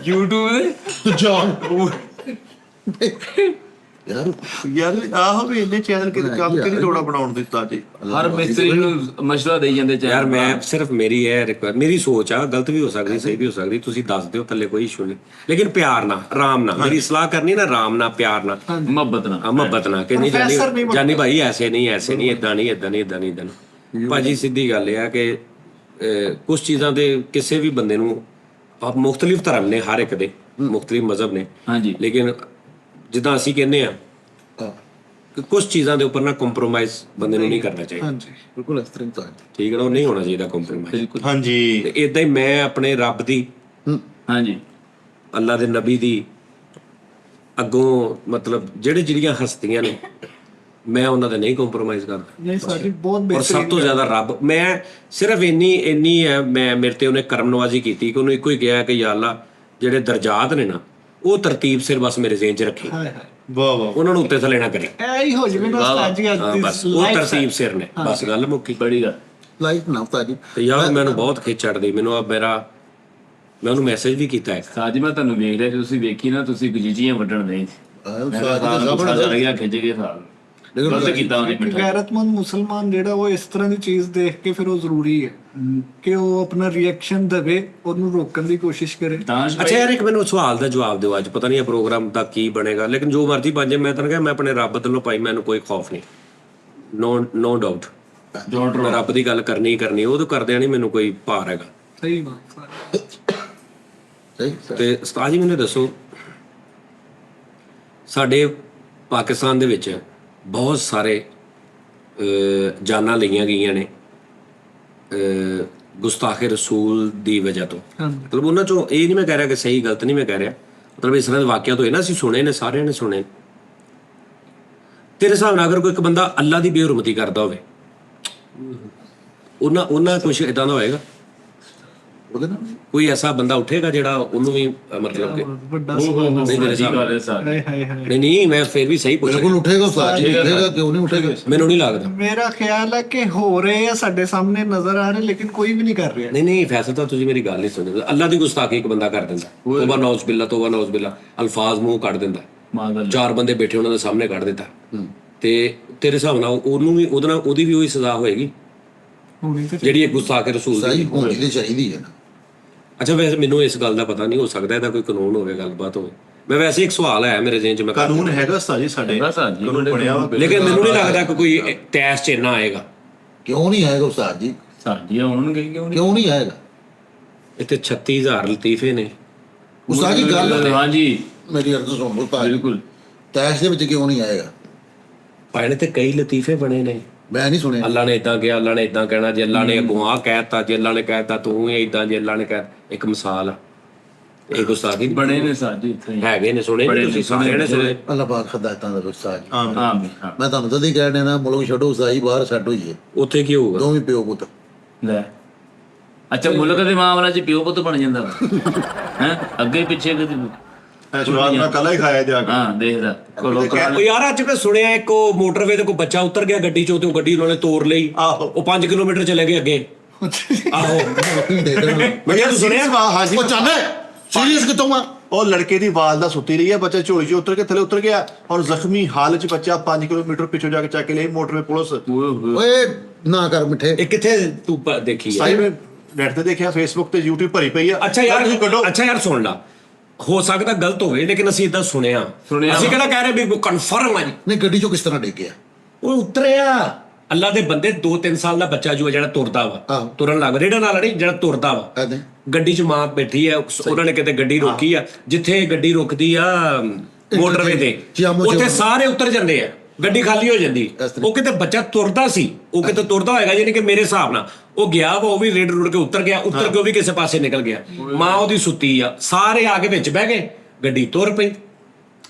YouTube ਦੇ ਜਾਨ ਯਾਰ ਆਹੋ ਵੀ ਇੰਨੇ ਚੈਨਲ ਕੰਮ ਕਿਹੜੀ ਲੋੜਾ ਬਣਾਉਣ ਦੀ ਉਸਤਾਦ ਜੀ? ਹਰ ਮਿਸਤਰੀ ਨੂੰ ਮਸ਼ਵਰਾ ਦੇਈ ਜਾਂਦੇ ਚੈਨਲ। ਯਾਰ ਮੈਂ ਸਿਰਫ ਮੇਰੀ ਇਹ ਰਿਕੁਐਸਟ, ਮੇਰੀ ਸੋਚ ਆ, ਗਲਤ ਵੀ ਹੋ ਸਕਦੀ, ਸਹੀ ਵੀ ਹੋ ਸਕਦੀ, ਤੁਸੀਂ ਦੱਸ ਦਿਓ, ਥੱਲੇ ਕੋਈ ਇਸ਼ੂ ਨਹੀਂ, ਲੇਕਿਨ ਪਿਆਰ ਨਾਲ, ਆਰਾਮ ਨਾਲ, ਮੇਰੀ ਸਲਾਹ ਕਰਨੀ ਨਾ, ਆਰਾਮ ਨਾਲ, ਪਿਆਰ ਨਾਲ, ਮੁਹੱਬਤ ਨਾਲ। ਮੁਹੱਬਤ ਨਾਲ, ਕਿ ਨਹੀਂ ਜਾਨੀ ਭਾਈ ਐਸੇ ਨਹੀਂ, ਐਸੇ ਨਹੀਂ, ਇਦਾਂ ਨਹੀਂ, ਇਦਾਂ ਨਹੀਂ, ਇਦਾਂ ਨਹੀਂ, ਇਦਾਂ ਨਹੀਂ। ਭਾਜੀ ਸਿੱਧੀ ਗੱਲ ਇਹ ਆ ਕਿ ਕੁਝ ਚੀਜ਼ਾਂ ਦੇ ਕਿਸੇ ਵੀ ਬੰਦੇ ਨੂੰ, ਮੁਖਤਲਿਫ ਧਰਮ ਨੇ, ਹਰ ਇੱਕ ਦੇ ਮੁਖਤਲਿਫ ਮਜ਼ਹਬ ਨੇ, ਹਾਂਜੀ, ਲੇਕਿਨ ਜਿੱਦਾਂ ਅਸੀਂ ਕਹਿੰਦੇ ਆ ਕਿ ਕੁਝ ਚੀਜ਼ਾਂ ਦੇ ਉੱਪਰ ਨਾ ਕੰਪਰੋਮਾਈਜ਼ ਬੰਦੇ ਨੂੰ ਨਹੀਂ ਕਰਨਾ ਚਾਹੀਦਾ। ਹਾਂਜੀ ਬਿਲਕੁਲ ਇਸ ਤਰ੍ਹਾਂ ਤਾਂ ਠੀਕ ਹੈ ਨਾ, ਉਹ ਨਹੀਂ ਹੋਣਾ ਚਾਹੀਦਾ ਕੰਪਰੋਮਾਈਜ਼। ਹਾਂਜੀ, ਤੇ ਇਦਾਂ ਹੀ ਮੈਂ ਆਪਣੇ ਰੱਬ ਦੀ, ਹਾਂਜੀ, ਅੱਲਾ ਦੇ ਨਬੀ ਦੀ ਅੱਗੋਂ, ਮਤਲਬ ਜਿਹੜੀਆਂ ਹਸਤੀਆਂ ਨੇ, ਮੈਂ ਉਹਨਾਂ ਦਾ ਨਹੀਂ ਕੰਪਰੋਮਾਈਜ਼ ਕਰਦਾ। ਨਹੀਂ ਸਾਡੀ ਬਹੁਤ ਔਰ ਬੇਹਤਰੀਨ ਸਭ ਤੋਂ ਜ਼ਿਆਦਾ ਰੱਬ, ਮੈਂ ਸਿਰਫ ਇੰਨੀ ਹੈ, ਮੈਂ ਮੇਰੇ ਤੇ ਉਹਨੇ ਕਰਮ ਨਵਾਜ਼ੀ ਕੀਤੀ ਕਿ ਉਹਨੂੰ ਇੱਕੋ ਹੀ ਕਿਹਾ ਕਿ ਯਾ ਅੱਲਾ, ਜਿਹੜੇ ਦਰਜਾਤ ਨੇ ਨਾ, ਉਹ ਤਰਤੀਬ ਸਿਰ ਬਸ ਮੇਰੇ ਜ਼ਿਹਨ 'ਚ ਰੱਖੀ, ਹਾਏ ਹਾਏ, ਵਾਹ ਵਾਹ, ਉਹਨਾਂ ਨੂੰ ਉੱਤੇ ਥੱਲੇ ਨਾ ਕਰੀ, ਐ ਹੀ ਹੋ ਜਵੇ ਨਾ ਉਸਤਾਦ ਜੀ। ਅੱਜ ਹਾਂ, ਬਸ ਉਹ ਤਰਤੀਬ ਸਿਰ ਨੇ, ਬਸ ਗੱਲ ਮੁੱਕੀ। ਬੜੀ ਗੱਲ। ਲਾਈਫ ਨਾ ਉਸਤਾਦ ਜੀ। ਤੇ ਯਾਰ ਮੈਨੂੰ ਬਹੁਤ ਖਿੱਚ ਚੜਦੀ, ਮੈਨੂੰ ਮੈਂ ਉਹਨੂੰ ਮੈਸੇਜ ਵੀ ਕੀਤਾ ਇੱਕ, ਸਾਜੀ ਮੈਂ ਤੁਹਾਨੂੰ ਵੇਖ ਲਿਆ, ਤੁਸੀਂ ਵੇਖੀ ਨਾ, ਤੁਸੀਂ ਗਜੀਜੀਆਂ ਵੱਢਣ ਦੇ। ਉਸਤਾਦ ਜੀ ਦਾ ਚੜ ਗਿਆ, ਖਿੱਚ ਗਿਆ ਸਾਲ। ਗਲਤ ਕੀਤਾ ਉਹਨੇ ਮਿੱਠਾ। ਗੈਰਤਮੰਦ ਮੁਸਲਮਾਨ ਜਿਹੜਾ ਉਹ ਇਸ ਤਰ੍ਹਾਂ ਦੀ ਚੀਜ਼ ਦੇਖ ਕੇ ਫਿਰ ਉਹ ਜ਼ਰੂਰੀ ਹੈ ਕਿ ਉਹ ਆਪਣਾ ਰਿਐਕਸ਼ਨ ਦੇਵੇ, ਉਹਨੂੰ ਰੋਕਣ ਦੀ ਕੋਸ਼ਿਸ਼ ਕਰੇ। ਅੱਛਾ ਯਾਰ, ਇੱਕ ਮੈਨੂੰ ਸਵਾਲ ਦਾ ਜਵਾਬ ਦਿਓ। ਅੱਜ ਪਤਾ ਨਹੀਂ ਇਹ ਪ੍ਰੋਗਰਾਮ ਦਾ ਕੀ ਬਣੇਗਾ, ਲੇਕਿਨ ਜੋ ਮਰਜ਼ੀ ਬਣ ਜਾਏ, ਮੈਂ ਤਾਂ ਕਿਹਾ ਮੈਂ ਆਪਣੇ ਰੱਬ ਵੱਲੋਂ ਭਾਈ, ਮੈਨੂੰ ਕੋਈ ਖੌਫ ਨਹੀਂ, ਨੋ ਡਾਊਟ, ਮੈਂ ਰੱਬ ਦੀ ਗੱਲ ਕਰਨੀ ਹੀ ਕਰਨੀ, ਉਹ ਤਾਂ ਕਰਦਿਆਂ ਨਹੀਂ ਮੈਨੂੰ ਕੋਈ ਭਾਰ ਹੈਗਾ। ਸਹੀ ਬਾਤ। ਸਹੀ ਤੇ ਉਸਤਾਦ ਜੀ ਮੈਨੂੰ ਦੱਸੋ, ਸਾਡੇ ਪਾਕਿਸਤਾਨ ਦੇ ਵਿੱਚ ਬਹੁਤ ਸਾਰੇ ਜਾਨਾਂ ਲਈਆਂ ਗਈਆਂ ਨੇ ਗੁਸਤਾਖੇ ਰਸੂਲ ਦੀ ਵਜ੍ਹਾ ਤੋਂ। ਮਤਲਬ ਉਹਨਾਂ ਚੋਂ ਇਹ ਨਹੀਂ ਮੈਂ ਕਹਿ ਰਿਹਾ ਕਿ ਸਹੀ ਗਲਤ ਨਹੀਂ ਮੈਂ ਕਹਿ ਰਿਹਾ, ਮਤਲਬ ਇਸ ਤਰ੍ਹਾਂ ਦੇ ਵਾਕਿਆ ਤੋਂ ਇਹ ਨਾ ਅਸੀਂ ਸੁਣੇ ਨੇ, ਸਾਰਿਆਂ ਨੇ ਸੁਣੇ। ਤੇਰੇ ਹਿਸਾਬ ਨਾਲ ਅਗਰ ਕੋਈ ਇੱਕ ਬੰਦਾ ਅੱਲਾ ਦੀ ਬੇਹੁਰਮਤੀ ਕਰਦਾ ਹੋਵੇ, ਉਹਨਾਂ ਕੁਛ ਇਦਾਂ ਦਾ ਹੋਏਗਾ? ਉਹਦੇ ਨਾਲ ਕੋਈ ਐਸਾ ਬੰਦਾ ਉੱਠੇਗਾ ਜਿਹੜਾ ਉਹਨੂੰ ਵੀ ਮਤਲਬ ਕਿ ਵੱਡਾ ਨਹੀਂ, ਮੇਰੇ ਹਿਸਾਬ ਨਾਲ ਹਾਏ ਹਾਏ ਹਾਏ। ਨਹੀਂ, ਮੈਂ ਫਿਰ ਵੀ ਸਹੀ ਪੁੱਛ ਰਿਹਾ, ਬਿਲਕੁਲ ਉੱਠੇਗਾ ਉਸਤਾਦ ਜੀ, ਉੱਠੇਗਾ ਕਿਉਂ ਨਹੀਂ ਉੱਠੇਗਾ? ਮੈਨੂੰ ਨਹੀਂ ਲੱਗਦਾ। ਮੇਰਾ ਖਿਆਲ ਹੈ ਕਿ ਹੋ ਰਹੇ ਆ, ਸਾਡੇ ਸਾਹਮਣੇ ਨਜ਼ਰ ਆ ਰਹੇ, ਲੇਕਿਨ ਕੋਈ ਵੀ ਨਹੀਂ ਕਰ ਰਿਹਾ। ਨਹੀਂ ਫੈਸਲਾ ਤਾਂ ਤੁਸੀਂ ਮੇਰੀ ਗੱਲ ਨਹੀਂ ਸੁਣੀ। ਅੱਲਾ ਦੀ ਗੁਸਤਾਖੀ ਇੱਕ ਬੰਦਾ ਕਰ ਦਿੰਦਾ, ਤੋਬਾ ਨੌਜ਼ ਬਿੱਲਾ, ਤੋਬਾ ਨੌਜ਼ ਬਿੱਲਾ, ਅਲਫਾਜ਼ ਮੂੰਹ ਕੱਢ ਦਿੰਦਾ, ਚਾਰ ਬੰਦੇ ਬੈਠੇ ਉਹਨਾਂ ਦੇ ਸਾਹਮਣੇ ਕੱਢ ਦਿੱਤਾ, ਤੇ ਤੇਰੇ ਹਿਸਾਬ ਨਾਲ ਉਹਨੂੰ ਵੀ ਉਹਦੀ ਵੀ ਉਹੀ ਸਜ਼ਾ ਹੋਏਗੀ ਹੋਣੀ ਤੇ ਜਿਹੜੀ ਇੱਕ ਗੁਸਤਾਖੇ ਰਸੂਲ ਦੀ? ਸਹੀ ਹੋਣੀ ਤੇ ਚਾਹੀਦੀ ਹੈ ਨਾ। ਅੱਛਾ, ਵੈਸੇ ਮੈਨੂੰ ਇਸ ਗੱਲ ਦਾ ਪਤਾ ਨਹੀਂ, ਹੋ ਸਕਦਾ ਇਹਦਾ ਕੋਈ ਕਾਨੂੰਨ ਹੋਵੇ, ਗੱਲਬਾਤ ਹੋਵੇ, ਮੈਂ ਵੈਸੇ ਇੱਕ ਸਵਾਲ ਹੈ ਮੇਰੇ ਜ਼ਿਹਨ 'ਚ ਮੈਂ ਕਾਨੂੰਨ ਹੈਗਾ ਉਸਤਾਦ ਜੀ ਸਾਡੇ, ਹੈਗਾ ਉਸਤਾਦ ਜੀ। ਕਾਨੂੰਨ ਬਣਿਆ ਵਾ। ਲੇਕਿਨ ਮੈਨੂੰ ਨਹੀਂ ਲੱਗਦਾ ਕਿ ਕੋਈ ਟੈਸਟ 'ਚ ਇੰਨਾ ਆਏਗਾ। ਕਿਉਂ ਨਹੀਂ ਆਏਗਾ ਉਸਤਾਦ ਜੀ? ਸਾਡੀ ਆਉਣਗੇ ਕਿਉਂ ਨਹੀਂ? ਕਿਉਂ ਨਹੀਂ ਆਏਗਾ? ਇੱਥੇ 36000 ਲਤੀਫੇ ਨੇ। ਉਸਤਾਦ ਜੀ ਗੱਲ ਹਾਂਜੀ ਮੇਰੀ ਅਰਜ਼ ਸੁਣ ਲਓ ਭਾਜੀ, ਬਿਲਕੁਲ। ਟੈਕਸ ਦੇ ਵਿੱਚ ਕਿਉਂ ਨਹੀਂ ਆਏਗਾ? ਭਾਈ ਨੇ ਤੇ ਕਈ ਲਤੀਫੇ ਬਣੇ ਨੇ। ਮੈਂ ਨਹੀਂ ਸੁਣਿਆ। ਅੱਲਾ ਨੇ ਇਦਾਂ ਕਿਹਾ, ਅੱਲਾ ਨੇ ਇਦਾਂ ਕਹਿਣਾ, ਜੇ ਅੱਲਾ ਨੇ ਅੱਗੋਂ ਆਹ ਕਹਿਤਾ, ਜੇ ਅੱਲਾ ਨੇ ਕਹਿਤਾ ਤੂੰ ਹੀ ਇਦਾਂ, ਜੇ ਅੱਲਾ ਨੇ ਕਹਿ ਇੱਕ ਮਿਸਾਲ ਆ ਇੱਕ ਉਸਤਾਦ ਜੀ ਬਣੇ ਨੇ ਸਾਜੀ ਇੱਥੇ ਹੈਗੇ ਨੇ, ਸੁਣੇ ਨੀ ਤੁਸੀਂ? ਸਾਰਿਆਂ ਨੇ ਸੁਣੇ। ਅੱਲਾਹ ਪਾਕ ਹਦਾਇਤਾਂ ਦਾ ਉਸਤਾਦ ਜੀ। ਹਾਂ ਹਾਂ ਮੈਂ ਤੁਹਾਨੂੰ ਤਾਂ ਹੀ ਕਹਿ ਰਿਹਾ ਮੁਲਕ ਛੱਡੋ ਉਸਤਾਦ ਜੀ, ਬਾਹਰ ਛੱਡ ਹੋਈਏ ਉੱਥੇ ਕੀ ਹੋਊਗਾ? ਦੋਵੇਂ ਪਿਓ ਪੁੱਤ। ਲੈ ਅੱਛਾ ਮੁਲਕ ਦੇ ਮਾਮਲੇ 'ਚ ਪਿਓ ਪੁੱਤ ਬਣ ਜਾਂਦਾ ਹੈ ਅੱਗੇ ਪਿੱਛੇ ਕਦੇ ਇਹ ਸਵਾਲ ਮੈਂ ਕੱਲ ਹੀ ਖਾਇਆ ਜਾ ਕੇ। ਹਾਂ ਦੇਖਦਾ ਕੋਲੋਂ ਉਹ ਯਾਰ ਅੱਜ ਮੈਂ ਸੁਣਿਆ ਇੱਕ ਉਹ ਮੋਟਰਵੇ ਤੇ ਕੋਈ ਬੱਚਾ ਉਤਰ ਗਿਆ ਗੱਡੀ ਚੋਂ ਤੇ ਉਹ ਗੱਡੀ ਉਹਨਾਂ ਨੇ ਤੋੜ ਲਈ। ਆਹੋ। ਉਹ 5 ਕਿਲੋਮੀਟਰ ਚਲੇ ਗਏ ਅੱਗੇ। ਆਹੋ ਭਈਆ ਤੂੰ ਸੁਣਿਆ? ਹਾਂਜੀ। ਉਹ ਚਾਹਨੇ ਸੀਰੀਅਸ ਕਿਤੋਂ ਆ? ਉਹ ਲੜਕੇ ਦੀ ਵਾਲਦਾ ਸੁੱਤੀ ਰਹੀ ਹੈ, ਬੱਚਾ ਝੋਲੀ 'ਚ ਉਤਰ ਕੇ ਥੱਲੇ ਉਤਰ ਗਿਆ ਔਰ ਜ਼ਖਮੀ ਹਾਲਤ 'ਚ ਬੱਚਾ 5 ਕਿਲੋਮੀਟਰ ਪਿੱਛੋਂ ਜਾ ਕੇ ਚੱਕ ਕੇ ਲਈ ਮੋਟਰਵੇ ਪੁਲਿਸ। ਓਏ ਨਾ ਕਰ ਮਿੱਠੇ। ਇਹ ਕਿੱਥੇ ਤੂੰ ਦੇਖੀ ਹੈ? ਸਾਈ ਮੈਂ ਨੈਟ ਤੇ ਦੇਖਿਆ, ਫੇਸਬੁੱਕ ਤੇ YouTube ਭਰੀ ਪਈ ਆ। ਅੱਛਾ ਯਾਰ, ਤੁਸੀਂ ਕੱਢੋ। ਅੱਛਾ ਯਾਰ ਸੁਣ ਲਾ, ਹੋ ਸਕਦਾ ਗਲਤ ਹੋਵੇ ਲੇਕਿਨ ਅਸੀਂ ਇਦਾਂ ਸੁਣਿਆ। ਅਸੀਂ ਕਿਹੜਾ ਕਹਿ ਰਹੇ ਵੀ ਕਨਫਰਮ ਆ ਜੀ। ਨਹੀਂ ਗੱਡੀ ਚੋਂ ਕਿਸ ਤਰ੍ਹਾਂ ਡਿੱਗਿਆ? ਉਹ ਉਤਰਿਆ। ਅੱਲਾ ਦੇ ਬੰਦੇ 2-3 ਸਾਲ ਦਾ ਬੱਚਾ ਜੋ ਹੈ ਜਿਹੜਾ ਤੁਰਦਾ ਵਾ, ਆਹੋ। ਤੁਰਨ ਲੱਗ ਰੇੜਾ ਨਾਲ ਨਹੀਂ, ਜਿਹੜਾ ਤੁਰਦਾ ਵਾ, ਐਦਾਂ ਗੱਡੀ 'ਚ ਮਾਂ ਬੈਠੀ ਆ, ਉਹਨਾਂ ਨੇ ਕਿਤੇ ਗੱਡੀ ਰੋਕੀ ਆ, ਜਿੱਥੇ ਗੱਡੀ ਰੁਕਦੀ ਆ ਮੋਟਰਵੇ ਤੇ ਉੱਥੇ ਸਾਰੇ ਉਤਰ ਜਾਂਦੇ ਆ, ਗੱਡੀ ਖਾਲੀ ਹੋ ਜਾਂਦੀ। ਉਹ ਕਿਤੇ ਬੱਚਾ ਤੁਰਦਾ ਸੀ, ਉਹ ਕਿਤੇ ਤੁਰਦਾ ਹੋਏਗਾ, ਯਾਨੀ ਕਿ ਮੇਰੇ ਹਿਸਾਬ ਨਾਲ ਉਹ ਗਿਆ ਵਾ, ਉਹ ਵੀ ਰੇਡ ਰੁੜ ਕੇ ਉਤਰ ਗਿਆ, ਉਤਰ ਕੇ ਉਹ ਵੀ ਕਿਸੇ ਪਾਸੇ ਨਿਕਲ ਗਿਆ, ਮਾਂ ਉਹਦੀ ਸੁੱਤੀ ਆ, ਸਾਰੇ ਆ ਕੇ ਵਿੱਚ ਬਹਿ ਗਏ, ਗੱਡੀ ਤੁਰ ਪਈ।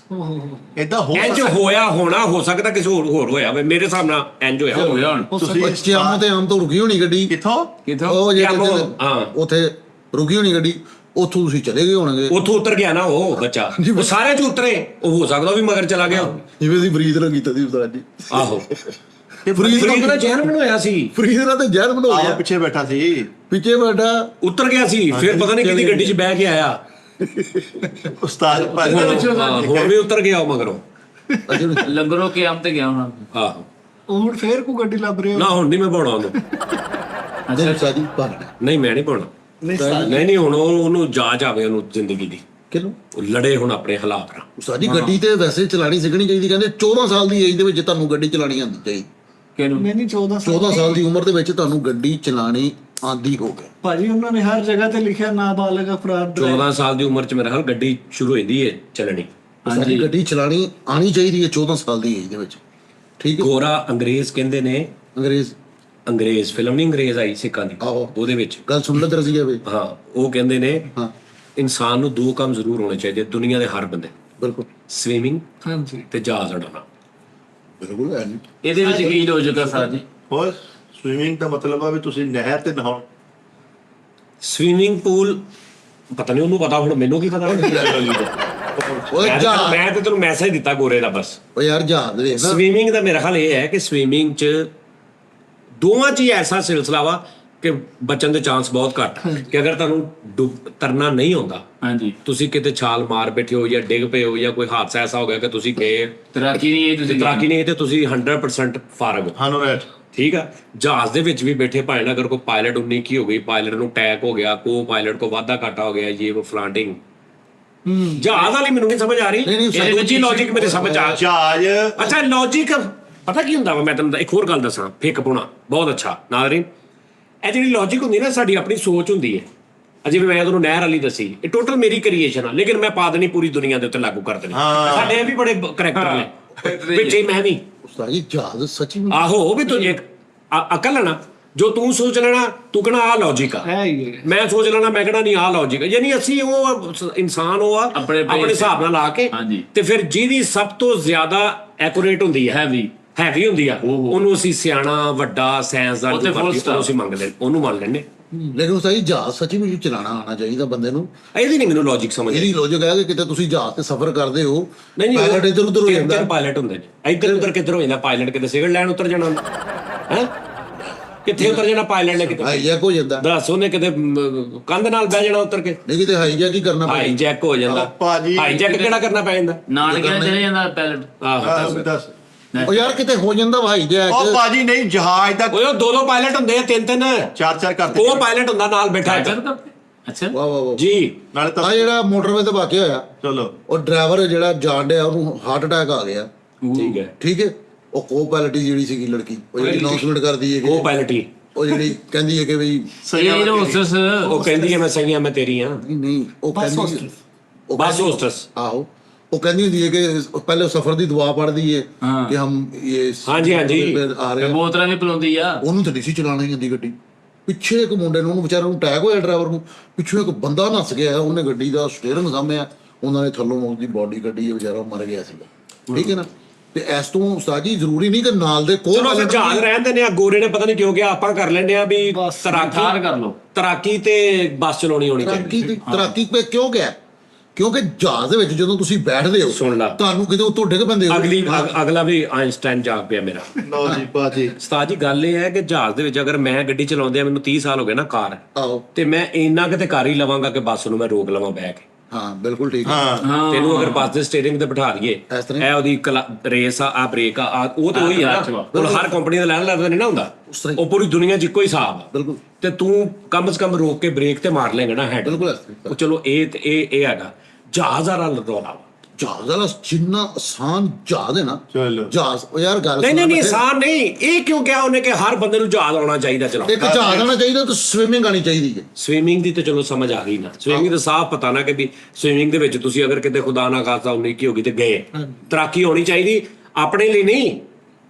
ਏਦਾਂ ਹੋ ਇੰਜ ਹੋਇਆ ਹੋਣਾ, ਹੋ ਸਕਦਾ ਕਿਸੇ ਹੋਰ ਹੋਇਆ ਹੋਵੇ, ਮੇਰੇ ਹਿਸਾਬ ਨਾਲ ਇੰਜ ਹੋਇਆ ਹੋਇਆ ਹੁਣ ਤੁਸੀਂ ਆਮ ਤੇ ਆਮ ਤੋਂ ਰੁਕੀ ਹੋਣੀ ਗੱਡੀ। ਕਿੱਥੋਂ ਉਹ ਜਿਹੜੇ ਹਾਂ। ਉੱਥੇ ਰੁਕੀ ਹੋਣੀ ਗੱਡੀ, ਉੱਥੋਂ ਤੁਸੀਂ ਚਲੇ ਗਏ ਹੋਣਗੇ। ਉੱਥੋਂ ਉਤਰ ਗਿਆ ਨਾ ਉਹ ਬੱਚਾ, ਉਹ ਸਾਰੇ ਚ ਉਤਰੇ, ਉਹ ਹੋ ਸਕਦਾ ਉਹ ਵੀ ਮਗਰ ਚਲਾ ਗਿਆ। ਜਿਵੇਂ ਦੀ ਫਰੀਦ ਨਾਲ ਕੀਤਾ ਸੀ ਉਸਤਾਦ ਜੀ। ਆਹੋ ਫਰੀਦ ਨਾਲ ਚੇਅਰਮੈਨ ਹੋਇਆ ਸੀ, ਫਰੀਦ ਨਾਲ ਤੇ ਜ਼ਹਿਰ ਬਣਾ ਆ ਗਿਆ, ਪਿੱਛੇ ਬੈਠਾ ਸੀ, ਪਿੱਛੇ ਬੈਠਾ ਉਤਰ ਗਿਆ ਸੀ, ਫਿਰ ਪਤਾ ਨਹੀਂ ਕਿਹਦੀ ਗੱਡੀ 'ਚ ਬਹਿ ਕੇ ਆਇਆ, ਉਸਤਾਦ ਭਾਜੀ। ਹੋਰ ਵੀ ਉਤਰ ਗਿਆ ਉਹ ਮਗਰੋਂ। ਲੰਗਰੋਂ ਕੇ ਆਮ ਤੇ ਗਿਆ ਹੁਣ। ਆਹੋ ਉਹ ਹੁਣ ਫੇਰ ਕੋ ਗੱਡੀ ਲੱਭ ਰਹੇ ਹੋ? ਨਾ ਹੁਣ ਨਹੀਂ ਮੈਂ ਪਾਉਣਾ ਉਹਨੂੰ। ਨਹੀਂ ਉਸਤਾਦ ਜੀ ਭਾਗ ਨਹੀਂ ਮੈਂ ਨਹੀਂ ਪਾਉਣਾ। ਨਹੀਂ ਹੁਣ ਉਹਨੂੰ ਜਾਚ ਆਵੇ ਉਹਨੂੰ ਜ਼ਿੰਦਗੀ ਦੀ, ਕਿਹਨੂੰ? ਉਹ ਲੜੇ ਹੁਣ ਆਪਣੇ ਹਾਲਾਤ ਨਾਲ। ਉਸਤਾਦ ਜੀ ਗੱਡੀ ਤੇ ਵੈਸੇ ਚਲਾਣੀ ਸਿੱਖਣੀ ਚਾਹੀਦੀ, ਕਹਿੰਦੇ 14 ਸਾਲ ਦੀ ਏਜ ਦੇ ਵਿੱਚ ਤੁਹਾਨੂੰ ਗੱਡੀ ਚਲਾਣੀ ਆਉਂਦੀ ਚਾਹੀਦੀ। ਕਿਹਨੂੰ? ਨਹੀਂ 14 ਸਾਲ ਦੀ ਉਮਰ ਦੇ ਵਿੱਚ ਤੁਹਾਨੂੰ ਗੱਡੀ ਚਲਾਣੀ ਆਂਦੀ ਹੋਵੇ। ਭਾਜੀ ਉਹਨਾਂ ਨੇ ਹਰ ਜਗ੍ਹਾ ਤੇ ਲਿਖਿਆ ਨਾਬਾਲਗ ਅਫਰਾਦ। 14 ਸਾਲ ਦੀ ਉਮਰ 'ਚ ਮੇਰੇ ਖਿਆਲ ਗੱਡੀ ਸ਼ੁਰੂ ਹੋ ਜਾਂਦੀ ਹੈ ਚੱਲਣੀ। ਸਾਡੀ ਗੱਡੀ ਚਲਾਣੀ ਆਣੀ ਚਾਹੀਦੀ ਹੈ 14 ਸਾਲ ਦੀ ਏਜ ਦੇ ਵਿੱਚ, ਠੀਕ ਹੈ? ਗੋਰਾ ਅੰਗਰੇਜ਼ ਕਹਿੰਦੇ ਨੇ, ਅੰਗਰੇਜ਼ ਫਿਲਮ ਨਹੀਂ ਅੰਗਰੇਜ਼ ਆਈ ਸਿੱਖਾਂ ਦੀ, ਆਹੋ। ਉਹਦੇ ਵਿੱਚ ਗੱਲ ਸੁਣ ਲੈ ਦਰਜੀ ਜਾਵੇ। ਹਾਂ ਉਹ ਕਹਿੰਦੇ ਨੇ ਹਾਂ ਇਨਸਾਨ ਨੂੰ 2 ਕੰਮ ਜ਼ਰੂਰ ਹੋਣੇ ਚਾਹੀਦੇ ਦੁਨੀਆ ਦੇ ਹਰ ਬੰਦੇ, ਬਿਲਕੁਲ ਸਵੀਮਿੰਗ ਹਾਂਜੀ ਤੇ ਜਹਾਜ਼ ਉਡਾਉਣਾ। ਬਿਲਕੁਲ ਹੈ ਨਹੀਂ। ਇਹਦੇ ਵਿੱਚ ਕੀ ਲੋਜਿਕ ਆ ਸਾਜੀ? ਹੋਰ ਸਵੀਮਿੰਗ ਦਾ ਮਤਲਬ ਆ ਵੀ ਤੁਸੀਂ ਨਹਿਰ ਤੇ ਨਹਾਉਣ। ਸਵੀਮਿੰਗ ਪੂਲ ਪਤਾ ਨਹੀਂ ਉਹਨੂੰ ਪਤਾ, ਹੁਣ ਮੈਨੂੰ ਕੀ ਪਤਾ। ਓਏ ਜਹਾਜ਼, ਮੈਂ ਤੇ ਤੈਨੂੰ ਮੈਸੇਜ ਦਿੱਤਾ ਗੋਰੇ ਦਾ ਬਸ। ਓ ਯਾਰ ਜਹਾਜ਼ ਵੇਖ ਨਾ। ਸਵੀਮਿੰਗ ਦਾ ਮੇਰਾ ਖਿਆਲ ਇਹ ਹੈ ਕਿ ਸਵੀਮਿੰਗ 'ਚ ਦੋਵਾਂ 'ਚ ਹੀ ਐਸਾ ਸਿਲਸਿਲਾ ਵਾ ਕਿ ਬਚਣ ਦੇ ਚਾਂਸ ਬਹੁਤ ਘੱਟ ਕਿ ਅਗਰ ਤੁਹਾਨੂੰ ਤਰਨਾ ਨਹੀਂ ਆਉਂਦਾ, ਹਾਂਜੀ ਤੁਸੀਂ ਕਿਤੇ ਛਾਲ ਮਾਰ ਬੈਠੇ ਹੋ ਜਾਂ ਡਿੱਗ ਪਏ ਹੋ ਜਾਂ ਕੋਈ ਹਾਦਸਾ ਐਸਾ ਹੋ ਗਿਆ ਕਿ ਤੁਸੀਂ ਗਏ ਤਰਾਕੀ ਨਹੀਂ ਇਹ ਤੁਸੀਂ ਤਰਾਕੀ ਨਹੀਂ ਤੇ ਤੁਸੀਂ 100% ਫਾਰਗ ਹੋ। ਹਾਨੋ ਰੈਟ ਠੀਕ ਆ। ਜਹਾਜ਼ ਦੇ ਵਿੱਚ ਵੀ ਬੈਠੇ ਭਾਵੇਂ ਅਗਰ ਕੋਈ ਪਾਇਲਟ 19 ਕੀ ਹੋ ਗਈ, ਪਾਇਲਟ ਨੂੰ ਅਟੈਕ ਹੋ ਗਿਆ, ਕੋ ਪਾਇਲਟ ਕੋ ਵਾਧਾ ਘਾਟਾ ਹੋ ਗਿਆ, ਇਹ ਉਹ ਫਲਾਂਟਿੰਗ, ਜਹਾਜ਼ ਵਾਲੀ ਮੈਨੂੰ ਨਹੀਂ ਸਮਝ ਆ ਰਹੀ। ਇਹਦੇ ਵਿੱਚ ਹੀ ਲੌਜੀਕ ਮੇਰੇ ਸਮਝ ਆ। ਜਹਾਜ਼ ਅੱਛਾ ਲੌਜੀਕ ਪਤਾ ਕੀ ਹੁੰਦਾ ਵਾ, ਮੈਂ ਤੁਹਾਨੂੰ ਇੱਕ ਹੋਰ ਗੱਲ ਦੱਸਾਂ, ਫਿੱਕ ਪੁਣਾ ਬਹੁਤ ਅੱਛਾ ਨਾਜ਼ਰੀਨ। ਇਹ ਜਿਹੜੀ ਲੌਜਿਕ ਹੁੰਦੀ ਨਾ ਸਾਡੀ ਆਪਣੀ ਸੋਚ ਹੁੰਦੀ ਹੈ। ਜਿਵੇਂ ਮੈਂ ਤੁਹਾਨੂੰ ਨਹਿਰ ਵਾਲੀ ਦੱਸੀ, ਇਹ ਟੋਟਲ ਮੇਰੀ ਕ੍ਰੀਏਸ਼ਨ ਆ, ਲੇਕਿਨ ਮੈਂ ਪਾ ਦੇਣੀ ਪੂਰੀ ਦੁਨੀਆ ਦੇ ਉੱਤੇ ਲਾਗੂ ਕਰ ਦੇਣੀ। ਸਾਡੇ ਵੀ ਬੜੇ ਕਰੈਕਟਰ ਨੇ ਵਿੱਚ ਹੀ ਮੈਂ ਵੀ। ਉਸਤਾਦ ਜੀ ਜਹਾਜ਼ ਸੱਚੀ ਆਹੋ ਉਹ ਵੀ ਤੂੰ ਇੱਕ ਅਕਲ ਹੈ ਨਾ, ਜੋ ਤੂੰ ਸੋਚ ਲੈਣਾ ਤੂੰ ਕਹਿਣਾ ਆਹ ਲੌਜਿਕ ਆ, ਮੈਂ ਸੋਚ ਲੈਣਾ ਮੈਂ ਕਹਿਣਾ ਨਹੀਂ ਆਹ ਲੌਜਿਕ ਆ। ਯਾਨੀ ਅਸੀਂ ਉਹ ਇਨਸਾਨ ਉਹ ਆ ਆਪਣੇ ਹਿਸਾਬ ਨਾਲ ਲਾ ਕੇ, ਤੇ ਫਿਰ ਜਿਹਦੀ ਸਭ ਤੋਂ ਜ਼ਿਆਦਾ ਐਕੂਰੇਟ ਹੁੰਦੀ ਹੈ, ਹੈਵੀ ਹੁੰਦੀ ਆ, ਉਹਨੂੰ ਅਸੀਂ ਸਿਆਣਾ ਵੱਡਾ ਸਾਇੰਸਦਾਨ ਅਸੀਂ ਮੰਗਦੇ, ਉਹਨੂੰ ਮੰਨ ਲੈਂਦੇ। ਲੇਕਿਨ ਉਸਤਾਦ ਜੀ ਜਹਾਜ਼ ਸੱਚੀ ਵਿੱਚ ਚਲਾਣਾ ਆਉਣਾ ਚਾਹੀਦਾ ਬੰਦੇ ਨੂੰ। ਇਹਦੀ ਨਹੀਂ ਮੈਨੂੰ ਲੌਜਿਕ ਸਮਝ। ਇਹਦੀ ਲੌਜਿਕ ਹੈ ਕਿ ਕਿਤੇ ਤੁਸੀਂ ਜਹਾਜ਼ ਤੇ ਸਫ਼ਰ ਕਰਦੇ ਹੋ, ਨਹੀਂ ਪਾਇਲਟ ਇੱਧਰ ਉੱਧਰ ਹੋ ਜਾਂਦਾ, ਪਾਇਲਟ ਹੁੰਦੇ ਨੇ ਇੱਧਰ ਉੱਧਰ ਕਿੱਧਰ ਹੋ ਜਾਂਦਾ, ਪਾਇਲਟ ਕਿਤੇ ਸਿਗਰਟ ਲੈਣ ਉਤਰ ਜਾਣਾ ਹੁੰਦਾ ਹੈ, ਕਿੱਥੇ ਉਤਰ ਜਾਣਾ ਪਾਇਲਟ ਨੇ, ਕਿਤੇ ਹਾਈਜੈਕ ਹੋ ਜਾਂਦਾ, ਦੱਸ ਉਹਨੇ ਕਿਤੇ ਕੰਧ ਨਾਲ ਬਹਿ ਜਾਣਾ ਉਤਰ ਕੇ, ਨਹੀਂ ਕਿਤੇ ਹਾਈਜੈਕ ਹੀ ਕਰਨਾ ਪੈਂਦਾ, ਹਾਈਜੈਕ ਹੋ ਜਾਂਦਾ। ਭਾਜੀ ਹਾਈਜੈਕ ਕਿਹੜਾ ਕਰਨਾ ਪੈ ਜਾਂਦਾ, ਨਾਲ ਕਿਹੜਾ ਚਲੇ ਜਾਂਦਾ ਪੈਲਟ। ਆਹੋ ਦੱਸ। ਉਹ ਯਾਰ ਕਿਤੇ ਹੋ ਜਾਂਦਾ ਹਾਈਜੈਕ। ਉਹ ਭਾਜੀ ਨਹੀਂ, ਜਹਾਜ਼ ਦਾ ਓਏ 2 ਪਾਇਲਟ ਹੁੰਦੇ ਆ, 3 4 ਕਰਦੇ। ਉਹ ਪਾਇਲਟ ਹੁੰਦਾ ਨਾਲ ਬੈਠਾ, ਅੱਛਾ ਵਾਹ ਵਾਹ ਵਾਹ ਜੀ ਨਾਲੇ ਤਾਂ ਆ ਜਿਹੜਾ ਮੋਟਰਵੇ ਤੇ ਵਾਕਿਆ ਹੋਇਆ, ਚਲੋ ਉਹ ਡਰਾਈਵਰ ਜਿਹੜਾ ਜਾਣ ਡਿਆ ਉਹਨੂੰ ਹਾਰਟ ਅਟੈਕ ਆ ਗਿਆ, ਠੀਕ ਹੈ, ਠੀਕ ਹੈ। ਉਹ ਕੋ ਪਾਇਲਟ ਜਿਹੜੀ ਸੀਗੀ ਲੜਕੀ, ਉਹ ਜਿਹੜੀ ਅਨਾਉਂਸਮੈਂਟ ਕਰਦੀ ਹੈ ਉਹ ਕਿ ਪਾਇਲਟ ਹੀ ਉਹ ਜਿਹੜੀ ਕਹਿੰਦੀ ਹੈ ਕਿ ਬਈ ਇਹ ਹੋਸਟਸ ਉਹ ਕਹਿੰਦੀ ਹੈ ਮੈਂ ਸਹੀ ਆ, ਮੈਂ ਤੇਰੀ ਆ, ਨਹੀਂ ਨਹੀਂ, ਉਹ ਕਹਿੰਦੀ ਉਹ ਬਸ ਹੋਸਟਸ। ਆਹੋ, ਉਹ ਕਹਿੰਦੀ ਹੁੰਦੀ ਹੈ ਕਿ ਪਹਿਲੇ ਸਫ਼ਰ ਦੀ ਦੁਆ ਪੜ੍ਹਦੀ ਹੈ ਹਾਂ। ਕਿ ਹਮ ਇਹ ਹਾਂਜੀ, ਹਾਂਜੀ। ਆ ਰਹੇ ਹਾਂ। ਬੋਤਲਾਂ ਵੀ ਪਿਲਾਉਂਦੀ ਆ। ਉਹਨੂੰ ਤਾਂ ਨਹੀਂ ਸੀ ਚਲਾਉਣੀ ਜਾਂਦੀ ਗੱਡੀ। ਪਿੱਛੇ ਇੱਕ ਮੁੰਡੇ ਨੂੰ, ਉਹਨੂੰ ਵਿਚਾਰੇ ਨੂੰ ਅਟੈਕ ਹੋਇਆ, ਡਰਾਈਵਰ ਨੂੰ, ਪਿੱਛੋਂ ਇੱਕ ਬੰਦਾ ਨੱਸ ਗਿਆ, ਉਹਨੇ ਗੱਡੀ ਦਾ ਸਟੀਅਰਿੰਗ ਸਾਂਭਿਆ, ਉਹਨਾਂ ਨੇ ਥੱਲੋਂ ਉਹਦੀ ਬੋਡੀ ਕੱਢੀ, ਵਿਚਾਰਾ ਮਰ ਗਿਆ ਸੀਗਾ, ਠੀਕ ਹੈ ਨਾ। ਤੇ ਇਸ ਤੋਂ ਉਸਤਾਦ ਜੀ ਜ਼ਰੂਰੀ ਨਹੀਂ ਕਿ ਨਾਲ ਦੇ ਕੋਲ ਚਲੋ ਅਸੀਂ ਜਹਾਜ਼ ਰਹਿੰਦੇ ਨੇ, ਆ ਗੋਰੇ ਨੇ ਪਤਾ ਨਹੀਂ ਕਿਉਂ ਗਿਆ, ਆਪਾਂ ਕਰ ਲੈਂਦੇ ਆ ਵੀ ਠਾਰ ਕਰ ਲਓ। ਤੈਰਾਕੀ ਤੇ ਬੱਸ ਚਲਾਉਣੀ ਹੋਣੀ ਚਾਹੀਦੀ। ਤੈਰਾਕੀ ਤੇ ਕਿਉਂ ਗਿਆ? ਕਿਉਂਕਿ ਜਹਾਜ਼ ਦੇ ਵਿੱਚ ਜਦੋਂ ਤੁਸੀਂ ਬੈਠਦੇ ਹੋ, ਸੁਣ ਲਾ। ਤੁਹਾਨੂੰ ਕਿਤੇ ਉੱਤੋਂ ਡਿੱਗ ਪੈਂਦੇ ਹੋ। ਅਗਲਾ ਵੀ ਆਇਨਸਟਾਈਨ ਜਾਗ ਪਿਆ ਮੇਰਾ। ਲਓ ਜੀ ਬਾਜੀ। ਉਸਤਾਦ ਜੀ ਗੱਲ ਇਹ ਹੈ ਕਿ ਜਹਾਜ਼ ਦੇ ਵਿੱਚ ਅਗਰ ਮੈਂ ਗੱਡੀ ਚਲਾਉਂਦਿਆਂ ਮੈਨੂੰ 30 ਸਾਲ ਹੋ ਗਏ ਨਾ ਕਾਰ, ਆਹੋ, ਤੇ ਮੈਂ ਇੰਨਾ ਕਿਤੇ ਕਰ ਹੀ ਲਵਾਂਗਾ ਕਿ ਬੱਸ ਨੂੰ ਮੈਂ ਰੋਕ ਲਵਾਂ ਬਹਿ ਕੇ। ਹਾਂ ਬਿਲਕੁਲ ਠੀਕ ਹੈ। ਹਾਂ ਤੈਨੂੰ ਅਗਰ ਬੱਸ ਦੇ ਸਟੀਅਰਿੰਗ ਤੇ ਬਿਠਾ ਲਈਏ, ਇਸ ਤਰ੍ਹਾਂ ਇਹ ਉਹਦੀ ਰੇਸ ਆ ਬ੍ਰੇਕ ਆ ਉਹ ਤੇ ਉਹੀ ਆ ਨਾ। ਹੁਣ ਹਰ ਕੰਪਨੀ ਦਾ ਲੈਣ ਲੱਗਦਾ ਨਹੀਂ ਨਾ ਹੁੰਦਾ, ਉਸ ਤਰ੍ਹਾਂ ਹੀ। ਉਹ ਪੂਰੀ ਦੁਨੀਆ 'ਚ ਇੱਕੋ ਹੀ ਹਿਸਾਬ ਆ। ਬਿਲਕੁਲ ਤੇ ਤੂੰ ਕਮ ਸੇ ਕਮ ਰੋਕ ਕੇ ਬ੍ਰੇਕ ਤੇ ਮਾਰ ਲੇਗਾ ਨਾ ਹੈਡ। ਬਿਲਕੁਲ ਇਸ ਤਰ੍ਹਾਂ। ਉਹ ਚਲੋ ਇਹ ਹੈਗਾ ਜਹਾਜ਼ ਵਾਲਾ ਰੌਲਾ ਵਾ। ਜਹਾਜ਼ ਵਾਲਾ ਜਿੰਨਾ ਆਸਾਨ ਜਹਾਜ਼ ਹੈ ਨਾ, ਚਲੋ। ਜਹਾਜ਼ ਉਹ ਯਾਰ ਗੱਲ ਨਹੀਂ ਸੁਣੋ, ਆਸਾਨ ਨਹੀਂ। ਇਹ ਕਿਉਂ ਕਿਹਾ ਉਹਨੇ ਕਿ ਹਰ ਬੰਦੇ ਨੂੰ ਜਹਾਜ਼ ਆਉਣਾ ਚਾਹੀਦਾ ਚਲਾਉਣਾ? ਇੱਕ ਜਹਾਜ਼ ਆਉਣਾ ਚਾਹੀਦਾ ਤੇ ਸਵਿਮਿੰਗ ਆਉਣੀ ਚਾਹੀਦੀ ਹੈ। ਸਵੀਮਿੰਗ ਦੀ ਤੇ ਚਲੋ ਸਮਝ ਆ ਗਈ ਨਾ। ਸਵੀਮਿੰਗ ਦਾ ਸਾਫ਼ ਪਤਾ ਨਾ ਕਿ ਵੀ ਸਵੀਮਿੰਗ ਦੇ ਵਿੱਚ ਤੁਸੀਂ ਅਗਰ ਕਿਤੇ ਖੁਦਾ ਨਾ ਖਾਸਾ ਉਨੀ ਕੀ ਹੋ ਗਈ ਤੇ ਗਏ, ਤੈਰਾਕੀ ਹੋਣੀ ਚਾਹੀਦੀ ਆਪਣੇ ਲਈ ਨਹੀਂ,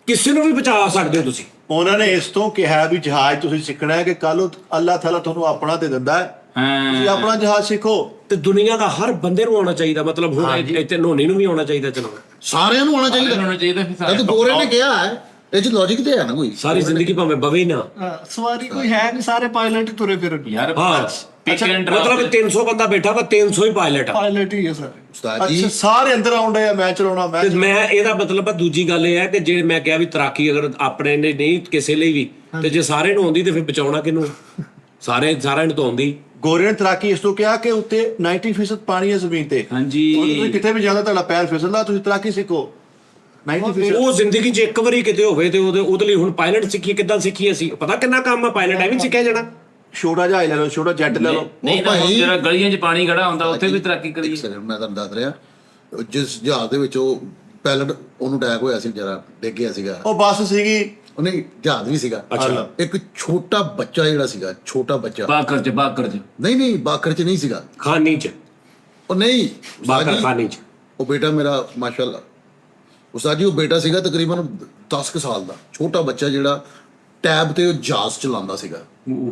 ਕਿਸੇ ਨੂੰ ਵੀ ਬਚਾ ਸਕਦੇ ਹੋ ਤੁਸੀਂ। ਉਹਨਾਂ ਨੇ ਇਸ ਤੋਂ ਕਿਹਾ ਵੀ ਜਹਾਜ਼ ਤੁਸੀਂ ਸਿੱਖਣਾ ਹੈ ਕਿ ਕੱਲ ਨੂੰ ਅੱਲਾਹ ਤਾਲਾ ਤੁਹਾਨੂੰ ਆਪਣਾ ਤੇ ਦਿੰਦਾ ਹੈ, ਤੁਸੀਂ ਹਾਂ ਆਪਣਾ ਜਹਾਜ਼ ਸਿੱਖੋ। ਤੇ ਦੁਨੀਆ ਦਾ ਹਰ ਬੰਦੇ ਨੂੰ ਆਉਣਾ ਚਾਹੀਦਾ, ਮਤਲਬ ਹੁਣ ਇੱਥੇ ਨੋਨੀ ਨੂੰ ਵੀ ਆਉਣਾ ਚਾਹੀਦਾ ਚਲਾਉਣਾ। ਸਾਰਿਆਂ ਨੂੰ ਆਉਣਾ ਚਾਹੀਦਾ। ਹੋਣਾ ਚਾਹੀਦਾ ਫਿਰ ਇਹ ਸਾਰਾ। ਤਾਂ ਗੋਰੇ ਨੇ ਕਿਹਾ ਹੈ, ਇਹ ਚ ਲੌਜੀਕ ਤੇ ਹੈ ਨਾ ਕੋਈ। ਸਾਰੀ ਜ਼ਿੰਦਗੀ ਭਾਵੇਂ ਬਵੇ ਹੀ ਨਾ। ਸਵਾਰੀ ਕੋਈ ਹੈ ਨਹੀਂ, ਸਾਰੇ ਪਾਇਲਟ ਹੀ ਤੁਰੇ ਫਿਰਨ। ਯਾਰ ਹਾਂ ਪਿਕ ਐਂਡ ਡ੍ਰੌਪ। ਮਤਲਬ 300 ਬੰਦਾ ਬੈਠਾ ਵਾ, 300 ਹੀ ਪਾਇਲਟ ਆ। ਪਾਇਲਟ ਹੀ ਹੈ ਸਾਰੇ। ਉਸਤਾਦ ਜੀ ਅੱਛਾ ਸਾਰੇ ਅੰਦਰ ਆਉਂਦੇ ਆ, ਮੈਂ ਚਲਾਉਣਾ ਮੈਂ ਤੇ ਮੈਂ ਇਹਦਾ ਮਤਲਬ ਆ ਦੂਜੀ ਗੱਲ ਇਹ ਹੈ ਕਿ ਜੇ ਮੈਂ ਕਿਹਾ ਵੀ ਤੈਰਾਕੀ ਅਗਰ ਆਪਣੇ ਨੇ ਨਹੀਂ ਕਿਸੇ ਲਈ ਵੀ, ਤੇ ਜੇ ਸਾਰੇ ਨੂੰ ਆਉਂਦੀ ਤੇ ਫਿਰ ਬਚਾਉਣਾ ਕਿਹਨੂੰ? ਸਾਰਿਆਂ ਨੂੰ ਤਾਂ ਆਉਂਦੀ। ਗੋਰੇ ਨੇ ਤੈਰਾਕੀ ਇਸ ਤੋਂ ਕਿਹਾ ਕਿ ਉੱਤੇ 90% ਪਾਣੀ ਹੈ ਜ਼ਮੀਨ ਤੇ। ਹਾਂਜੀ। ਤੁਸੀਂ ਕਿਤੇ ਵੀ ਜਾਂਦਾ ਤੁਹਾਡਾ ਪੈਰ ਫਿਸਲਦਾ, ਤੁਸੀਂ ਤੈਰਾਕੀ ਸਿੱਖੋ 90%। ਉਹ ਜ਼ਿੰਦਗੀ 'ਚ ਇੱਕ ਵਾਰੀ ਕਿਤੇ ਹੋਵੇ ਤੇ ਉਹਦੇ ਲਈ ਹੁਣ ਪਾਇਲਟ ਸਿੱਖੀ ਕਿੱਦਾਂ ਸਿੱਖੀ ਅਸੀਂ? ਪਤਾ ਕਿੰਨਾ ਕੰਮ ਆ ਪਾਇਲਟ ਐਵੇਂ ਸਿੱਖਿਆ ਜਾਣਾ। ਛੋਟਾ ਜਹਾਜ਼ ਲੈ ਲਓ, ਛੋਟਾ ਜੈਟ ਲੈ ਲਓ। ਨਹੀਂ ਨਾ ਭਾਈ- ਜਿਹੜਾ ਗਲੀਆਂ 'ਚ ਪਾਣੀ ਖੜਾ ਹੁੰਦਾ ਉੱਥੇ ਵੀ ਤੈਰਾਕੀ ਕਰੀਏ। ਇੱਕ second, ਮੈਂ ਤੁਹਾਨੂੰ ਦੱਸ ਰਿਹਾ, ਜਿਸ ਜਹਾਜ਼ ਦੇ ਵਿੱਚ ਉਹ ਪਾਇਲਟ, ਉਹਨੂੰ ਅਟੈਕ ਹੋਇਆ ਸੀ, ਜਰਾ ਡਿੱਗ ਗਿਆ ਸੀਗਾ। ਉਹ ਬੱਸ ਸੀਗੀ। ਉਹ ਨਹੀਂ, ਜਹਾਜ਼ ਵੀ ਸੀਗਾ। ਅੱਛਾ। ਇੱਕ ਛੋਟਾ ਬੱਚਾ ਜਿਹੜਾ ਸੀਗਾ, ਛੋਟਾ ਬੱਚਾ, ਬਾਕਰ ਚ ਨਹੀਂ ਨਹੀਂ ਬਾਕਰ ਚ ਨਹੀਂ ਸੀਗਾ, ਖਾਨੀ 'ਚ, ਉਹ ਨਹੀਂ ਬਾਕਰ ਖਾਨੀ 'ਚ। ਉਹ ਬੇਟਾ ਮੇਰਾ ਮਾਸ਼ਾਅੱਲਾ ਉਸਤਾਦ ਜੀ, ਉਹ ਬੇਟਾ ਸੀਗਾ ਤਕਰੀਬਨ 10 ਕੁ ਸਾਲ ਦਾ, ਛੋਟਾ ਬੱਚਾ ਜਿਹੜਾ ਟੈਬ ਤੇ ਉਹ ਜਹਾਜ਼ ਚਲਾਉਂਦਾ ਸੀਗਾ।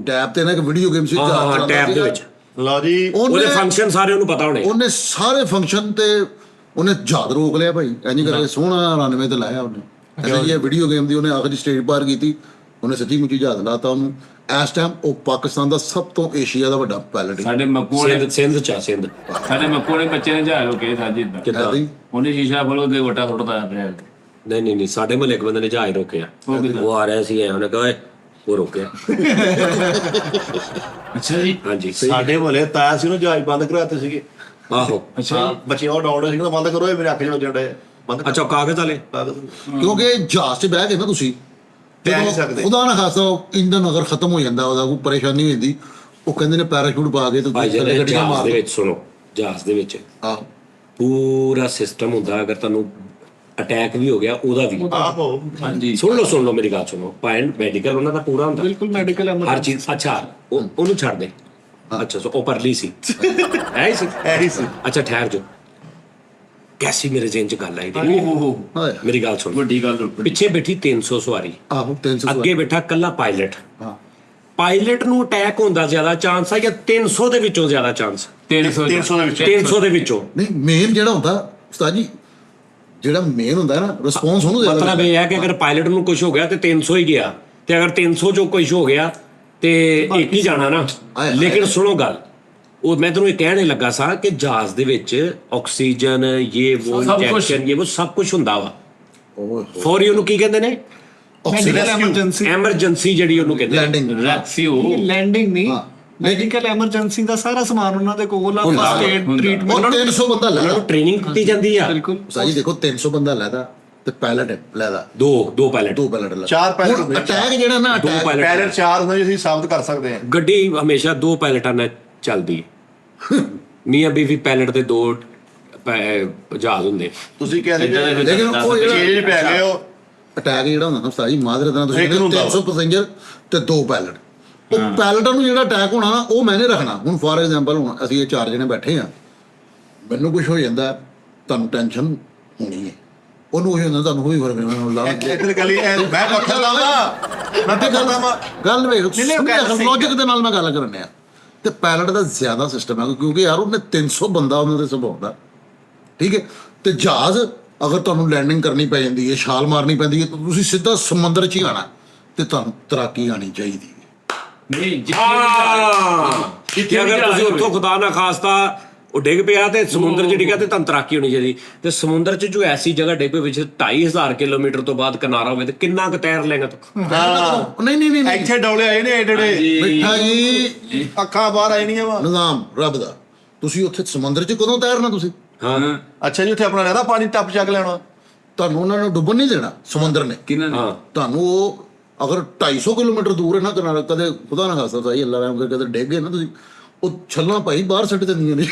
ਟੈਬ ਤੇ ਨਾ ਇੱਕ ਵੀਡੀਓ ਗੇਮ ਸੀ, ਹਾਂ ਜਹਾਜ਼ ਟੈਬ ਦੇ ਚਲਾਉਂਦਾ ਵਿੱਚ ਸੀਗਾ। ਲਓ ਜੀ। ਉਹਦੇ ਫੰਕਸ਼ਨ ਸਾਰੇ ਉਹਨੂੰ ਪਤਾ ਹੋਣੇ। ਉਹਨੇ ਸਾਰੇ ਫੰਕਸ਼ਨ ਤੇ ਉਹਨੇ ਜਹਾਜ਼ ਰੋਕ ਲਿਆ ਭਾਈ, ਇੰਜ ਕਰਕੇ ਸੋਹਣਾ ਰਨਵੇ ਤੇ ਲਾਇਆ ਉਹਨੇ। ਅੱਛਾ ਜੀ, ਇਹ ਵੀਡੀਓ ਗੇਮ ਦੀ ਉਹਨੇ ਆਖਰੀ ਸਟੇਜ ਪਾਰ ਕੀਤੀ, ਉਹਨੇ ਸੱਚੀ ਮੁੱਚੀ ਜਹਾਜ਼ ਲਾਤਾ ਉਹਨੂੰ। ਇਸ ਟਾਈਮ ਉਹ ਪਾਕਿਸਤਾਨ ਦਾ ਸਭ ਤੋਂ ਏਸ਼ੀਆ ਦਾ ਵੱਡਾ ਪਾਇਲਟ ਹੈ। ਸਾਡੇ ਮੱਕੂ ਨੇ ਸਿੰਧ ਸਾਡੇ ਮੱਕੂ ਨੇ ਬੱਚੇ ਨੇ ਜਹਾਜ਼ ਰੋਕੇ ਸਾਜੀ ਇਦਾਂ। ਕਿੱਦਾਂ? ਐਦਾਂ ਹੀ। ਉਹਨੇ ਸ਼ੀਸ਼ਾ ਖੋਲ ਕੇ ਵਟਾ ਸੁੱਟਦਾ ਰਿਹਾ। ਨਹੀਂ ਸਾਡੇ ਮਹੱਲੇ ਇੱਕ ਬੰਦੇ ਨੇ ਜਹਾਜ਼ ਰੋਕਿਆ। ਉਹ ਆ ਰਿਹਾ ਸੀ, ਉਹਨੇ ਕਿਹਾ ਓਏ ਉਹ ਰੋਕਿਆ। ਅੱਛਾ ਜੀ। ਹਾਂਜੀ ਸਾਡੇ ਮਹੱਲੇ ਤਾਇਆ ਸੀ, ਉਹਨੂੰ ਜਹਾਜ਼ ਬੰਦ ਕਰਾਤੇ ਸੀਗੇ। ਆਹੋ। ਅੱਛਾ ਬੱਚੇ ਉਹ ਡਾਉਂਦੇ ਸੀ, ਬੰਦ ਕਰੋ, ਇਹ ਮੇਰੇ ਅੱਖ 'ਚ ਵੱਜਣ ਡਏ, ਬੰਦ ਅੱਛਾ ਕਾਗਜ਼ ਵਾਲੇ। ਕਰ। ਕਿਉਂਕਿ ਜਹਾਜ਼ 'ਚ ਬਹਿ ਕੇ ਨਾ ਤੁਸੀਂ ਬਹਿ ਨਹੀਂ ਸਕਦੇ। ਉਹਦਾ ਨਾ ਖਾਸਾ ਇੰਧਨ ਅਗਰ ਖਤਮ ਹੋ ਜਾਂਦਾ, ਉਹਦਾ ਕੋਈ ਪਰੇਸ਼ਾਨੀ ਹੋ ਜਾਂਦੀ, ਉਹ ਕਹਿੰਦੇ ਨੇ ਪੈਰਾਸ਼ੂਟ ਪਾ ਕੇ ਤੇ ਭਾਈ ਥੱਲੇ ਜੀ ਗੱਡੀਆਂ ਜਹਾਜ਼ ਮਾਰ ਦੇ ਦਿਓ। ਵਿੱਚ ਸੁਣੋ, ਜਹਾਜ਼ ਦੇ ਵਿੱਚ ਆਹੋ ਪੂਰਾ ਸਿਸਟਮ ਹੁੰਦਾ, ਅਗਰ ਤੁਹਾਨੂੰ ਅਟੈਕ ਵੀ ਹੋ ਗਿਆ ਉਹਦਾ ਵੀ। ਆਹੋ ਹਾਂਜੀ। ਸੁਣ ਲਓ ਮੇਰੀ ਗੱਲ ਸੁਣੋ। ਪਾਇੰਟ ਮੈਡੀਕਲ ਉਹਨਾਂ ਦਾ ਪੂਰਾ ਹੁੰਦਾ, ਬਿਲਕੁਲ ਮੈਡੀਕਲ ਹਰ ਚੀਜ਼। ਅੱਛਾ ਉਹਨੂੰ ਛੱਡ ਦੇ। ਅੱਛਾ ਸੋ ਉਹ ਪਰਲੀ ਸੀ ਐ ਹੀ ਸੀ। ਐਹੀ ਸੀ। ਅੱਛਾ ਠਹਿਰ ਜੋ, ਕੈਸੀ ਮੇਰੇ ਜ਼ਿਹਨ 'ਚ ਗੱਲ ਆਈ ਦੀ। ਓਹੋ ਹਾਂ ਮੇਰੀ ਗੱਲ ਸੁਣ, ਵੱਡੀ ਗੱਲ ਪਿੱਛੇ ਬੈਠੀ 300 ਸਵਾਰੀ, ਆਹੋ 300 ਅੱਗੇ ਬੈਠਾ ਕੱਲਾ ਪਾਇਲਟ। ਹਾਂ ਪਾਇਲਟ ਨੂੰ ਅਟੈਕ ਹੋਣ ਦਾ ਜ਼ਿਆਦਾ ਚਾਂਸ ਹੈ ਜਾਂ 300 ਦੇ ਵਿੱਚੋਂ ਜ਼ਿਆਦਾ ਚਾਂਸ? 300 300 ਦੇ ਵਿੱਚ। 300 ਦੇ ਵਿੱਚੋਂ। ਨਹੀਂ, ਮੇਨ ਜਿਹੜਾ ਹੁੰਦਾ ਉਸਤਾਦ ਜੀ, ਜਿਹੜਾ ਮੇਨ ਹੁੰਦਾ ਨਾ ਰਿਸਪੌਂਸ ਉਹਨੂੰ ਜ਼ਿਆਦਾ ਮਤਲਬ ਇਹ ਹੈ ਕਿ ਅਗਰ ਪਾਇਲਟ ਨੂੰ ਕੁਝ ਹੋ ਗਿਆ ਤੇ 300 ਹੀ ਗਿਆ, ਤੇ ਅਗਰ 300 ਚੋਂ ਕੁਝ ਹੋ ਗਿਆ ਤੇ ਇੱਕ ਹੀ ਜਾਣਾ ਨਾ। ਹਾਏ। ਲੇਕਿਨ ਸੁਣੋ ਗੱਲ, ਉਹ ਮੈਂ ਤੈਨੂੰ ਇਹ ਕਹਿਣੇ ਲੱਗਾ ਸਾਂ ਕਿ ਜਹਾਜ਼ ਦੇ ਵਿੱਚ ਆਕਸੀਜਨ, ਇਹ ਉਹ ਸਭ ਕੁਛ। ਇੰਜੈਕਸ਼ਨ, ਇਹ ਉਹ ਸਭ ਕੁਝ ਹੁੰਦਾ ਵਾ। ਓਏ ਫੌਰੀ ਉਹਨੂੰ ਕੀ ਕਹਿੰਦੇ ਨੇ? Medical emergency. ਐਮਰਜੈਂਸੀ ਜਿਹੜੀ ਉਹਨੂੰ ਕਹਿੰਦੇ ਨੇ। ਲੈਂਡਿੰਗ ਰੈਕਸੀਓ ਲੈਂਡਿੰਗ ਨਹੀਂ, ਹਾਂ। ਮੈਡੀਕਲ ਐਮਰਜੈਂਸੀ ਦਾ ਸਾਰਾ ਸਮਾਨ ਉਹਨਾਂ ਦੇ ਕੋਲ ਆ। ਹੁੰਦਾ, ਫਸਟ ਏਡ ਹੁੰਦਾ। ਟ੍ਰੀਟਮੈਂਟ ਉਹ 300 ਬੰਦਾ ਉਹਨਾਂ ਲੈਦਾ ਨੂੰ ਟ੍ਰੇਨਿੰਗ ਦਿੱਤੀ ਜਾਂਦੀ ਆ। ਬਿਲਕੁਲ। ਉਸਤਾਦ ਜੀ ਦੇਖੋ, 300 ਬੰਦਾ ਲੈਦਾ ਤੇ ਪਾਇਲਟ ਲੈਦਾ, ਦੋ ਪਾਇਲਟ। ਦੋ ਪਾਇਲਟ ਲੈਦਾ। 4 ਪਾਇਲਟ ਹੁੰਦੇ। ਅਟੈਕ ਜਿਹੜਾ ਨਾ ਦੋ ਅਟੈਕ ਪਾਇਲਟ। ਪਾਇਲਟ 4 ਹੁੰਦੇ, ਅਸੀਂ ਸਾਬਤ ਕਰ ਸਕਦੇ ਹਾਂ। ਗੱਡੀ ਹਮੇਸ਼ਾ 2 ਪਾਇਲਟਾਂ ਨਾਲ ਚੱਲਦੀ ਹੈ। ਮੀਆਂ ਬੀਵੀ ਪੈਲਟ ਦੇ 2 ਜਹਾਜ਼ ਹੁੰਦੇ। ਤੁਸੀਂ ਕਹਿੰਦੇ ਏਦਾਂ ਦੇ ਫਿਰ ਲੇਕਿਨ ਉਹ ਜਿਹੜਾ ਚੇਂਜ ਪੈ ਗਏ ਉਹ ਅਟੈਕ ਜਿਹੜਾ ਹੁੰਦਾ ਨਾ ਉਸਤਾਦ ਜੀ ਮਾਦਰੇ ਦਾ ਤੁਸੀਂ ਇੱਕ ਕਹਿੰਦੇ ਹੁੰਦਾ 300 ਪੈਸੇਂਜਰ ਤੇ 2 ਪਾਇਲਟ। ਉਹ ਪਾਇਲਟਾਂ ਨੂੰ ਜਿਹੜਾ ਅਟੈਕ ਹੋਣਾ ਨਾ ਉਹ ਮੈਨੇ ਰੱਖਣਾ। ਹੁਣ ਫੋਰ ਐਗਜ਼ਾਮਪਲ ਹੁਣ ਅਸੀਂ ਇਹ 4 ਜਣੇ ਬੈਠੇ ਆ, ਮੈਨੂੰ ਕੁਝ ਹੋ ਜਾਂਦਾ ਤੁਹਾਨੂੰ ਟੈਨਸ਼ਨ ਹੋਣੀ ਹੈ, ਉਹਨੂੰ ਹੋ ਜਾਂਦਾ ਤੁਹਾਨੂੰ ਕੋਈ ਫਰਕ ਨਹੀਂ ਲਾ ਇੱਥੇ ਗੱਲ ਮੈਂ ਪੱਖਾ ਲਾਵਾਂ ਮੈਂ ਤੇ ਗੱਲ ਗੱਲ ਵੇਖ ਲੌਜੀਕ ਦੇ ਨਾਲ ਮੈਂ ਗੱਲ ਕਰਨੇ ਆ। ਤੇ ਪਾਇਲਟ ਦਾ ਜ਼ਿਆਦਾ ਸਿਸਟਮ ਹੈ ਕਿਉਂਕਿ ਯਾਰ ਉਹਨੇ 300 ਬੰਦਾ ਉਹਨਾਂ ਦੇ ਸੁਭਾਉਂਦਾ, ਠੀਕ ਹੈ। ਤੇ ਜਹਾਜ਼ ਅਗਰ ਤੁਹਾਨੂੰ ਲੈਂਡਿੰਗ ਕਰਨੀ ਪੈ ਜਾਂਦੀ ਹੈ, ਛਾਲ ਮਾਰਨੀ ਪੈਂਦੀ ਹੈ, ਤਾਂ ਤੁਸੀਂ ਸਿੱਧਾ ਸਮੁੰਦਰ 'ਚ ਹੀ ਆਣਾ ਤੇ ਤੁਹਾਨੂੰ ਤੈਰਾਕੀ ਆਣੀ ਚਾਹੀਦੀ ਹੈ। ਨਹੀਂ ਕਿ ਅਗਰ ਤੁਸੀਂ ਉੱਥੋਂ ਖੁਦਾ ਨਾ ਖਾਸਤਾ ਉਹ ਡਿੱਗ ਪਿਆ ਤੇ ਸਮੁੰਦਰ 'ਚ ਡਿੱਗਾ ਤੇ ਤੁਹਾਨੂੰ ਤੈਰਾਕੀ ਹੋਣੀ ਚਾਹੀਦੀ। ਤੇ ਸਮੁੰਦਰ 'ਚ ਜੋ ਐਸੀ ਜਗ੍ਹਾ ਡਿੱਗ ਪਈ ਵਿੱਚ 2500 ਕਿਲੋਮੀਟਰ ਤੋਂ ਬਾਅਦ ਕਿਨਾਰਾ ਹੋਵੇ ਤੇ ਕਿੰਨਾ ਕੁ ਤੈਰ ਲੇਗਾ ਤੂੰ? ਨਹੀਂ ਇੱਥੇ ਡੌਲੇ ਆਏ ਨੇ ਏਡੇ ਮਿੱਠਾ ਜੀ ਅੱਖਾਂ ਬਾਹਰ ਆਈ ਨਹੀਂ ਵਾ। ਨਿਜ਼ਾਮ ਰੱਬ ਦਾ। ਤੁਸੀਂ ਉੱਥੇ ਸਮੁੰਦਰ 'ਚ ਕਦੋਂ ਤੈਰਨਾ ਤੁਸੀਂ? ਹਾਂ ਅੱਛਾ ਜੀ ਉੱਥੇ ਆਪਣਾ ਰਹਿਦਾ ਪਾਣੀ ਟੱਪ ਚੱਕ ਲੈਣਾ। ਤੁਹਾਨੂੰ ਉਹਨਾਂ ਨੂੰ ਡੁੱਬਣ ਨਹੀਂ ਦੇਣਾ ਸਮੁੰਦਰ ਨੇ। ਕਿੰਨਾ ਨੇ ਤੁਹਾਨੂੰ ਉਹ ਅਗਰ 250 ਕਿਲੋਮੀਟਰ ਦੂਰ ਹੈ ਨਾ ਕਿਨਾਰਾ, ਕਦੇ ਖੁਦਾ ਨਾ ਖਾਸਤਾ ਸਹੀ ਅੱਲਾ ਰਹਿਮ ਕਰੇ ਕਦੇ ਡਿੱਗ ਗਏ ਨਾ ਤੁਸੀਂ, ਉਹ ਛੱਲਾਂ ਭਾਈ ਬਾਹਰ ਸੱਟ ਦਿੰਦੀਆਂ ਨੇ।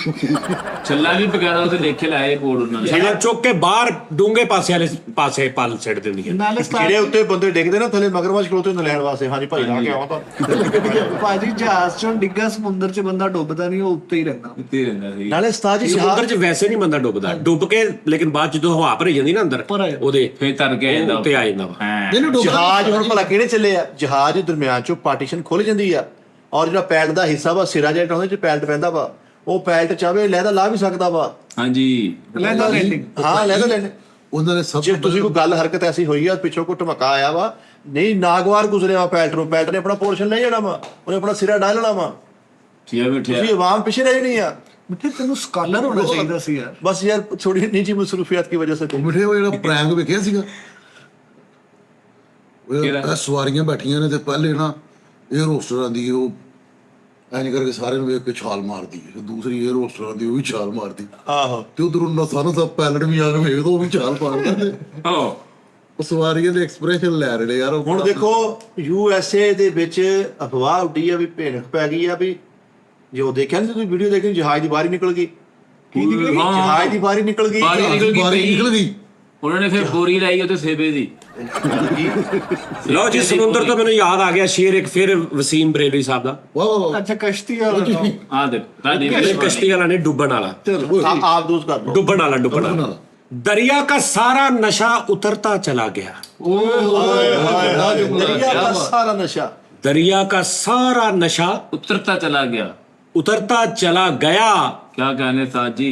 ਛੱਲਾ ਵੀ ਬਗਾਰਾ ਉਹਦੇ ਦੇਖੇ ਲਾਏ ਬੋਰਡ ਉਹਨਾਂ ਨੇ। ਛੱਲਾ ਚੁੱਕ ਕੇ ਬਾਹਰ ਡੂੰਘੇ ਪਾਸੇ ਵਾਲੇ ਪਾਸੇ ਪਲ ਛੱਡ ਦਿੰਦੀ ਹੈ। ਨਾਲੇ ਜਿਹੜੇ ਉੱਤੇ ਬੰਦੇ ਡਿੱਗਦੇ ਨਾ ਥੱਲੇ ਮਗਰਮੱਛ ਖਲੋਤੇ ਹੁੰਦੇ ਲੈਣ ਵਾਸਤੇ। ਹਾਂਜੀ ਭਾਈ ਲਾ ਕੇ ਆਵਾਂ ਤਾਂ ਭਾਜੀ ਜਹਾਜ਼ ਚੋਂ ਡਿੱਗਾ ਸਮੁੰਦਰ 'ਚ ਬੰਦਾ ਡੁੱਬਦਾ ਨਹੀਂ, ਉਹ ਉੱਤੇ ਹੀ ਰਹਿੰਦਾ। ਉੱਤੇ ਹੀ ਰਹਿੰਦਾ ਸੀ। ਨਾਲੇ ਉਸਤਾਦ ਜੀ ਸਮੁੰਦਰ 'ਚ ਵੈਸੇ ਨਹੀਂ ਬੰਦਾ ਡੁੱਬਦਾ, ਡੁੱਬ ਕੇ ਲੇਕਿਨ ਬਾਅਦ ਜਦੋਂ ਹਵਾ ਭਰੀ ਜਾਂਦੀ ਨਾ ਅੰਦਰ ਉਹਦੇ ਫੇਰ ਤਰ ਕੇ ਆ ਜਾਂਦਾ ਉੱਤੇ ਆ ਜਾਂਦਾ ਵਾ। ਹਾਂ ਇਹਨੂੰ ਡੁੱਬਣਾ ਜਹਾਜ਼ ਹੁਣ ਭਲਾ ਕਿਹੜੇ ਚੱਲੇ ਆ? ਜਹਾਜ਼ ਦੇ ਦਰਮਿਆਨ ਚੋਂ ਪਾਰਟੀਸ਼ਨ ਖੁੱਲ ਜਾਂਦੀ ਆ ਔਰ ਜਿਹੜਾ ਪੈਲਟ ਦਾ ਹਿੱਸਾ ਵਾ ਸਿਰਾ ਜਿਹੜਾ ਉਹਦੇ 'ਚ ਪੈਲਟ ਪੈਂਦਾ ਵਾ, ਉਹ ਪੈਲਟ ਚਾਹੇ ਲਹਿਦਾ ਲਾ ਵੀ ਸਕਦਾ ਵਾ। ਹਾਂਜੀ ਲੈਂਦਾ ਲੈਂਡਿੰਗ ਹਾਂ ਲਹਿਦਾ ਲੈਣੇ। ਉਹਨਾਂ ਨੇ ਸਭ ਜੇ ਤੁਸੀਂ ਕੋਈ ਗੱਲ ਹਰਕਤ ਐਸੀ ਹੋਈ ਆ ਪਿੱਛੋਂ ਕੋ ਧਮਕਾ ਆਇਆ ਵਾ, ਨਹੀਂ ਨਾਗਵਾਰ ਗੁਜ਼ਰਿਆ ਵਾ ਪੈਲਟ ਨੂੰ, ਪੈਲਟ ਨੇ ਆਪਣਾ ਪੋਰਸ਼ਨ ਲੈ ਜਾਣਾ ਵਾ, ਉਹਨੇ ਆਪਣਾ ਸਿਰਾ ਡਾਲਣਾ ਵਾ। ਠੀਕ ਹੈ ਬੈਠਿਆ ਤੁਸੀਂ ਆਵਾਮ ਪਿੱਛੇ ਰਹਿ ਜਾਣੀ ਆ। ਮਿੱਠੇ ਤੈਨੂੰ ਸਕਾਲਰ ਹੋਣਾ ਚਾਹੀਦਾ ਸੀ ਯਾਰ। ਬਸ ਯਾਰ ਥੋੜੀ ਨਿੱਜੀ ਮਸਰੂਫੀਅਤ ਦੀ ਵਜ੍ਹਾ ਸੇ ਮਿੱਠੇ ਉਹ ਜਿਹੜਾ ਪ੍ਰੈਂਕ ਵੇਖਿਆ ਸੀਗਾ, ਉਹ ਸਵਾਰੀਆਂ ਬੈਠੀਆਂ ਨੇ ਤੇ ਪਹਿਲੇ ਨਾ 에ਅਰ ਹੋਸਟਰ ਆਂਦੀ ਉਹ ਐਂ ਕਰਕੇ ਸਾਰਿਆਂ ਨੂੰ ਵੇਖ ਕੇ ਛਾਲ ਮਾਰਦੀ ਹੈ, ਦੂਸਰੀ 에ਅਰ ਹੋਸਟਰ ਆਂਦੀ ਉਹ ਵੀ ਛਾਲ ਮਾਰਦੀ, ਆਹੋ ਤੇ ਉਧਰੋਂ ਨਸਾਂ ਸਭ ਪੈਲਟ ਵੀ ਆ ਕੇ ਵੇਖ ਦੋ ਉਹ ਵੀ ਛਾਲ ਮਾਰਦੇ। ਉਹ ਸਵਾਰੀਆਂ ਦੇ ਐਕਸਪ੍ਰੈਸ਼ਨ ਲੈ ਰਹੇ ਨੇ ਯਾਰ। ਹੁਣ ਦੇਖੋ USA ਦੇ ਵਿੱਚ ਅਫਵਾਹ ਉੱਡੀ ਆ ਵੀ ਭਿਣਕ ਪੈ ਗਈ ਆ ਵੀ ਜੋ ਦੇਖਿਆ ਨਹੀਂ ਤੁਸੀਂ ਵੀਡੀਓ ਦੇਖੀ ਜਹਾਜ਼ ਦੀ ਬਾਹਰ ਹੀ ਨਿਕਲ ਗਈ। ਕੀ ਨਿਕਲ ਗਈ? ਜਹਾਜ਼ ਦੀ ਬਾਹਰ ਹੀ ਨਿਕਲ ਗਈ। ਬਾਹਰ ਹੀ ਨਿਕਲ ਗਈ ਬਾਰੀ ਨਿਕਲ ਗਈ। ਉਹਨਾਂ ਨੇ ਫਿਰ ਬੋਰੀ ਲਾਈ ਉਹਤੇ ਸੇਬੇ ਦੀ। ਲਓ ਜੀ ਸਮੁੰਦਰ ਤੋਂ ਮੈਨੂੰ ਯਾਦ ਆ ਗਿਆ ਸ਼ੇਰ ਇੱਕ ਫਿਰ ਵਸੀਮ ਬਰੇਲੀ ਸਾਹਿਬ ਦਾ। ਵਾਹ ਵਾਹ ਵਾਹ। ਅੱਛਾ ਕਸ਼ਤੀ ਵਾਲਾ ਆ ਦੇਖ ਤੁਹਾਡੀ ਇਹ ਕਸ਼ਤੀ ਵਾਲਾ ਨੇ ਡੁੱਬਣ ਵਾਲਾ। ਆਪ ਦੋਸਤ ਕਰ ਲਓ। डूबने वाला दरिया का सारा नशा उतरता चला गया। ਦਰਿਆ ਦਾ ਸਾਰਾ ਨਸ਼ਾ दरिया का सारा नशा उतरता चला गया। उतरता चला गया। क्या कहने साथ जी?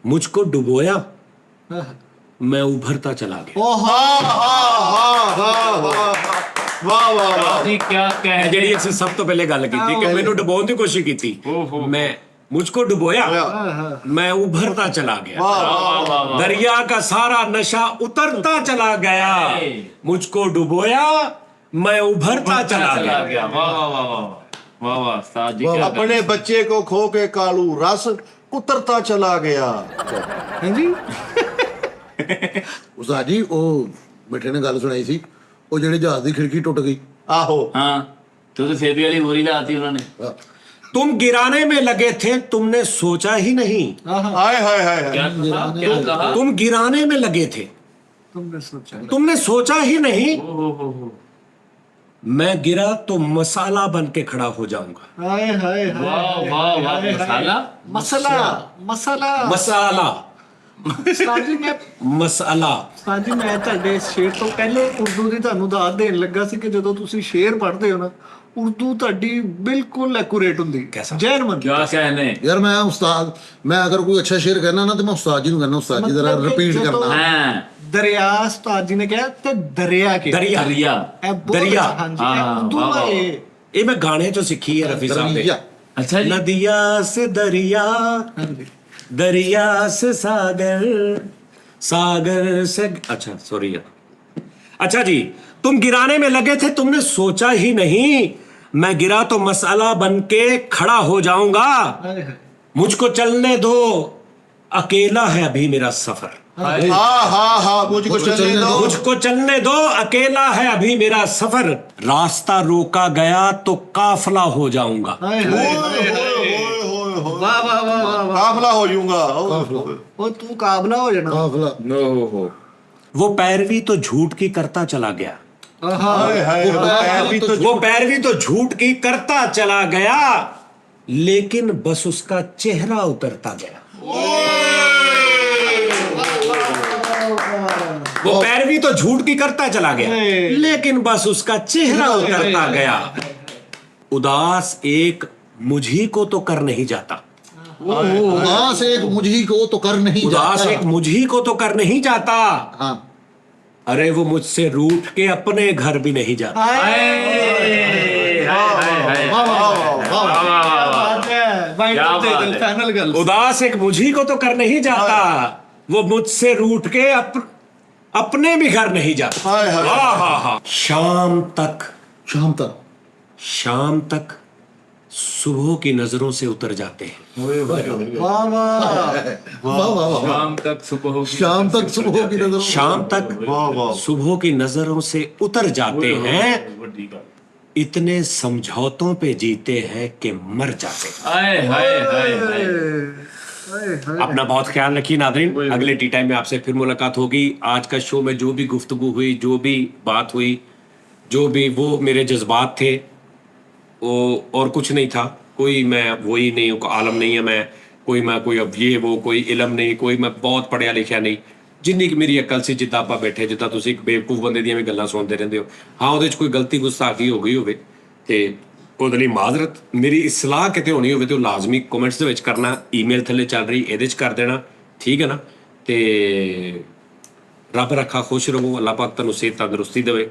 मुझको डुबोया मैं उभरता चला गया। ਵਾਹ ਵਾਹ जी क्या कह ਜਿਹੜੀ ਅਸੀਂ ਸਭ ਤੋਂ ਪਹਿਲੇ ਗੱਲ ਕੀਤੀ ਕਿ ਮੈਨੂੰ ਡੁਬੋਣ ਦੀ ਕੋਸ਼ਿਸ਼ ਕੀਤੀ ਮੈਂ मुझको डुबोया मैं उभरता चला गया। दरिया का सारा नशा उतरता चला गया मुझको डुबोया मैं उभरता चला गया। वाह वाह वाह वाह वाह वाह साथ जी क्या अपने बच्चे को खो के कालू रस उतरता चला गया। ਹਾਂਜੀ ਉਸਤਾਦ ਜੀ ਉਹ ਮਿੱਠੇ ਨੇ ਗੱਲ ਸੁਣਾਈ ਸੀ, ਉਹ ਜਿਹੜੇ ਜਹਾਜ਼ ਦੀ ਖਿੜਕੀ ਟੁੱਟ ਗਈ। आहो हाँ तो सेबे वाली बोरी लाती उन्होंने। तुम गिराने में लगे थे तुमने सोचा ही नहीं। हाय हाय हाय क्या कहा? क्या कहा? तुम गिराने में लगे थे तुमने सोचा ही नहीं। मैं गिरा तो मसाला बन के खड़ा हो जाऊंगा। ਹਾਏ ਹਾਏ वाह वाह वाह मसाला ਮਸਲਾ ਮਸਲਾ मसाला ਸਾਜੀ ਮੈਂ मसाला ਸਾਜੀ ਮੈਂ ਤੁਹਾਡੇ ਸ਼ੇਰ ਤੋਂ ਪਹਿਲੇ ਉਰਦੂ ਦੀ ਤੁਹਾਨੂੰ ਦਾਤ ਦੇਣ ਲੱਗਾ ਸੀ ਕਿ ਜਦੋਂ ਤੁਸੀਂ ਸ਼ੇਰ ਪੜ੍ਹਦੇ ਹੋ ਨਾ ਉਰਦੂ ਤੁਹਾਡੀ ਬਿਲਕੁਲ ਐਕੂਰੇਟ ਹੁੰਦੀ ਜੈਨ ਮੰਨ क्या कहने? ਯਾਰ ਮੈਂ ਉਸਤਾਦ, ਮੈਂ ਅਗਰ ਕੋਈ ਅੱਛਾ ਸ਼ੇਰ ਕਹਿਣਾ ਨਾ ਤੇ ਮੈਂ ਉਸਤਾਦ ਜੀ ਨੂੰ ਕਹਿਣਾ, ਉਸਤਾਦ ਜੀ ਜ਼ਰਾ ਰਿਪੀਟ ਕਰਨਾ। हाँ ਦਰਿਆ ਉਸਤਾਦ ਜੀ ਨੇ ਕਿਹਾ ਤੇ ਦਰਿਆ ਕੇ दरिया दरिया। ਇਹ ਬਹੁਤ ਦਰਿਆ। ਹਾਂਜੀ ਹਾਂ, ਇਹ ਉਰਦੂ ਵਾਹ, ਦਾ ਵਾਹ। ਇਹ ये मैं गाने चो सीखी है रफी साहब ਦਰਿਆ। ने। अच्छा जी। नदिया से दरिया ਹਾਂਜੀ दरिया से सागर सागर से अच्छा सॉरी यार। अच्छा जी तुम गिराने में लगे थे तुमने सोचा ही नहीं मैं गिरा तो मसाला बन के खड़ा हो जाऊंगा। ਹਾਏ ਹਾਏ मुझको चलने दो अकेला है अभी मेरा सफर। हाँ मुझको चलने दो। मुझको चलने दो अकेला है अभी मेरा सफर। रास्ता रोका गया तो काफला हो जाऊंगा। ਹਾਏ ਹਾਏ ਵਾਹ ਵਾਹ ਵਾਹ ਵਾਹ ਵਾਹ। ਕਾਫਲਾ ਹੋ ਜਾਊਗਾ ਉਹ ਤੂੰ ਕਾਬਲਾ ਹੋ ਜਾਣਾ। ਕਾਫਲਾ वो पैरवी तो झूठ की करता चला गया, ਆਹਾ ਹਾਏ ਹਾਏ वो पैरवी तो झूठ की करता चला गया, लेकिन बस उसका चेहरा उतरता गया। वो पैरवी तो झूठ की करता चला गया, लेकिन बस उसका चेहरा उतरता गया। उदास एक मुझी को तो कर नहीं जाता, उदास एक मुझी को तो कर नहीं उदास जाता। एक मुझी को तो कर नहीं जाता, हाँ अरे वो मुझसे रूठ के अपने घर भी नहीं जाता। फाइनल गल उदास एक मुझी को तो कर नहीं जाता, वो मुझसे रूठ के अपने भी घर नहीं जाता। हाय हाय। वाह वाह वाह। शाम तक शाम तक सुबह की नजरों से उतर जाते हैं। वाह वाह वाह वाह वाह। शाम तक सुबह होगी। शाम तक सुबह की नजर शाम तक सुबह की नजरों से उतर जाते हैं, इतने समझौतों पे जीते हैं कि मर जाते हैं। हाय हाय हाय हाय। अपना बहुत ख्याल रखिए नादरीन, अगले टी टाइम में आपसे फिर मुलाकात होगी। आज का शो में जो भी गुफ्तगू हुई, जो भी बात हुई, जो भी वो मेरे जज्बात थे, वो और कुछ नहीं था। कोई मैं वही नहीं हूँ, आलम नहीं है मैं कोई अब ये वो कोई इलम नहीं, कोई मैं बहुत पढ़िया लिखिया नहीं। जिन्नी कि मेरी अकल से जिद्दां ਆਪਾਂ ਬੈਠੇ, ਜਿੱਦਾਂ ਤੁਸੀਂ ਇੱਕ ਬੇਵਕੂਫ ਬੰਦੇ ਦੀਆਂ ਵੀ ਗੱਲਾਂ ਸੁਣਦੇ ਰਹਿੰਦੇ ਹੋ। ਹਾਂ ਉਹਦੇ 'ਚ ਕੋਈ ਗਲਤੀ ਗੁਸਤਾਖੀ ਹੋ ਗਈ ਹੋਵੇ ਤੇ ਉਹਦੇ ਲਈ ਮਾਜ਼ਰਤ। ਮੇਰੀ ਇਸਲਾਹ ਕਿਤੇ ਹੋਣੀ ਹੋਵੇ ਤੇ ਉਹ ਲਾਜ਼ਮੀ ਕਮੈਂਟਸ ਦੇ ਵਿੱਚ ਕਰਨਾ। ਈਮੇਲ ਥੱਲੇ ਚੱਲ ਰਹੀ, ਇਹਦੇ 'ਚ ਕਰ ਦੇਣਾ, ਠੀਕ ਹੈ ਨਾ। ਤੇ ਰੱਬ ਰੱਖਾ, ਖੁਸ਼ ਰਹੋ, ਅੱਲਾਹ ਪਾਕ ਤੁਹਾਨੂੰ ਸਿਹਤ ਤੰਦਰੁਸਤੀ ਦੇਵੇ।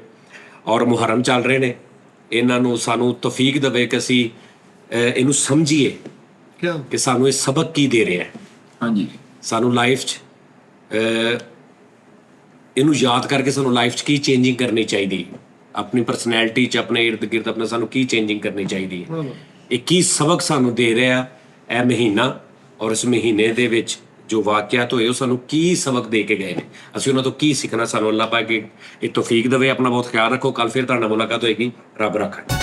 ਔਰ ਮੁਹਰਮ ਚੱਲ ਰਹੇ ਨੇ, ਇਹਨਾਂ ਨੂੰ ਸਾਨੂੰ ਤੌਫੀਕ ਦੇਵੇ ਕਿ ਅਸੀਂ ਇਹਨੂੰ ਸਮਝੀਏ क्या ਕਿ ਸਾਨੂੰ ਇਹ ਸਬਕ ਕੀ ਦੇ ਰਿਹਾ ਹੈ। ਹਾਂਜੀ ਸਾਨੂੰ ਲਾਈਫ 'ਚ ਇਹਨੂੰ ਯਾਦ ਕਰਕੇ ਸਾਨੂੰ ਲਾਈਫ 'ਚ ਕੀ ਚੇਂਜਿੰਗ ਕਰਨੀ ਚਾਹੀਦੀ ਹੈ, ਆਪਣੀ ਪਰਸਨੈਲਿਟੀ 'ਚ, ਆਪਣੇ ਇਰਦ ਗਿਰਦ ਆਪਣੇ ਸਾਨੂੰ ਕੀ ਚੇਂਜਿੰਗ ਕਰਨੀ ਚਾਹੀਦੀ ਹੈ। ਇਹ ਕੀ ਸਬਕ ਸਾਨੂੰ ਦੇ ਰਿਹਾ ਇਹ ਮਹੀਨਾ, ਔਰ ਇਸ ਮਹੀਨੇ ਦੇ ਵਿੱਚ ਜੋ ਵਾਕਿਆਤ ਹੋਏ ਉਹ ਸਾਨੂੰ ਕੀ ਸਬਕ ਦੇ ਕੇ ਗਏ ਨੇ, ਅਸੀਂ ਉਹਨਾਂ ਤੋਂ ਕੀ ਸਿੱਖਣਾ। ਸਾਨੂੰ ਅੱਲਾਹ ਪਾਕ ਇਹ ਤੌਫੀਕ ਦੇਵੇ। ਆਪਣਾ ਬਹੁਤ ਖਿਆਲ ਰੱਖੋ। ਕੱਲ ਫਿਰ ਤੁਹਾਡੇ ਨਾਲ ਮੁਲਾਕਾਤ ਹੋਏਗੀ। ਰੱਬ ਰੱਖੇ।